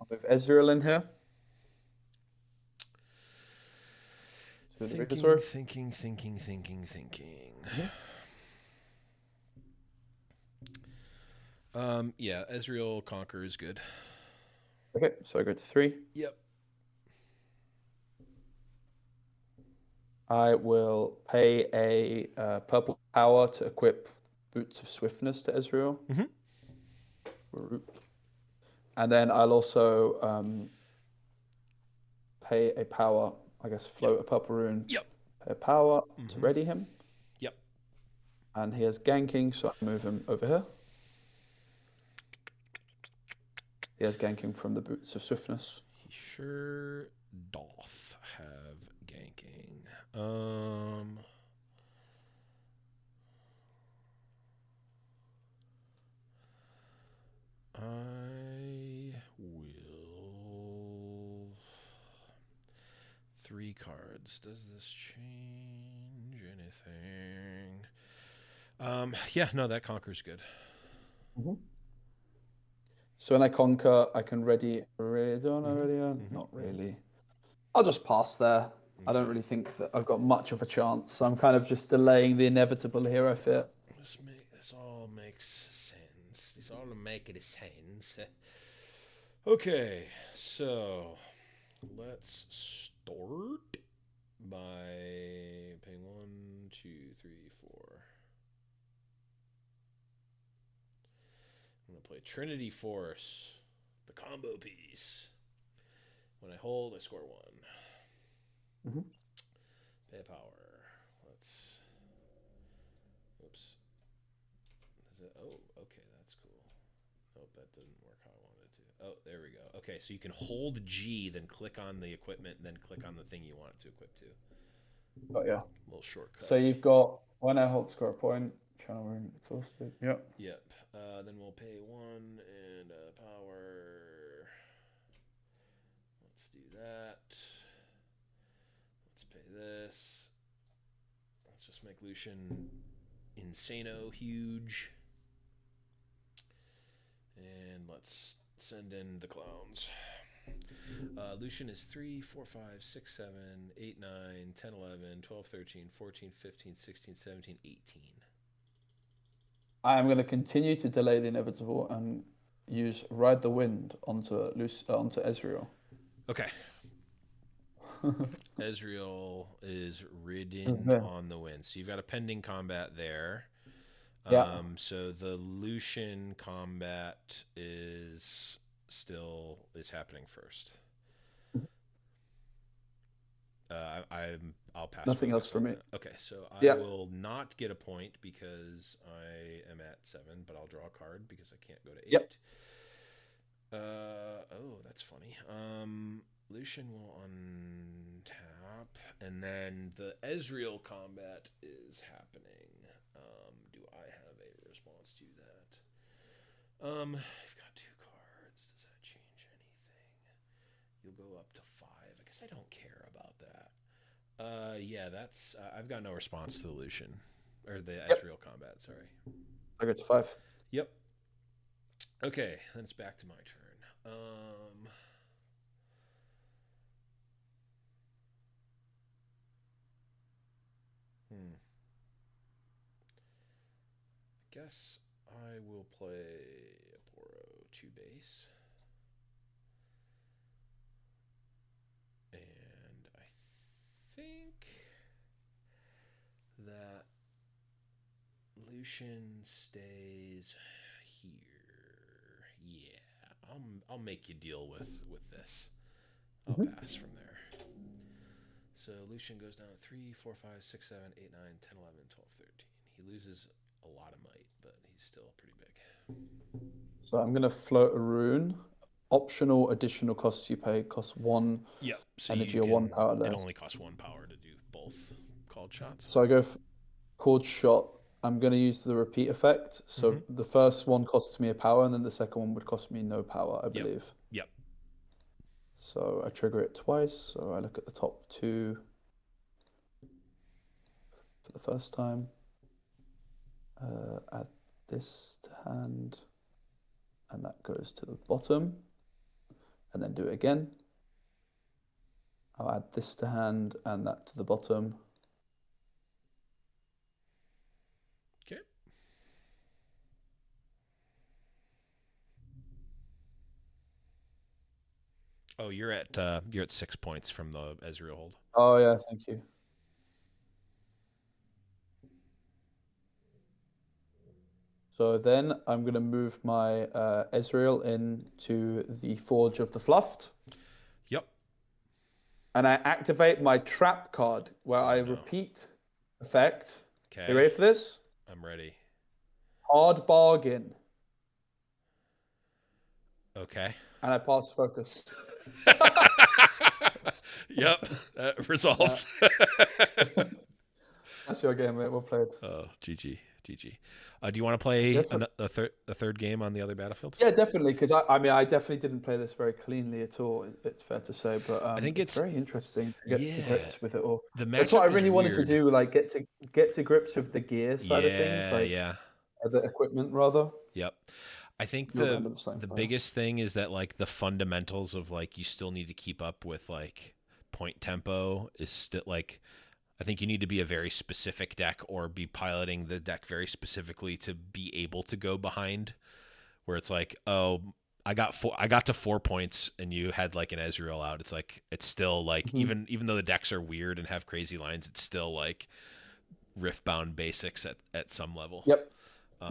With Ezreal in here. Thinking. Mm-hmm. Yeah, Ezreal Conquer is good. Okay, so I go to 3. Yep. I will pay a purple power to equip Boots of Swiftness to Ezreal. Mhm. And then I'll also pay a power, I guess, float a purple rune. Yep. Pay a power to Mhm. ready him. Yep. And he has ganking, so I move him over here. He has ganking from the Boots of Swiftness. He sure doth have ganking. I will 3 cards. Does this change anything? Yeah, no, that conquers good. So when I conquer, I can ready. Not really. I'll just pass there. I don't really think that I've got much of a chance. So I'm kind of just delaying the inevitable here, I fear. This all makes sense. This all make it sense. Okay, so let's start by paying 1, 2, 3, 4. I'm gonna play Trinity Force, the combo piece. When I hold, I score 1. Pay a power. Let's. Oops. Is it? Oh, okay, that's cool. Nope, that didn't work how I wanted it to. Oh, there we go. Okay, so you can hold G, then click on the equipment, then click on the thing you want it to equip to. Oh yeah. Little shortcut. So you've got when I hold score a point, channel room exhausted. Yep. Yep. Then we'll pay 1 and power. Let's do that. Let's pay this. Let's just make Lucian insano huge. And let's send in the clowns. Lucian is 3, 4, 5, 6, 7, 8, 9, 10, 11, 12, 13, 14, 15, 16, 17, 18. I am going to continue to delay the inevitable and use Ride the Wind onto Ezreal. Okay. Ezreal is ridden on the wind. So you've got a pending combat there. Yeah. So the Lucian combat is happening first. I'll pass. Nothing else for me. That. Okay, so I will not get a point because I am at 7, but I'll draw a card because I can't go to 8. Yep. Oh, that's funny. Lucian will untap, and then the Ezreal combat is happening. Do I have a response to that? I've got 2 cards. Does that change anything? You'll go up to 5. I guess I don't care about that. Yeah, that's. I've got no response to the Lucian or the Ezreal combat. Sorry. I get to 5. Yep. Okay, then it's back to my turn. I guess I will play a Poro 2 base. And I think that Lucian stays here. Yeah, I'll make you deal with this. I'll pass from there. So Lucian goes down 3, 4, 5, 6, 7, 8, 9, 10, 11, 12, 13. He loses a lot of might, but he's still pretty big. So I'm going to float a rune. Optional additional costs you pay cost 1 energy or 1 power less. It only costs 1 power to do both called shots. So I go called shot. I'm going to use the repeat effect. So the first one costs me a power, and then the second one would cost me no power, I believe. Yep. So I trigger it twice. So I look at the top 2 for the first time. Add this to hand, and that goes to the bottom. And then do it again. I'll add this to hand and that to the bottom. Okay. Oh, you're at 6 points from the Ezreal hold. Oh yeah, thank you. So then I'm going to move my Ezreal into the Forge of the Fluffed. Yep. And I activate my trap card where I no. repeat effect. Okay. You ready for this? I'm ready. Hard bargain. Okay. And I pass focus. Yep. That resolves. That's your game, mate. Well played. Oh, GG. GG. Do you want to play a third game on the other battlefields? Yeah, definitely. Because I mean, I definitely didn't play this very cleanly at all. It's fair to say, but I think it's very interesting to get to grips with it all. The That's what I matchup is really wanted to weird. do. Like get to grips with the gear side of things, like Yeah. the equipment rather. Yep. I think You're kind of the same the player. biggest thing is that like the fundamentals of like you still need to keep up with like point tempo is still like I think you need to be a very specific deck or be piloting the deck very specifically to be able to go behind where it's like, oh, I got to 4 points and you had like an Ezreal out. It's like it's still like even though the decks are weird and have crazy lines, it's still like Riftbound basics at some level. Yep.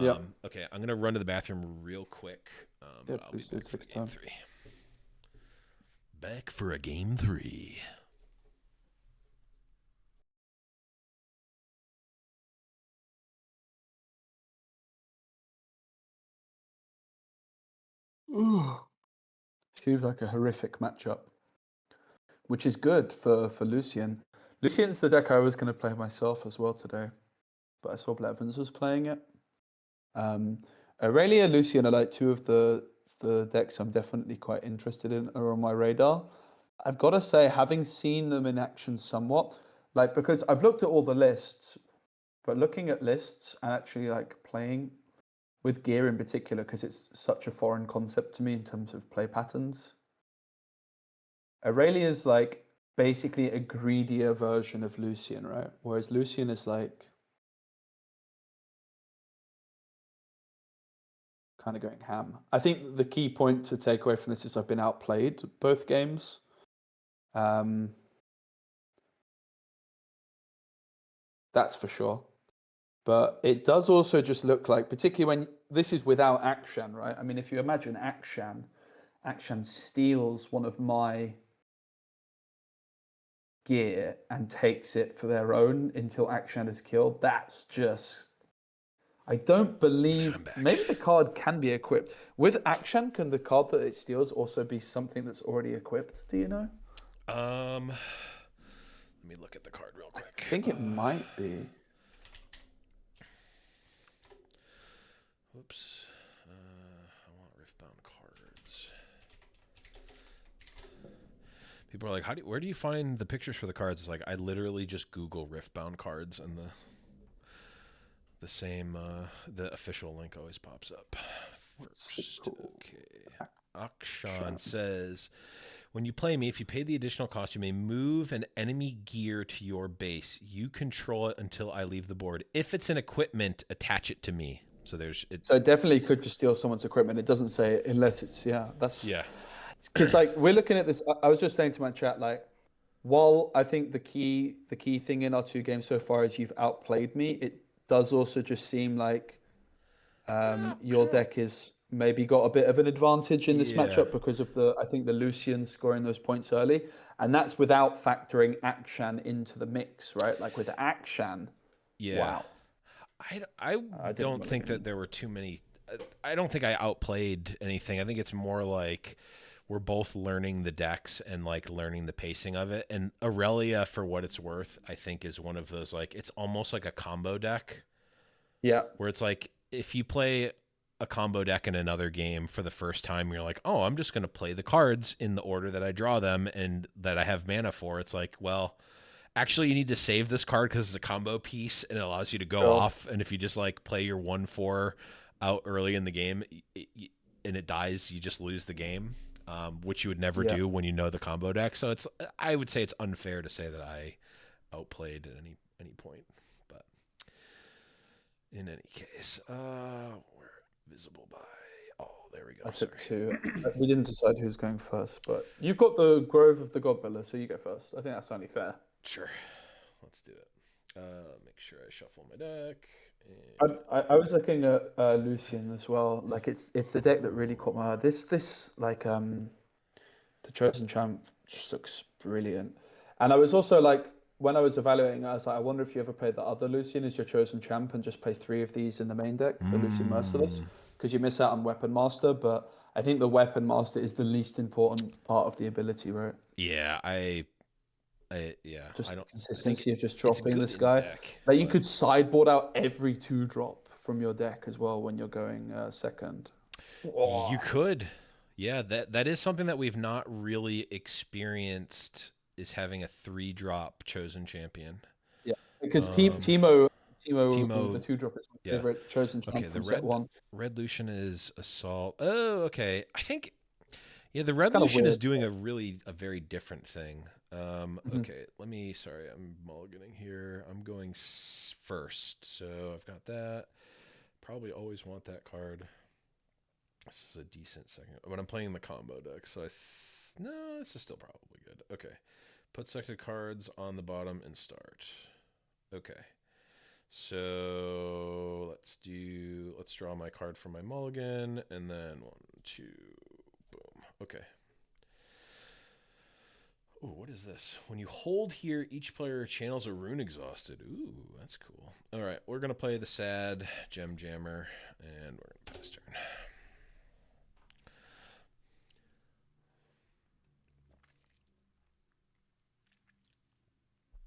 Yep. Okay, I'm gonna run to the bathroom real quick. But I'll be please do back for take game time. 3. Back for a game 3. Seems like a horrific matchup, which is good for Lucian. Lucian's the deck I was going to play myself as well today, but I saw Blevins was playing it. Irelia, Lucian are like two of the decks I'm definitely quite interested in, are on my radar. I've got to say, having seen them in action somewhat, like because I've looked at all the lists, but looking at lists and actually like playing with gear in particular, because it's such a foreign concept to me in terms of play patterns. Irelia is like basically a greedier version of Lucian, right? Whereas Lucian is like kind of going ham. I think the key point to take away from this is I've been outplayed both games. That's for sure. But it does also just look like, particularly when this is without Akshan, right? I mean, if you imagine Akshan steals one of my gear and takes it for their own until Akshan is killed. That's just... I don't believe... Maybe the card can be equipped. With Akshan, can the card that it steals also be something that's already equipped? Do you know? Let me look at the card real quick. I think it might be. Whoops. I want Riftbound cards. People are like, where do you find the pictures for the cards? It's like I literally just Google Riftbound cards and the same the official link always pops up. First, okay. Akshan says, when you play me, if you pay the additional cost, you may move an enemy gear to your base. You control it until I leave the board. If it's an equipment, attach it to me. So So it definitely could just steal someone's equipment. It doesn't say unless it's yeah. Because like we're looking at this. I was just saying to my chat, like, while I think the key thing in our two games so far is you've outplayed me, it does also just seem like your deck is maybe got a bit of an advantage in this matchup because of I think the Lucian scoring those points early, and that's without factoring Akshan into the mix, right? Like with Akshan, wow. I don't think that there were too many. I don't think I outplayed anything. I think it's more like we're both learning the decks and like learning the pacing of it. And Irelia, for what it's worth, I think is one of those like it's almost like a combo deck. Yeah. Where it's like if you play a combo deck in another game for the first time, you're like, oh, I'm just going to play the cards in the order that I draw them and that I have mana for. It's like, well, actually, you need to save this card because it's a combo piece and it allows you to go off. And if you just like play your 1/4 out early in the game and it dies, you just lose the game, which you would never do when you know the combo deck. So I would say it's unfair to say that I outplayed at any point. But in any case, we're visible by Oh, there we go. I took Sorry. 2. We didn't decide who's going first, but you've got the Grove of the Godmiller, so you go first. I think that's only fair. Sure. Let's do it. Make sure I shuffle my deck. I was looking at Lucian as well. Like it's the deck that really caught my eye. This like the Chosen Champ just looks brilliant. And I was also like, when I was evaluating, I was like, I wonder if you ever play the other Lucian as your Chosen Champ and just play 3 of these in the main deck, the Lucian Merciless, because you miss out on Weapon Master. But I think the Weapon Master is the least important part of the ability, right? Yeah, yeah. Just I the don't consistency of just it's dropping good this in guy. deck. Like you But could sideboard out every 2-drop from your deck as well when you're going second. you could. Yeah, that is something that we've not really experienced is having a 3-drop chosen champion. Yeah, because Um Timo, the Timo, 2-drop is my yeah. favorite Chosen Okay, Champ the from set 1. red Lucian is assault. Oh, okay. I think yeah, the It's red kind of Lucian is weird. doing a very different thing. Mhm. Okay, sorry, I'm mulliganing here. I'm going first. So I've got that. Probably always want that card. This is a decent second. But I'm playing the combo deck, so no, this is still probably good. Okay. Put selected cards on the bottom and start. Okay. So let's draw my card from my mulligan, and then 1, 2, boom. Okay. Ooh, what is this? When you hold here, each player channels a rune exhausted. Ooh, that's cool. All right, we're gonna play the sad gem jammer, and we're gonna pass turn.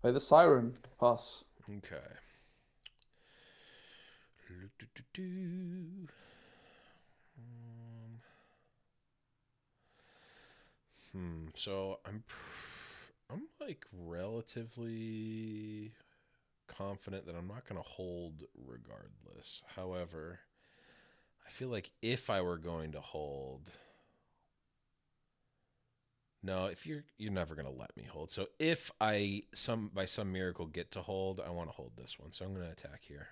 Play the Siren. Pass. Okay. So I'm like relatively confident that I'm not going to hold regardless. However, I feel like if I were going to hold, no, if you're never going to let me hold. So if I by some miracle get to hold, I want to hold this one. So I'm going to attack here.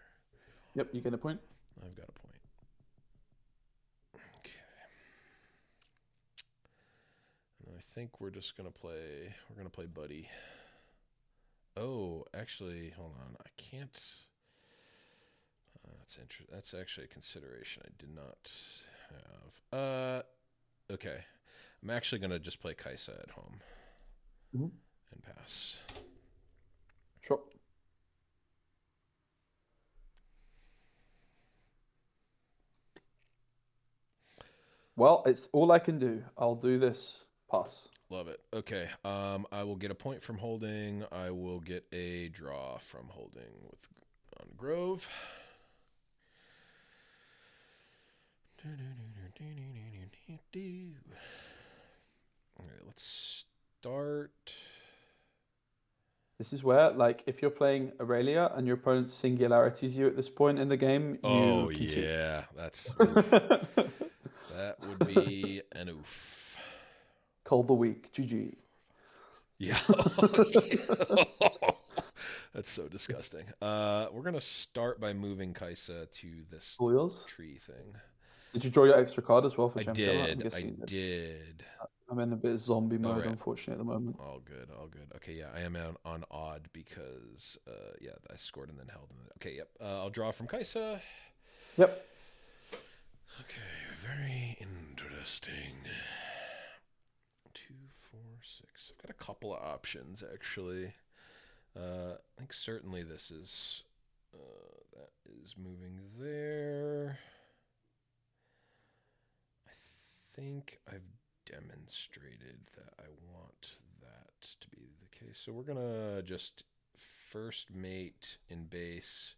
Yep, you get a point. I've got a point. Okay. And I think we're going to play Buddy. Oh, actually, hold on. I can't. That's actually a consideration I did not have. Okay. I'm actually gonna just play Kaisa at home and pass. Sure. Well, it's all I can do. I'll do this. Pass. Love it. Okay. I will get a point from holding. I will get a draw from holding with on Grove. All right, let's start. This is where, like, if you're playing Irelia and your opponent singularities you at this point in the game, Oh you concede. yeah, that would be an oof. Call the week. GG. Yeah. That's so disgusting. We're gonna start by moving Kaisa to this Wheels. tree thing. Did you draw your extra card as well for I Gem did. I did. I'm in a bit of zombie mode, right. unfortunately, at the moment. All good. All good. Okay, yeah, I am on odd because yeah, I scored and then held. Okay, yep. I'll draw from Kaisa. Yep. Okay, very interesting. 2, 4, 6. I've got a couple of options actually. I think certainly this is that is moving there. I think I've demonstrated that I want that to be the case. So we're gonna just first mate in base,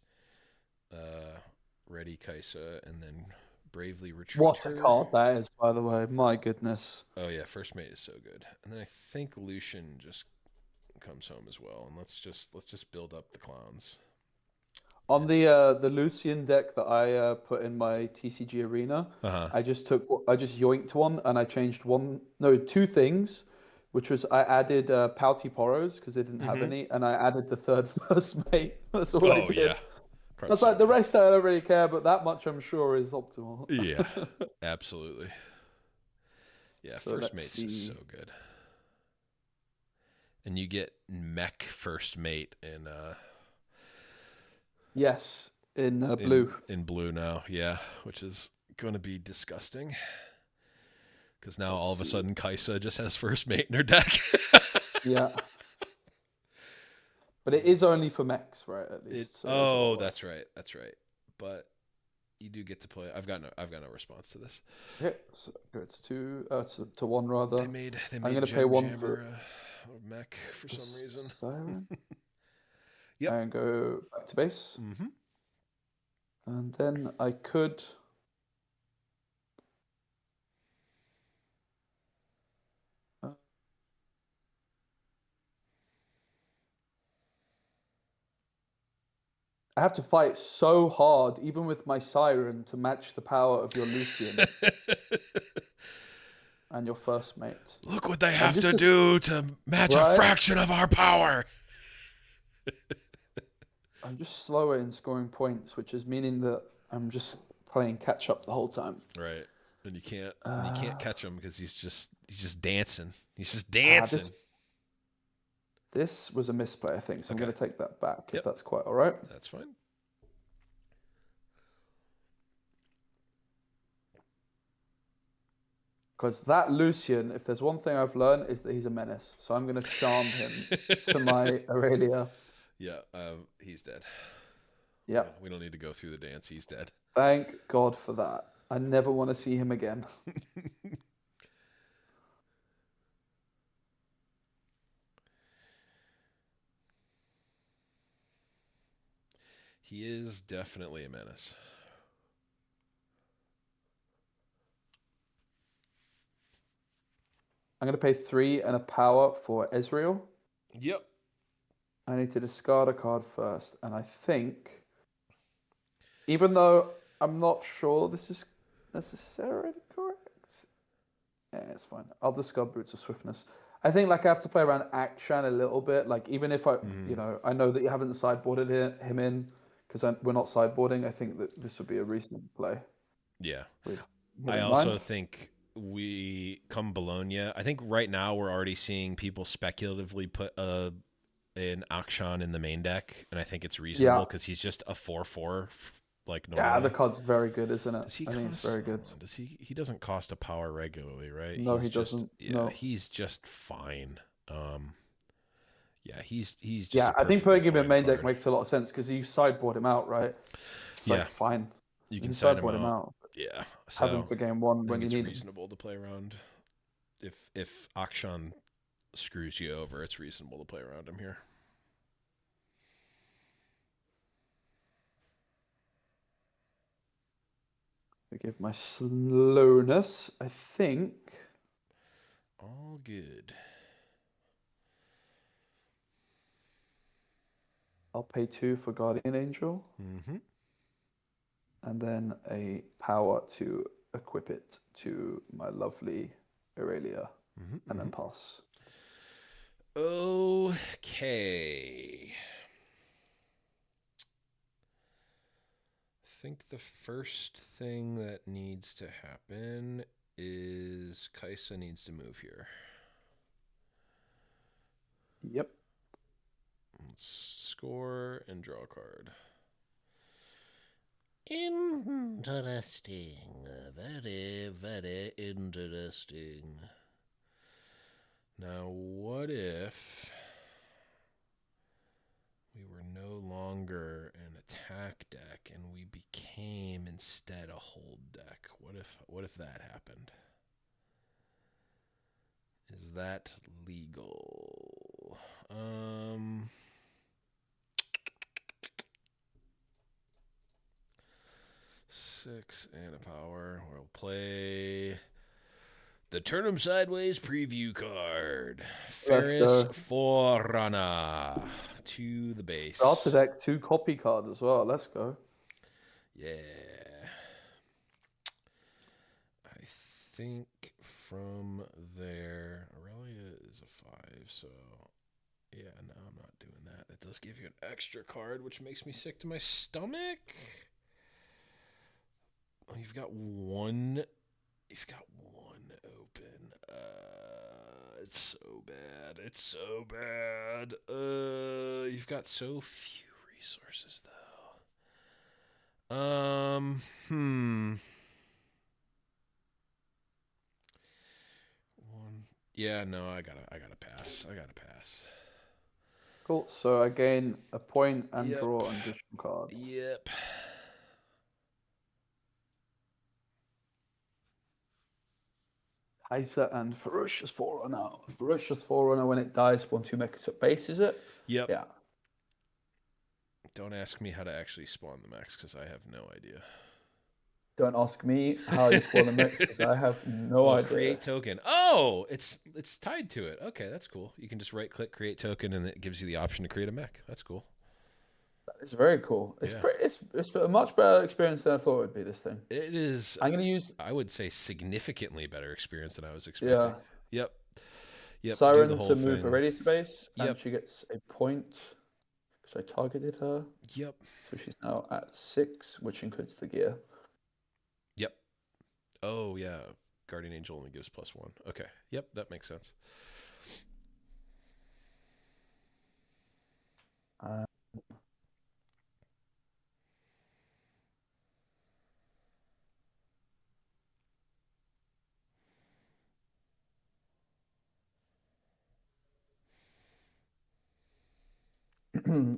ready Kaisa, and then bravely retreat. What a card that is, by the way. My goodness. Oh yeah, first mate is so good. And then I think Lucian just comes home as well. And let's just build up the clowns. On the Lucian deck that I put in my TCG arena, I just yoinked one and I changed 2 things, which was I added Pouty Poros because they didn't have any, and I added the third first mate. That's all I did. Yeah. That's like the rest I don't really care, but that much I'm sure is optimal. Yeah, absolutely. Yeah, So first let's mate's see. just so good. And you get mech first mate in Yes, in blue. In blue now, yeah, which is going to be disgusting. Because now all of a sudden Kaisa just has first mate in her deck. Yeah. But it is only for mechs, right? At least. That's right. That's right. But you do get to play. I've got no response to this. Okay, so it's to one rather. They made I'm going to pay one for mech for some reason. Siren. Yep. And go back to base. Mm-hmm. And then I could. I have to fight so hard, even with my Siren, to match the power of your Lucian and your first mate. Look what they have to do to match a fraction of our power. I'm just slower in scoring points, which is meaning that I'm just playing catch up the whole time. Right, and you can't catch him because he's just dancing. He's just dancing. This was a misplay, I think, so I'm going to take that back, if that's quite all right. That's fine. Because that Lucian, if there's one thing I've learned, is that he's a menace. So I'm going to charm him to my Irelia. Yeah, he's dead. Yeah. We don't need to go through the dance. He's dead. Thank God for that. I never want to see him again. He is definitely a menace. I'm going to pay 3 and a power for Ezreal. Yep. I need to discard a card first. And I think, even though I'm not sure this is necessarily correct, yeah, it's fine. I'll discard Boots of Swiftness. I think I have to play around Akshan a little bit. Even if I know that you haven't sideboarded him in, because we're not sideboarding, I think that this would be a reasonable play. Yeah. I also think we come Bologna. I think right now we're already seeing people speculatively put an Akshan in the main deck, and I think it's reasonable because he's just a 4/4 like normally. Yeah, the card's very good, isn't it? I think it's very good. He doesn't cost a power regularly, right? No, he doesn't. Yeah, no. He's just fine. Yeah, he's just I think putting him in main deck makes a lot of sense because you sideboard him out, right? It's fine. You can sideboard him out. Yeah, so have him for game 1 when you need him. It's reasonable to play around. If Akshan screws you over, it's reasonable to play around him here. Forgive my slowness, I think. All good. I'll pay 2 for Guardian Angel. Mm-hmm. And then a power to equip it to my lovely Irelia. And then pass. Okay. I think the first thing that needs to happen is Kaisa needs to move here. Yep. Let's score and draw a card. Interesting. Very, very interesting. Now, what if we were no longer an attack deck and we became instead a hold deck? What if that happened? Is that legal? 6 and a power. We'll play the Turn 'em Sideways preview card. Ferris Forerunner to the base. Starter deck 2 copy card as well. Let's go. Yeah. I think from there, Irelia is a 5, so yeah, no, I'm not doing that. That does give you an extra card, which makes me sick to my stomach. Oh, you've got one. You've got one open. It's so bad. It's so bad. You've got so few resources though. One. Yeah, no, I gotta pass. I gotta pass. Cool. So I gain a point and Yep. draw an additional card. Yep. Kaiser and Ferocious Forerunner. Ferocious Forerunner, when it dies, spawn 2 mechs at base, is it? Yep. Yeah. Don't ask me how to actually spawn the mechs because I have no idea. Don't ask me how you spawn the mechs because I have no idea. Create token. Oh, it's tied to it. Okay, that's cool. You can just right click create token and it gives you the option to create a mech. That's cool. It's very cool. It's it's a much better experience than I thought it would be, this thing. It is. I'm going to use... I would say significantly better experience than I was expecting. Yeah. Yep. Siren to move Irelia to base, and she gets a point because I targeted her. Yep. So she's now at 6, which includes the gear. Yep. Oh, yeah. Guardian Angel only gives +1. Okay. Yep, that makes sense.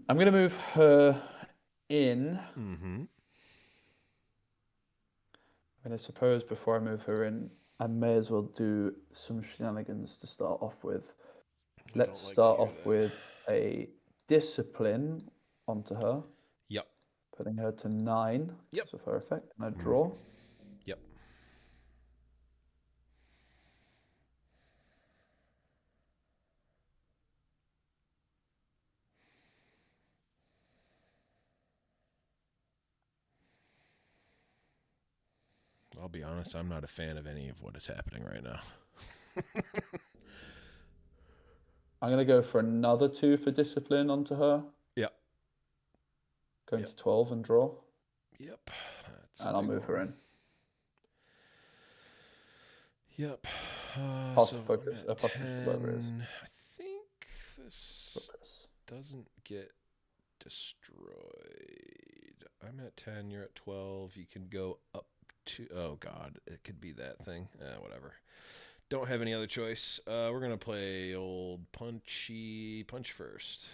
I'm going to move her in. Mm-hmm. And I suppose before I move her in, I may as well do some shenanigans to start off with. Let's start off with a discipline onto her. Yep. Putting her to 9 because of her effect. And I draw. Yep. I'll be honest, I'm not a fan of any of what is happening right now. I'm going to go for another 2 for discipline onto her. Yep. Going to 12 and draw. Yep. And I'll move her in. Yep. Pass so focus. Pass whatever it is. I think this doesn't get destroyed. I'm at 10. You're at 12. You can go up to... Oh, God. It could be that thing. Whatever. Don't have any other choice. We're going to play old punch first.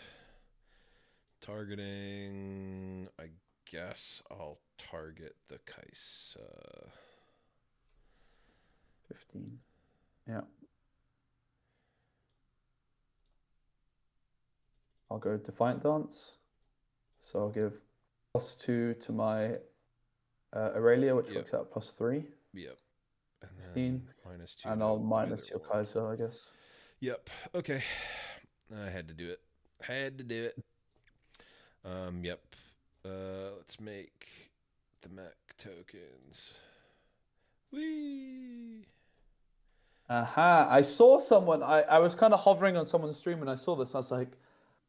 Targeting... I guess I'll target the Kaisa. 15. Yeah. I'll go Defiant Dance. So I'll give +2 to my Irelia, which works out +3. Yep. And 15. -2. And I'll minus your Kaiser, I guess. Yep. Okay. I had to do it. Yep. Let's make the mech tokens. Whee! Aha. I saw someone. I was kind of hovering on someone's stream and I saw this. I was like,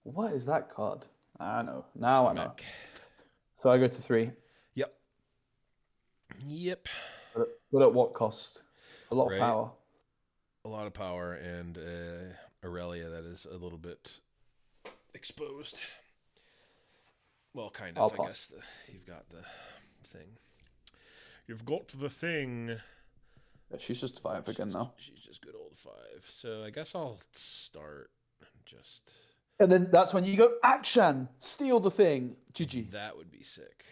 what is that card? I know. Now I know. Mech. So I go to 3. Yep. But at what cost? A lot of power. A lot of power and Irelia that is a little bit exposed. Well, kind of. I guess you've got the thing. You've got the thing. Yeah, she's just 5 again now. She's just good old 5. So I guess I'll start just... And then that's when you go, action! Steal the thing! GG. That would be sick.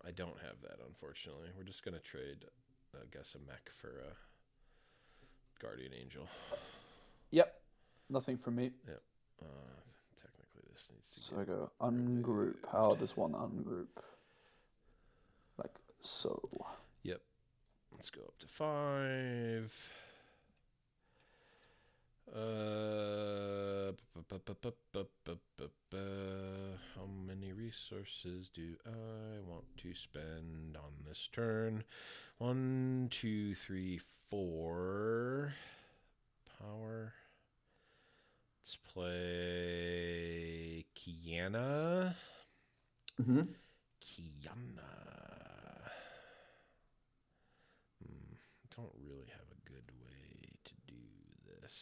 I don't have that, unfortunately. We're just going to trade, I guess, a mech for a Guardian Angel. Yep. Nothing from me. Yep. Technically, this needs to... So I go ungroup. How does one ungroup? Like so. Yep. Let's go up to 5. How many resources do I want to spend on this turn? 1, 2, 3, 4. Power. Let's play Kiana. Mm-hmm. Kiana. Don't really have a good way to do this.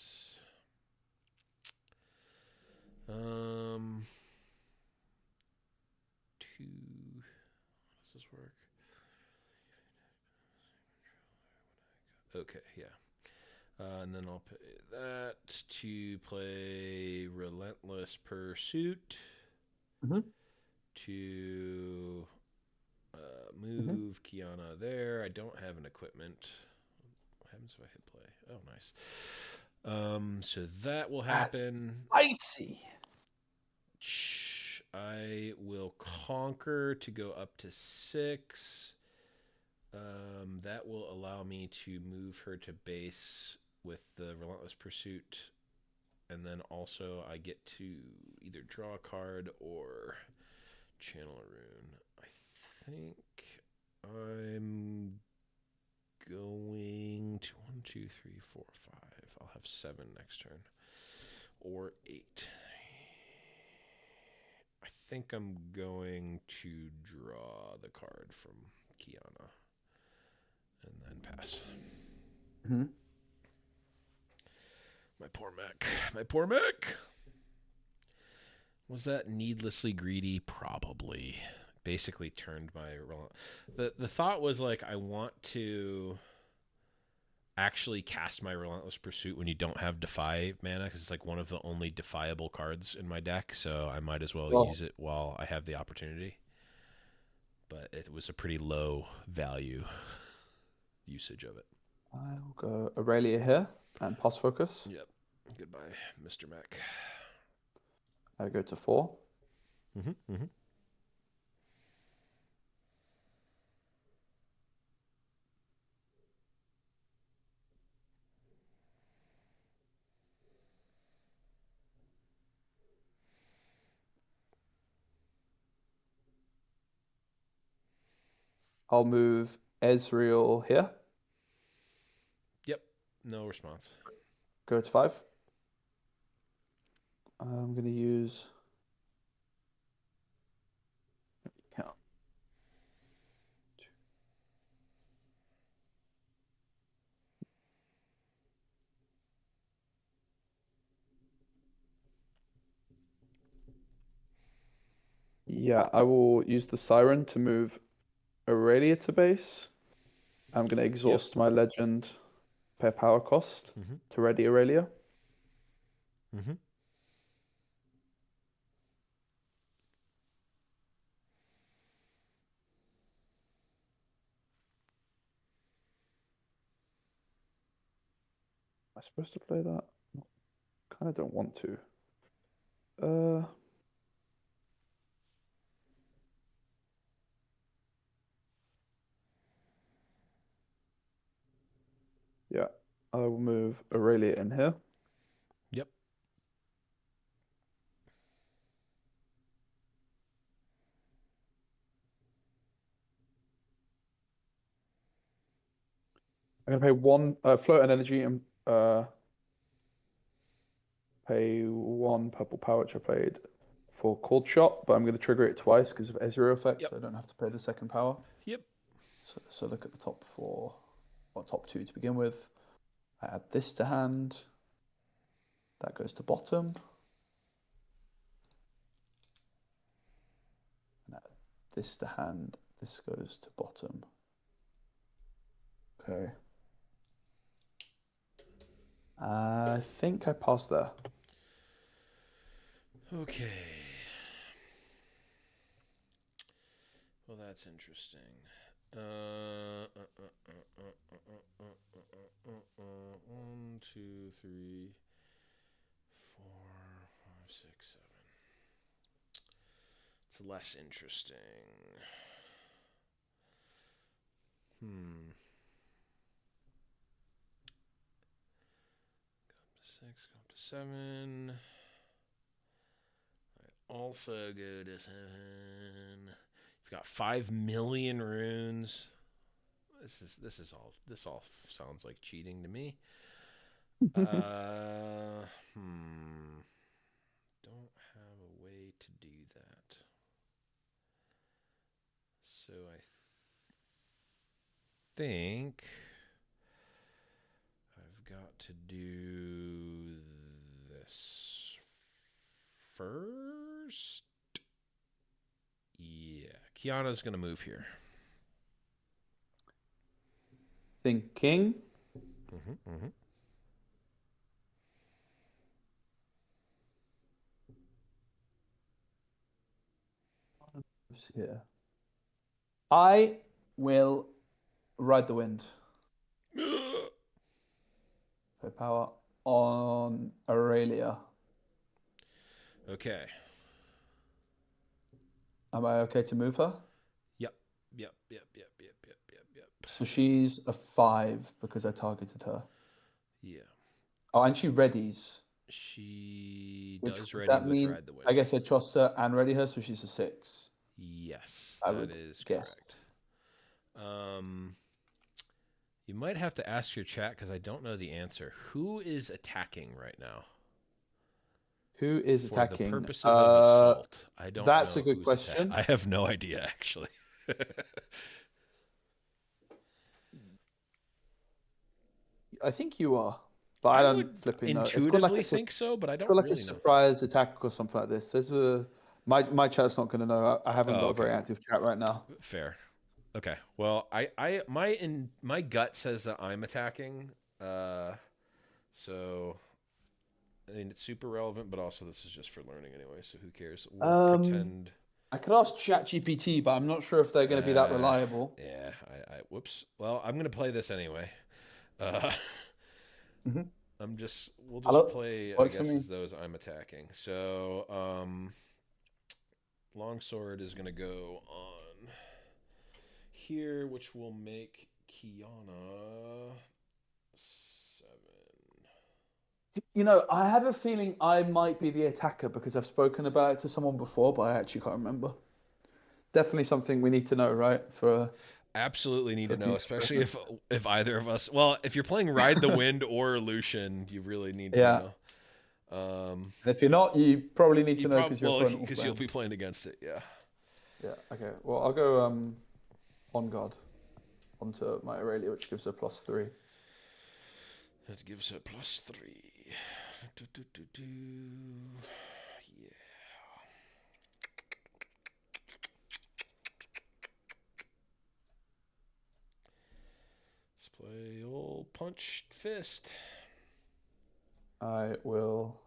Two. How does this work? Okay, yeah. And then I'll pay that to play Relentless Pursuit. Mm-hmm. To Mm-hmm. move Kiana there. I don't have an equipment. What happens if I hit play? Oh, nice. So that will happen. Spicy. I will conquer to go up to 6. That will allow me to move her to base with the Relentless Pursuit. And then also I get to either draw a card or channel a rune. I think I'm going to 1, 2, 3, 4, 5. I'll have 7 next turn. Or 8. I think I'm going to draw the card from Kiana. And then pass. Mm-hmm. My poor mech. My poor mech! Was that needlessly greedy? Probably. Basically turned my... The thought was like, I want to actually cast my Relentless Pursuit when you don't have Defy mana, because it's like one of the only defiable cards in my deck, so I might as well use it while I have the opportunity. But it was a pretty low value usage of it. I'll go Irelia here and pass focus. Yep. Goodbye, Mr. Mech. I go to 4. Mm-hmm. Mm-hmm. I'll move Ezreal here. Yep. No response. Go to 5. I'm going to use... Count. Yeah, I will use the Siren to move Irelia to base. I'm going to exhaust my legend, pay power cost to ready Irelia. Mm-hmm. Am I supposed to play that? Kind of don't want to. Yeah, I will move Irelia in here. Yep. I'm gonna pay 1 float and energy and pay 1 purple power, which I paid for Cold Shot, but I'm going to trigger it twice because of Ezreal effect. Yep. So I don't have to pay the second power. Yep. So look at the top 4, or top 2 to begin with. I add this to hand. That goes to bottom. And add this to hand. This goes to bottom. Okay. I think I paused there. Okay. Well, that's interesting. 1, 2, 3, 4, 5, 6, 7. It's less interesting. Go up to 6, go up to 7. I also go to 7. You've got 5 million runes. This all sounds like cheating to me. Don't have a way to do So I think I've got to do this first. Yeah, Kiana's going to move here. Thinking. Here. I will ride the wind. Put power on Irelia. Okay. Am I okay to move her? Yep. So she's a 5 because I targeted her. Yeah. Oh, and she readies. She Which does would ready that with mean? Ride the Wind. I guess I trust her and ready her, so she's a 6. Yes, I that would is guess. correct. You might have to ask your chat because I don't know the answer. Who is attacking right now? Who is For attacking? the purposes of assault, I don't That's know a good who's question. I have no idea, actually. I think you are, but I I don't would flipping know. It's got like intuitively a think so, but I it's got don't like a really know. surprise attack or something like this. There's a my chat's not going to know. I haven't got a very active chat right now. Fair. Okay. Well, my gut says that I'm attacking. So I mean it's super relevant, but also this is just for learning anyway. So who cares? We'll pretend. I could ask ChatGPT, but I'm not sure if they're going to be that reliable. Yeah. Whoops. Well, I'm gonna play this anyway. We'll just Hello? play, I Works for guess, me. as those I'm attacking. So, Longsword is gonna go on here, which will make Kiana 7. You know, I have a feeling I might be the attacker because I've spoken about it to someone before, but I actually can't remember. Definitely something we need to know, right? Absolutely need For to know, future especially reference. if either of us. Well, if you're playing Ride the Wind or Lucian, you really need to Yeah. know. And if you're not, you probably need You to know because your opponent will because play you'll him. be playing against it. Yeah. Yeah. Okay. Well, I'll go on guard onto my Irelia, which gives her +3. That gives her +3. Yeah. Let's play old punched fist. I will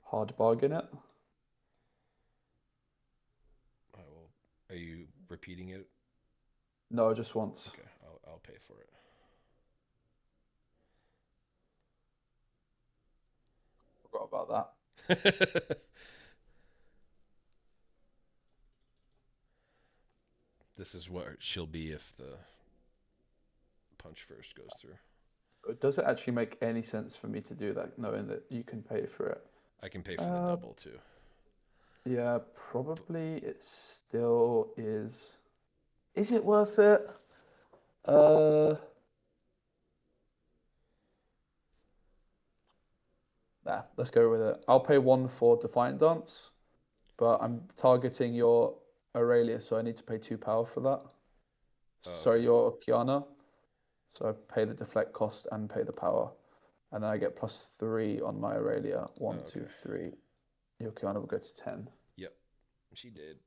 hard bargain it. I will. Are you repeating it? No, just once. Okay, I'll pay for it. Forgot about This is what she'll be if the punch first goes through. that. Does it actually make any sense for me to do that, knowing that you can pay for it? I can pay for the double too. Yeah, probably it still is. Is it worth it? Nah, let's go with it. I'll pay 1 for Defiant Dance, but I'm targeting your Irelia, so I need to pay 2 power for that. Oh, Sorry, okay. your Kiana. So I pay the deflect cost and pay the power. And then I get +3 on my Irelia. One, Okay. 2, 3. Your Kiana will go to 10. Yep, she did.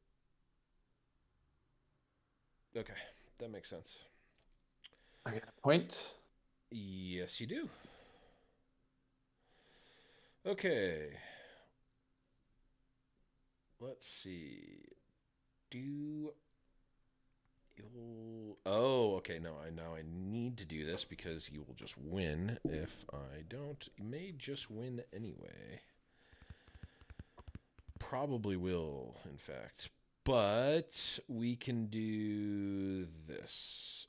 Okay, that makes sense. I get a point. Yes, you do. Okay. Let's see. Do you'll Oh, okay, no, I need to do this because you will just win. If I don't, you may just win anyway. Probably will, in fact. But we can do this.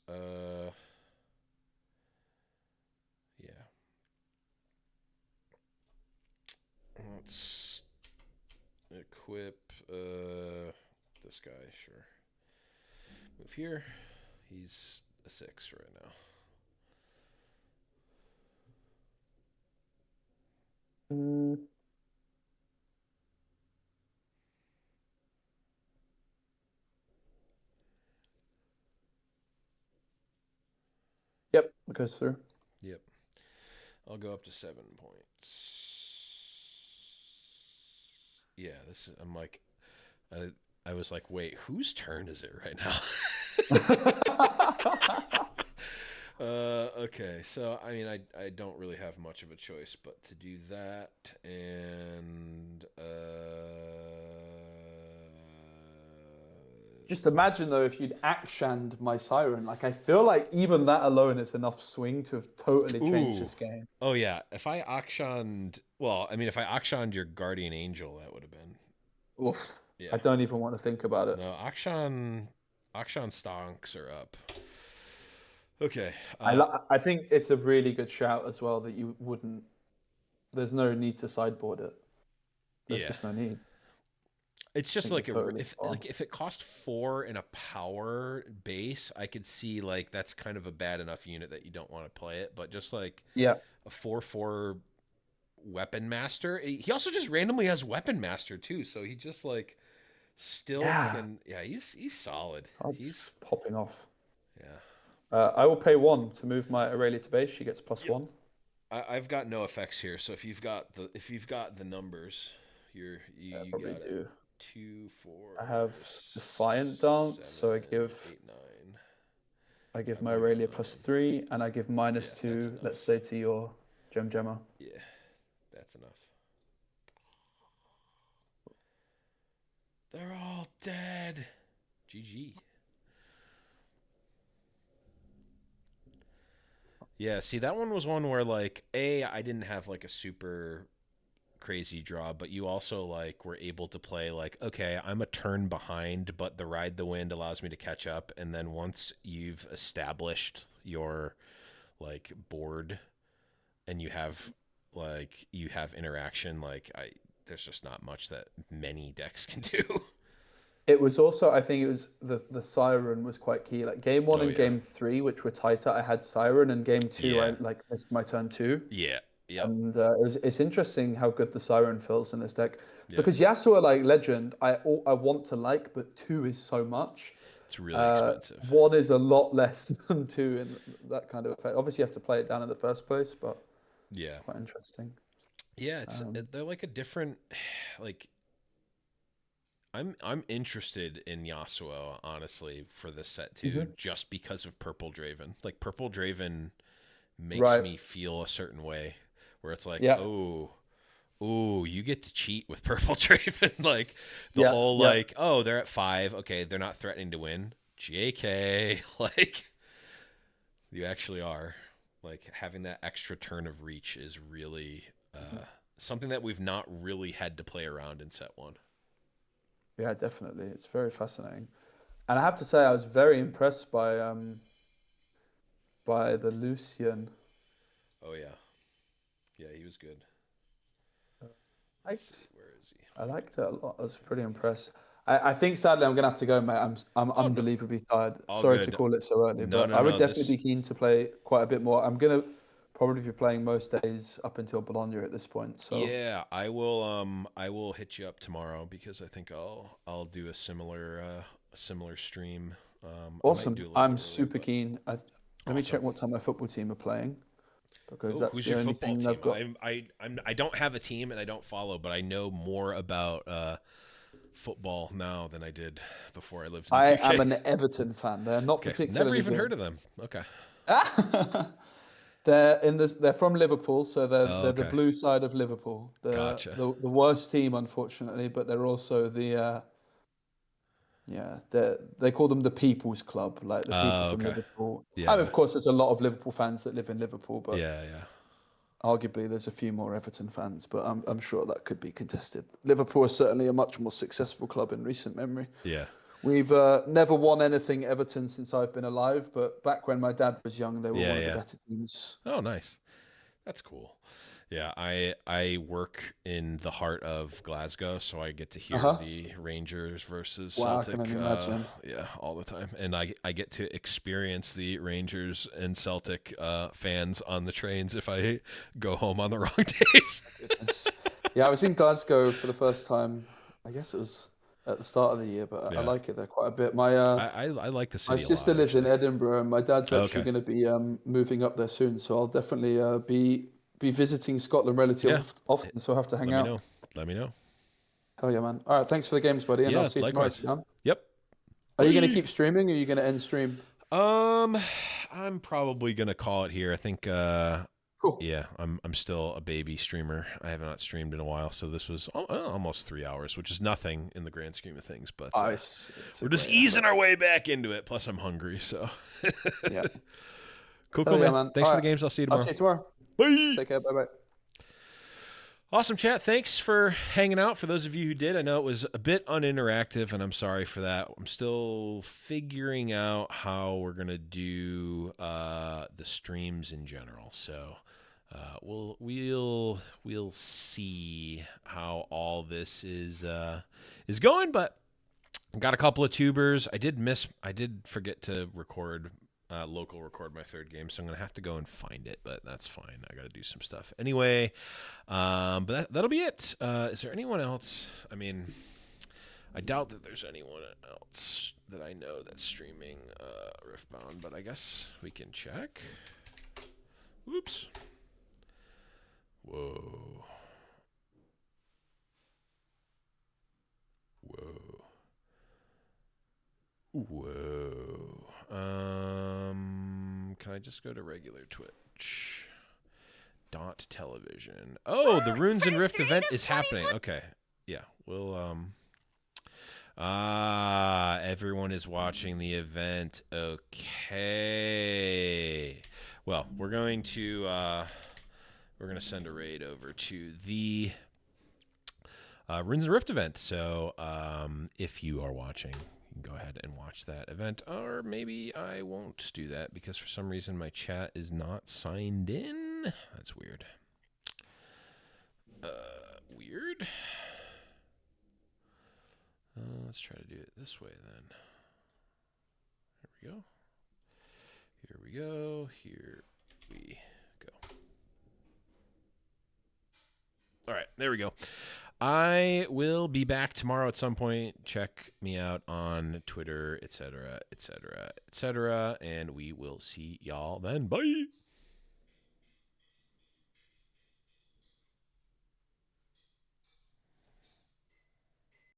Yeah. Let's equip this guy, sure. Move here. He's a 6 right now. It goes through. Yep. I'll go up to 7 points. Yeah, I'm like, I was like, wait, whose turn is it right now? Okay, so I mean, I don't really have much of a choice but to do that, and Just imagine though if you'd actioned my siren. Like I feel like even that alone is enough swing to have totally changed ooh, this game. oh yeah, if I auctioned, well, I mean, if I auctioned your guardian angel, that would have been, Oof. I yeah. don't even want to think about it. No, auction stonks are up. Okay, I think it's a really good shout as well that you wouldn't. There's no need to sideboard it. There's yeah. just no need. It's I just think like you're totally spot on. if it cost 4 in a power base, I could see like that's kind of a bad enough unit that you don't want to play it. But just like Yeah. a 4/4 weapon master, he also just randomly has weapon master too. So he just like still Yeah. can. Yeah, he's solid. That's He's popping off. yeah. I will pay 1 to move my Irelia to base. She gets Yep. +1. I've got no effects here, so if you've got the numbers, I you probably got it. do. 2, 4, I have Defiant Dance, 7, so 8, 9. I give I've my got Aurelia 9. +3, and I give Yeah, that's -2, let's enough. say, to your Gemma. Yeah, that's enough. They're all dead. GG. Yeah, see, that one was one where, like, I didn't have, like, a super crazy draw, but you also, like, were able to play, like, okay, I'm a turn behind, but the Ride the Wind allows me to catch up. And then once you've established your, like, board and you have interaction, like, there's just not much that many decks can do. It was also, I think it was the Siren was quite key. Like game 1 Oh, and yeah. game 3, which were tighter, I had Siren, and game 2, I Yeah. like missed my turn 2. Yeah. Yep. And it's interesting how good the Siren feels in this deck Yeah. because Yasuo like Legend, I want to like, but 2 is so much. It's really expensive. 1 is a lot less than 2 in that kind of effect. Obviously, you have to play it down in the first place, but Yeah. quite interesting. Yeah, Um, they're like a different like I'm interested in Yasuo honestly for this set too, mhm. just because of Purple Draven. Like Purple Draven makes Right. me feel a certain way where it's like, Yeah. oh, you get to cheat with Purple Draven. Like the Yeah. whole Yeah. like, oh, they're at 5. Okay, they're not threatening to win. JK, like you actually are. Like having that extra turn of reach is really Mhm. something that we've not really had to play around in set 1. Yeah, definitely. It's very fascinating. And I have to say, I was very impressed by the Lucian. Oh yeah, yeah, he was good. I Let's see, liked, where is he? I liked it a lot. I was pretty impressed. I think sadly I'm gonna have to go, mate. I'm Oh no, unbelievably tired. all Sorry to good. call it so early, No, but no, I would no. definitely This be keen to play quite a bit more. I'm gonna probably be playing most days up until Bologna at this point. So yeah, I will hit you up tomorrow because I think I'll do a similar stream. I might awesome. do a little I'm earlier, super but keen. Let me check awesome. what time my football team are playing because Oh, that's who's the your only football thing I've team? got. I don't have a team and I don't follow, but I know more about football now than I did before I lived in the I am UK. an Everton fan. They're not Okay, never particularly even good. heard of them. Okay. They're in this. They're from Liverpool, so Oh, they're the okay. blue side of Liverpool. Gotcha. The worst team, unfortunately, but they're also the yeah. They call them the People's Club, like the people from Okay. Liverpool. And Yeah. of course, there's a lot of Liverpool fans that live in Liverpool, but Yeah. Yeah. arguably there's a few more Everton fans. But I'm sure that could be contested. Liverpool is certainly a much more successful club in recent memory. Yeah. We've never won anything Everton since I've been alive, but back when my dad was young, they were Yeah. one of the Yeah. better teams. Oh, nice. That's cool. Yeah, I work in the heart of Glasgow, so I get to Uh hear huh. the Rangers versus Wow, I can Celtic, only imagine. yeah, all the time, and I get to experience the Rangers and Celtic fans on the trains if I go home on the wrong days. Goodness. Yeah, I was in Glasgow for the first time. I guess it was. at the start of the year, but I Yeah. like it there quite a bit. My I like the my city a sister lot, lives in actually. Edinburgh, and my dad's actually Okay. going to be moving up there soon, so I'll definitely be visiting Scotland relatively Yeah. often, so I'll have to hang Let me out. know. Let me know. Hell yeah, man. All right, thanks for the games, buddy, and I'll Yeah, see you tomorrow if likewise. you're down. Yep. Are you going to Bye. keep streaming, or are you going to end stream? Um, I'm probably gonna call it here. I think Cool. yeah, I'm still a baby streamer. I have not streamed in a while, so this was almost 3 hours, which is nothing in the grand scheme of things. But It's a we're just great easing effort. our way back into it. Plus, I'm hungry, so Yeah. cool, Hell yeah, man. man. Thanks All for the right. games. I'll see you I'll tomorrow. see you tomorrow. Bye. Take care. Bye bye. Awesome chat. Thanks for hanging out. For those of you who did, I know it was a bit uninteractive, and I'm sorry for that. I'm still figuring out how we're gonna do the streams in general. So we'll see how all this is going. But I got a couple of tubers. I did forget to record. Local record my third game, so I'm gonna have to go and find it, but that's fine. I gotta do some stuff anyway. But that'll be it. Is there anyone else? I mean, I doubt that there's anyone else that I know that's streaming Riftbound, but I guess we can check. Whoops. Whoa. Whoa. Whoa. Can I just go to regular Twitch? .television. Oh, the Runes and Rift event is happening. Okay. Yeah. We'll everyone is watching the event. Okay. Well, we're going to send a raid over to the Runes and Rift event. So, if you are watching, you can go ahead and watch that event, or maybe I won't do that because for some reason my chat is not signed in. That's weird. Weird. Let's try to do it this way then. Here we go. Here we go. Here we go. All right, there we go. I will be back tomorrow at some point. Check me out on Twitter, etc., etc., etc., and we will see y'all then. Bye.